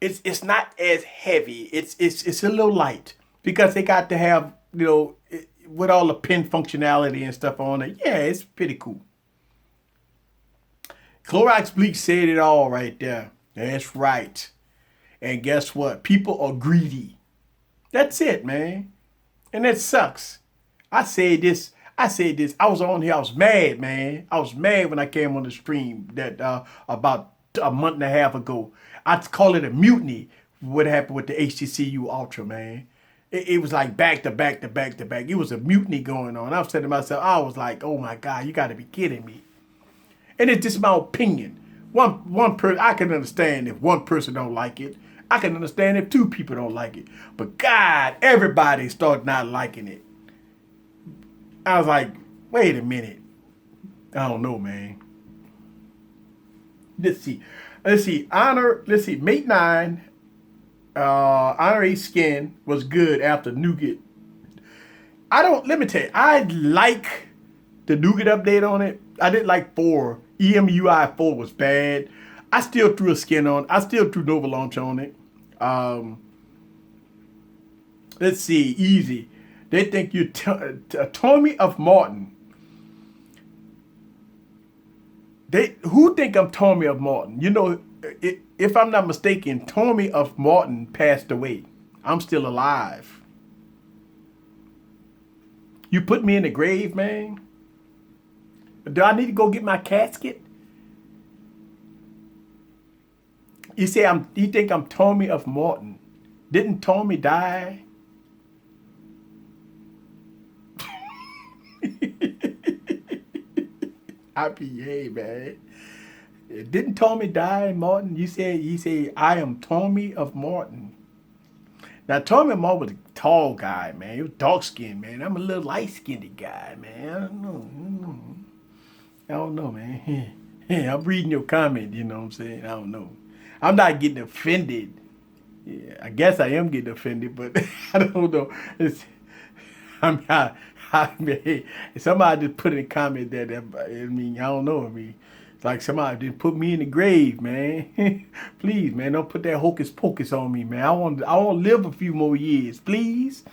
it's not as heavy. It's a little light because they got to have, with all the pin functionality and stuff on it. Yeah, it's pretty cool. Clorox Bleach said it all right there. That's right. And guess what? People are greedy. That's it, man. And that sucks. I said this. I was on here. I was mad, man. I was mad when I came on the stream that about a month and a half ago. I call it a mutiny. What happened with the HTC U Ultra, man? It was like back to back to back to back. It was a mutiny going on. I was saying to myself, I was like, oh my God, you got to be kidding me. And it's just my opinion. One person, I can understand if one person don't like it. I can understand if two people don't like it. But God, everybody started not liking it. I was like, wait a minute. I don't know, man. Let's see. Mate 9, Honor 8 skin was good after Nougat. Let me tell you, I like the Nougat update on it. I didn't like 4. EMUI 4 was bad. I still threw a skin on. I still threw Nova Launch on it. Let's see, easy. They think you Tommy of Martin. Who think I'm Tommy of Martin? If I'm not mistaken, Tommy of Martin passed away. I'm still alive. You put me in the grave, man? Do I need to go get my casket? You think I'm Tommy of Martin. Didn't Tommy die? IPA, man. Didn't Tommy die, Martin? You say I am Tommy of Martin. Now Tommy of Martin was a tall guy, man. He was dark skinned, man. I'm a little light skinned guy, man. I don't know, man. I'm reading your comment, you know what I'm saying? I don't know. I'm not getting offended. Yeah, I guess I am getting offended, but I don't know. I mean, somebody just put in a comment that I don't know. It's like somebody didn't put me in the grave, man. Please, man, don't put that hocus pocus on me, man. I want to live a few more years, please.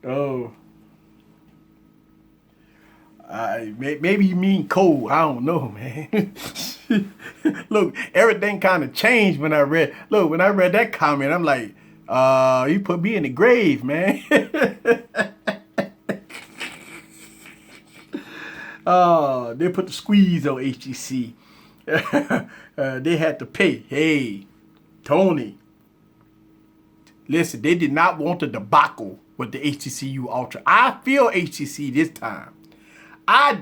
Oh, maybe you mean cold. I don't know, man. Look, everything kind of changed when I read. Look, when I read that comment, I'm like, you put me in the grave, man. They put the squeeze on HTC. They had to pay. Hey, Tony. Listen, they did not want the debacle with the HTC U Ultra. I feel HTC this time. I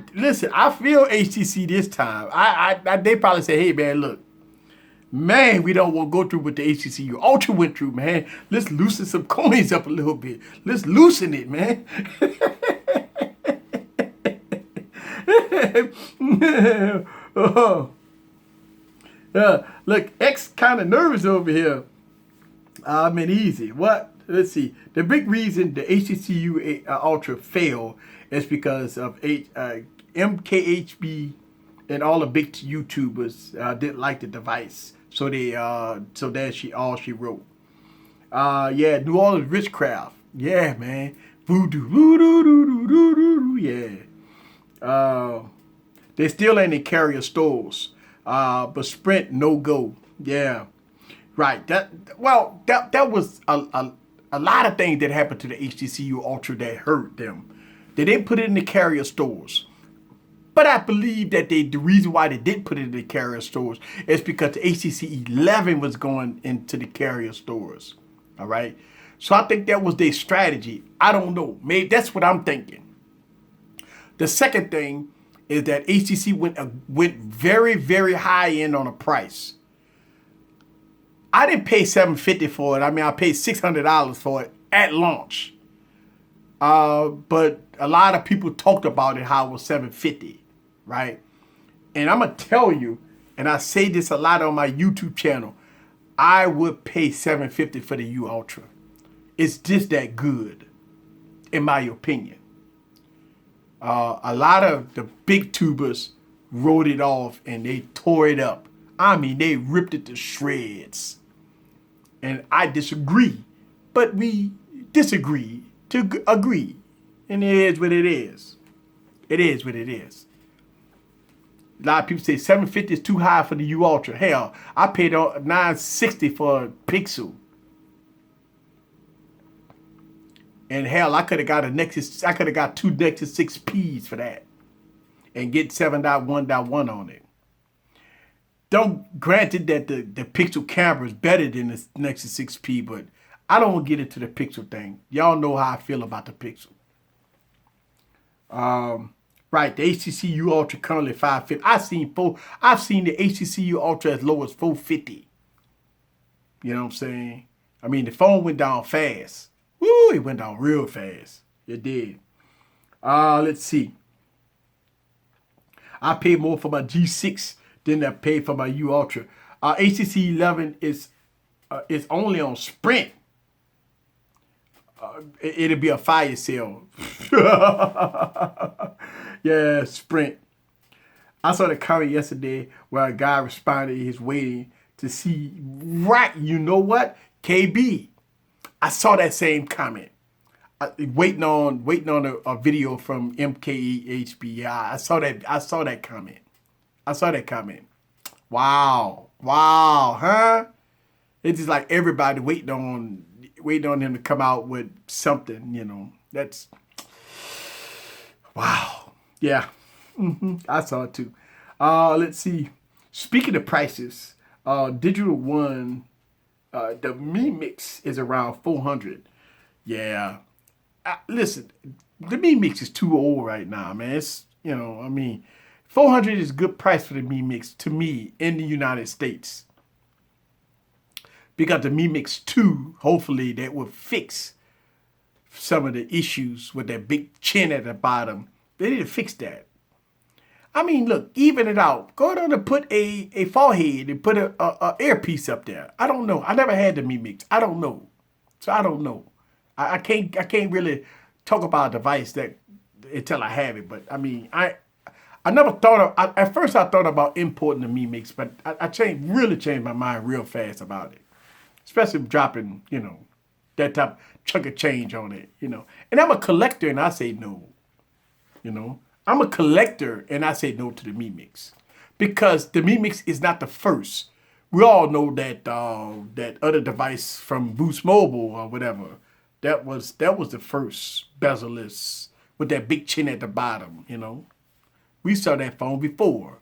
feel HTC this time. They probably say, hey man, look, man, we don't want to go through what the HTC U Ultra went through, man. Let's loosen some coins up a little bit. Let's loosen it, man. Oh. Look, X kind of nervous over here. I mean, easy. What? Let's see. The big reason the HTC U Ultra failed is because of MKHB and all the big YouTubers didn't like the device. So that's all she wrote. Yeah, New Orleans Witchcraft. Yeah, man. Voodoo, voodoo, voodoo, voodoo, yeah. They still ain't in carrier stores. But Sprint no go. Yeah. Right. That was a lot of things that happened to the HTC U Ultra that hurt them. They didn't put it in the carrier stores. But I believe that the reason why they didn't put it in the carrier stores is because the HTC U11 was going into the carrier stores. All right. So I think that was their strategy. I don't know. Maybe that's what I'm thinking. The second thing is that HTC went very, very high end on a price. I didn't pay $750 for it. I mean, I paid $600 for it at launch. But a lot of people talked about it, how it was $750, right? And I'm going to tell you, and I say this a lot on my YouTube channel, I would pay $750 for the U Ultra. It's just that good, in my opinion. A lot of the big tubers wrote it off and they tore it up. I mean, they ripped it to shreds. And I disagree. But we disagree to agree. And it is what it is. It is what it is. A lot of people say $750 is too high for the U Ultra. Hell, I paid $960 for a Pixel. And hell, I could have got two Nexus 6Ps for that. And get 7.1.1 on it. Granted that the Pixel camera is better than the Nexus 6P, but I don't get into the Pixel thing. Y'all know how I feel about the Pixel. Right, the HTC U Ultra currently $550. I've seen the HTC U Ultra as low as $450. You know what I'm saying? I mean, the phone went down fast. Woo, it went down real fast. It did. Let's see. I paid more for my G6 than I paid for my U Ultra. HTC U11 is only on Sprint. It'll be a fire sale. Yeah, Sprint. I saw the comment yesterday where a guy responded he's waiting to see. Right, you know what? KB. I saw that same comment. Waiting on a video from MKHB. I saw that comment. Wow, huh? It's just like everybody waiting on him to come out with something. You know, that's wow. Yeah, I saw it too. Let's see. Speaking of prices, Digital One. The Mi Mix is around $400. Yeah. Listen, the Mi Mix is too old right now, man. It's, I mean, $400 is a good price for the Mi Mix to me in the United States. Because the Mi Mix 2, hopefully that will fix some of the issues with that big chin at the bottom. They need to fix that. I mean, look, even it out. Go down and put a forehead and put a earpiece up there. I don't know. I never had the Mi Mix. I don't know. So I don't know. I can't really talk about a device that until I have it. But I mean, I never thought of. At first, I thought about importing the Mi Mix, but I really changed my mind real fast about it, especially dropping, that type chunk of change on it, And I'm a collector, and I say no, I'm a collector, and I say no to the Mi Mix because the Mi Mix is not the first. We all know that that other device from Boost Mobile or whatever, that was the first bezel-less with that big chin at the bottom, We saw that phone before.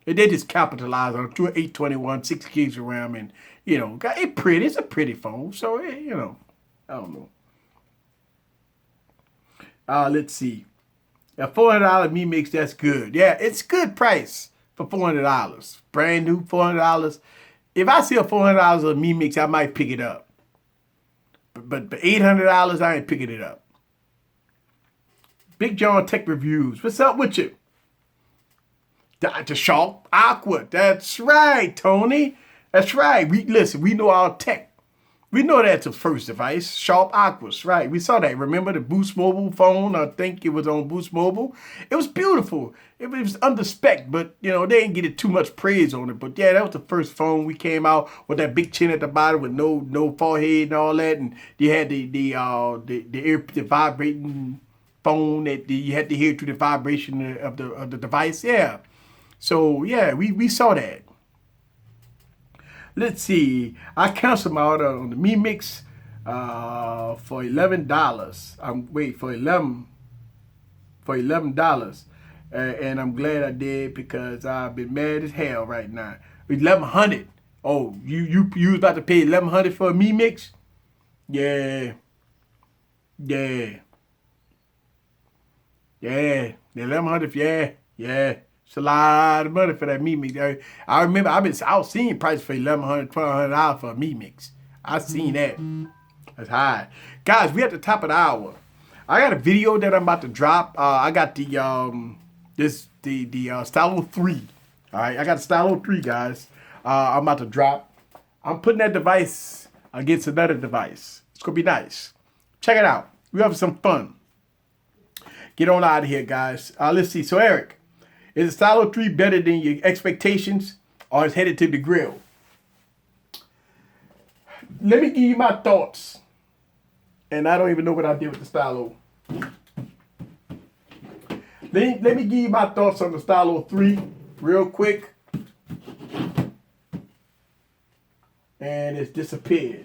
And they just capitalized on it, 821, 6 gigs of RAM, and, it's a pretty phone. So, I don't know. Let's see. A $400 Mi Mix, that's good. Yeah, it's good price for $400. Brand new $400. If I see a $400 of Mi Mix, I might pick it up. But for $800, I ain't picking it up. Big John Tech Reviews. What's up with you? Dr. Sharp Aqua. That's right, Tony. That's right. We know our tech. We know that's the first device. Sharp Aquas, right. We saw that. Remember the Boost Mobile phone? I think it was on Boost Mobile. It was beautiful. It was under spec, but they didn't get it too much praise on it. But yeah, that was the first phone we came out with that big chin at the bottom with no forehead and all that. And you had the vibrating phone that you had to hear through the vibration of the device. Yeah. So yeah, we saw that. Let's see. I canceled my order on the Mi Mix for $11. For $11. And I'm glad I did because I've been mad as hell right now. $1,100. Oh, you was about to pay $1,100 for a Mi Mix? Yeah. The $1,100. Yeah. It's a lot of money for that Mi Mix. I remember I was seeing prices for $1,100, $1,200 for a Mi Mix. I seen that. That's high. Guys, we at the top of the hour. I got a video that I'm about to drop. I got the Stylo 3. All right, I got the Stylo 3, guys. I'm about to drop. I'm putting that device against another device. It's gonna be nice. Check it out. We're having some fun. Get on out of here, guys. Let's see. So, Eric. Is the Stylo 3 better than your expectations or is headed to the grill? Let me give you my thoughts. And I don't even know what I did with the Stylo. Let me give you my thoughts on the Stylo 3 real quick. And it's disappeared.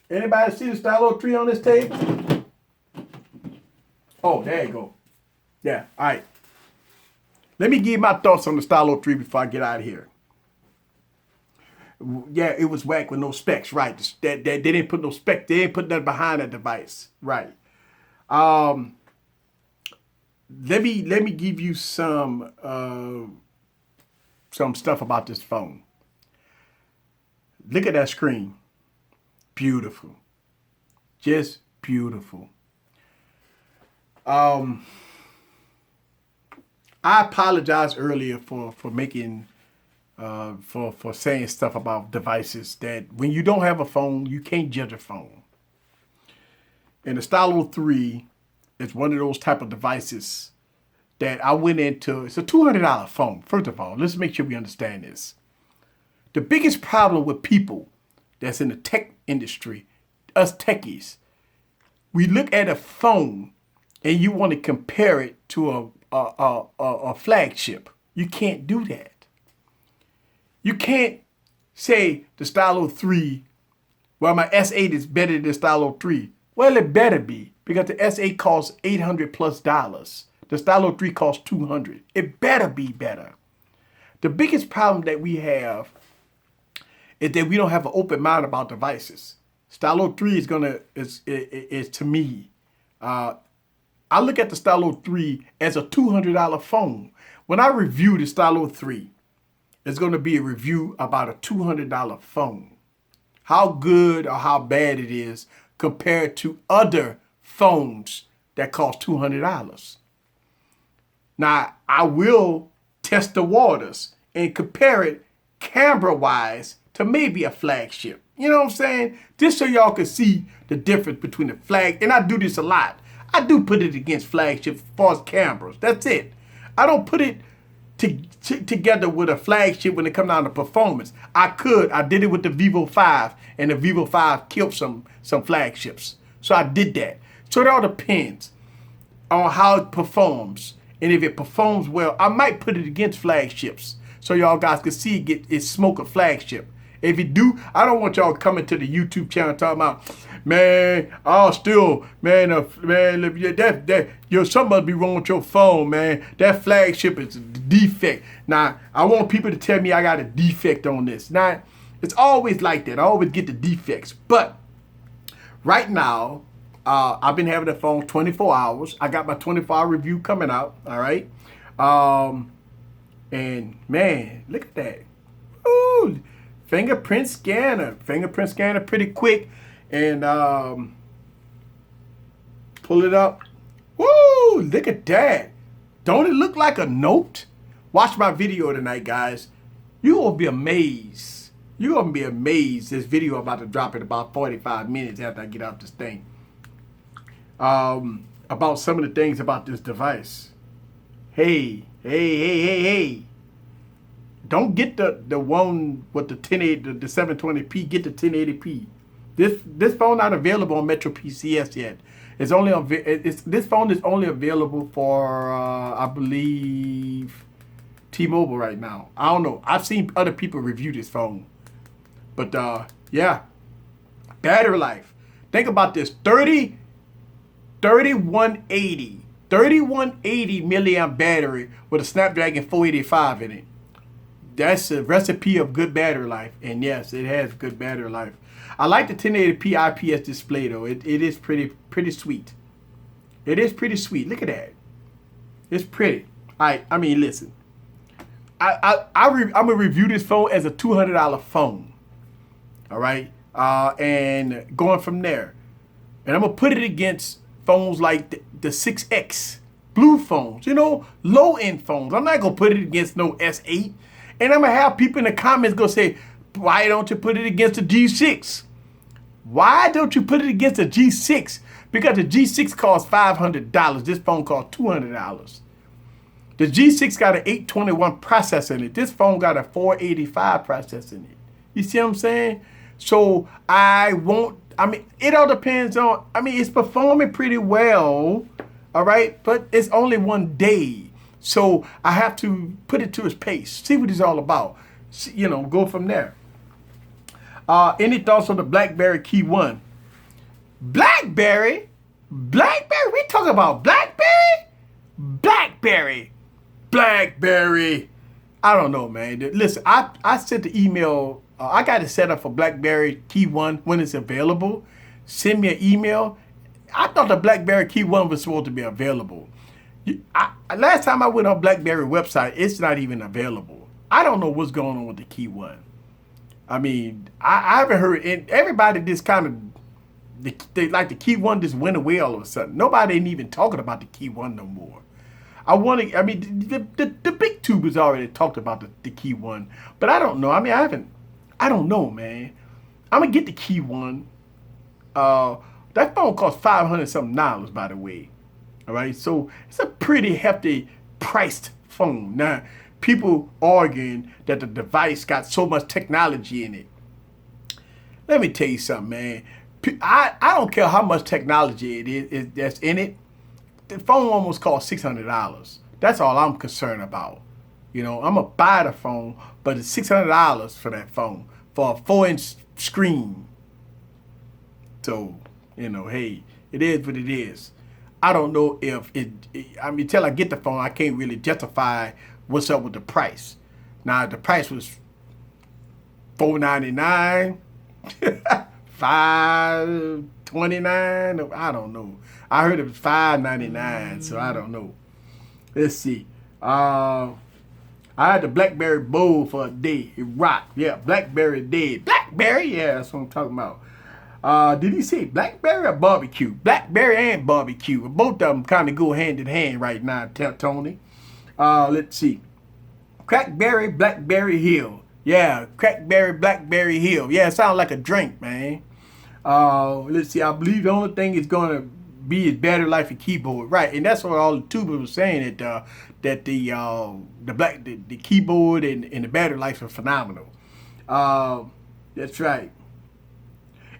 Anybody see the Stylo 3 on this table? Oh, there you go. Yeah, all right. Let me give you my thoughts on the Stylo 3 before I get out of here. Yeah, it was whack with no specs, right? They didn't put no spec. They didn't put nothing behind that device, right? Let me give you some stuff about this phone. Look at that screen. Beautiful. Just beautiful. I apologize earlier for making for saying stuff about devices that when you don't have a phone, you can't judge a phone. And the Stylo 3 is one of those type of devices that I went into. It's a $200 phone. First of all, let's make sure we understand this. The biggest problem with people that's in the tech industry, us techies, we look at a phone and you want to compare it to a flagship. You can't do that. You can't say the Stylo 3, well, my S8 is better than the Stylo 3. Well, it better be because the S8 costs $800+. The Stylo 3 costs $200. It better be better. The biggest problem that we have is that we don't have an open mind about devices. Stylo 3 is to me, I look at the Stylo 3 as a $200 phone. When I review the Stylo 3, it's going to be a review about a $200 phone. How good or how bad it is compared to other phones that cost $200. Now, I will test the waters and compare it camera-wise to maybe a flagship. You know what I'm saying? Just so y'all can see the difference between the flag. And I do this a lot. I do put it against flagships as far as cameras. That's it. I don't put it together with a flagship when it comes down to performance. I did it with the Vivo 5, and the Vivo 5 killed some flagships. So I did that. So it all depends on how it performs. And if it performs well, I might put it against flagships so y'all guys can see it smoke a flagship. If you do, I don't want y'all coming to the YouTube channel talking about, man, something must be wrong with your phone, man. That flagship is a defect. Now, I want people to tell me I got a defect on this. Now, it's always like that. I always get the defects. But right now, I've been having the phone 24 hours. I got my 24-hour review coming out, all right? And, man, look at that. Ooh. Fingerprint scanner pretty quick, and pull it up. Woo, look at that. Don't it look like a note? Watch my video tonight, guys. You will be amazed. You're going to be amazed. This video about to drop in about 45 minutes after I get off this thing. About some of the things about this device. Hey. Don't get the one with the 1080, the 720p. Get the 1080p. This phone not available on Metro PCS yet. It's only on. This phone is only available for I believe T-Mobile right now. I don't know. I've seen other people review this phone, but yeah. Battery life. Think about this: 3180 milliamp battery with a Snapdragon 485 in it. That's a recipe of good battery life. And yes, it has good battery life. I like the 1080p IPS display though. It is pretty sweet. It is pretty sweet. Look at that. It's pretty. I mean, listen. I'm gonna review this phone as a $200 phone. All right. And going from there. And I'm gonna put it against phones like the 6X. Blue phones, low-end phones. I'm not gonna put it against no S8. And I'm going to have people in the comments go say, why don't you put it against the G6? Why don't you put it against the G6? Because the G6 costs $500. This phone costs $200. The G6 got an 821 processor in it. This phone got a 485 processor in it. You see what I'm saying? So it all depends on, it's performing pretty well, all right? But it's only one day. So I have to put it to its pace, see what it's all about, go from there. Any thoughts on the BlackBerry Key 1? BlackBerry? We talking about BlackBerry? BlackBerry. I don't know, man. Listen, I sent the email. I got it set up for BlackBerry Key 1 when it's available. Send me an email. I thought the BlackBerry Key 1 was supposed to be available. Last time I went on BlackBerry website, it's not even available. I don't know what's going on with the Key 1. I haven't heard it. Everybody just kind of, the Key 1 just went away all of a sudden. Nobody ain't even talking about the Key 1 no more. The big tubers already talked about the Key 1, but I don't know. I don't know, man. I'm going to get the Key 1. That phone costs $500 something, by the way. All right, so it's a pretty hefty priced phone. Now, people arguing that the device got so much technology in it. Let me tell you something, man. I don't care how much technology it is that's in it. The phone almost costs $600. That's all I'm concerned about. I'm going to buy the phone, but it's $600 for that phone, for a 4-inch screen. So, hey, it is what it is. I don't know if till I get the phone, I can't really justify what's up with the price. Now, the price was $499, $529. I don't know. I heard it was $599, so I don't know. Let's see. I had the BlackBerry Bold for a day. It rocked. Yeah, BlackBerry dead. BlackBerry, yeah, that's what I'm talking about. Did he say BlackBerry or barbecue? BlackBerry and barbecue. Both of them kind of go hand in hand right now, Tony. Let's see. Crackberry, Blackberry Hill. Yeah, Crackberry, Blackberry Hill. Yeah, it sounds like a drink, man. Let's see. I believe the only thing is going to be is battery life and keyboard, right? And that's what all the tubers were saying that the keyboard and the battery life are phenomenal. That's right.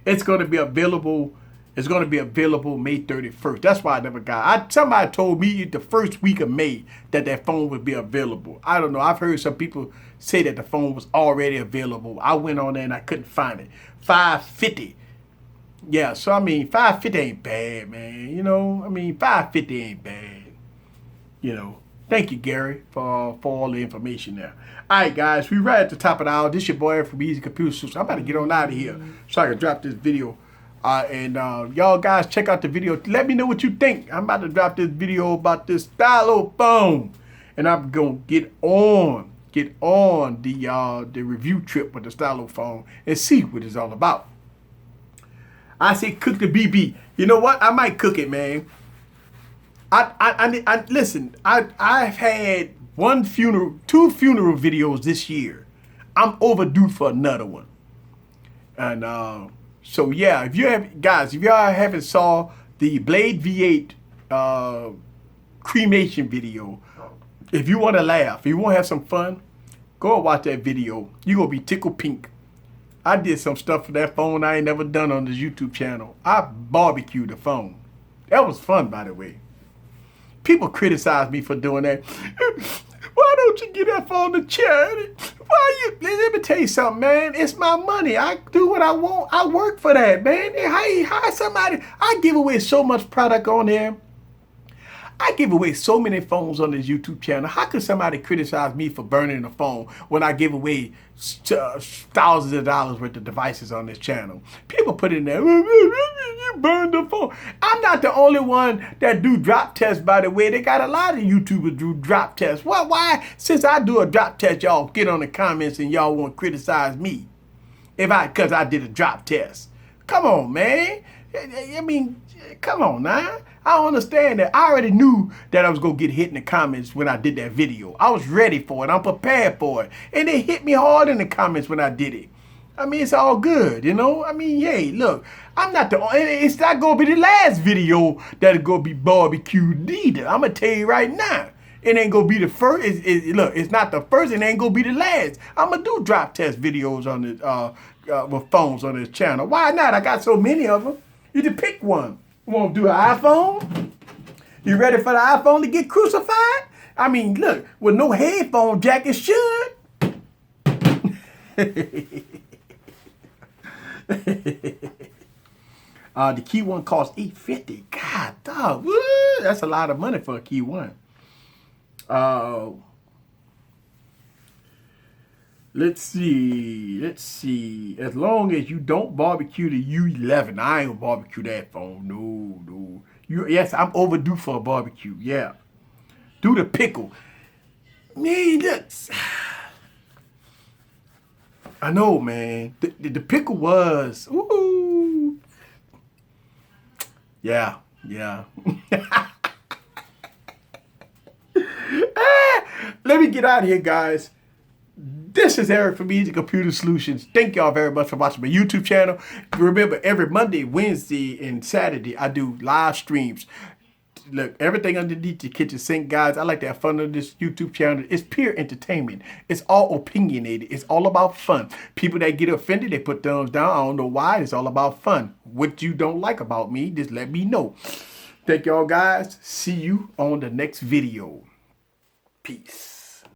It's going to be available. It's going to be available May 31st. That's why I never got. Somebody told me the first week of May that phone would be available. I don't know. I've heard some people say that the phone was already available. I went on there and I couldn't find it. $550. Yeah, so I mean, $550 ain't bad, man. You know, I mean, $550 ain't bad. You know. Thank you, Gary, for all the information there. All right, guys, we right at the top of the hour. This your boy from Easy Computer Solutions. I'm about to get on out of here so I can drop this video. Y'all guys, check out the video. Let me know what you think. I'm about to drop this video about this stylo phone, and I'm gonna get on the review trip with the stylo phone and see what it's all about. I say cook the BB. You know what? I might cook it, man. Listen. I've had two funeral videos this year. I'm overdue for another one. And so yeah, if y'all haven't saw the Blade V8 cremation video, if you want to laugh, if you want to have some fun, go and watch that video. You gonna be tickled pink. I did some stuff for that phone I ain't never done on this YouTube channel. I barbecued the phone. That was fun, by the way. People criticize me for doing that. Why don't you get that phone to charity? Let me tell you something, man. It's my money. I do what I want. I work for that, man. Hire somebody. I give away so much product on there. I give away so many phones on this YouTube channel. How could somebody criticize me for burning a phone when I give away thousands of dollars worth of devices on this channel? People put in there, you burned the phone. I'm not the only one that do drop tests, by the way. They got a lot of YouTubers do drop tests. Why? Since I do a drop test, y'all get on the comments and y'all want to criticize me because I did a drop test. Come on, man. I mean, come on now. I don't understand that. I already knew that I was going to get hit in the comments when I did that video. I was ready for it. I'm prepared for it. And they hit me hard in the comments when I did it. I mean, it's all good, you know? I mean, hey, look, it's not going to be the last video that's going to be barbecued either. I'm going to tell you right now. It ain't going to be the first. Look, it's not the first. It ain't going to be the last. I'm going to do drop test videos on this, with phones on this channel. Why not? I got so many of them. You can pick one. You want to do an iPhone? You ready for the iPhone to get crucified? I mean, look, with no headphone jack, it should. The Key One costs $850. God, dog, woo, that's a lot of money for a Key One. Let's see. As long as you don't barbecue the U11, I ain't gonna barbecue that phone. No. Yes, I'm overdue for a barbecue. Yeah. Do the pickle. Man, look. I know, man. The pickle was. Ooh. Yeah. Let me get out of here, guys. This is Eric from Easy Computer Solutions. Thank y'all very much for watching my YouTube channel. Remember, every Monday, Wednesday, and Saturday, I do live streams. Look, everything underneath the kitchen sink, guys. I like to have fun on this YouTube channel. It's pure entertainment. It's all opinionated. It's all about fun. People that get offended, they put thumbs down. I don't know why. It's all about fun. What you don't like about me, just let me know. Thank y'all, guys. See you on the next video. Peace.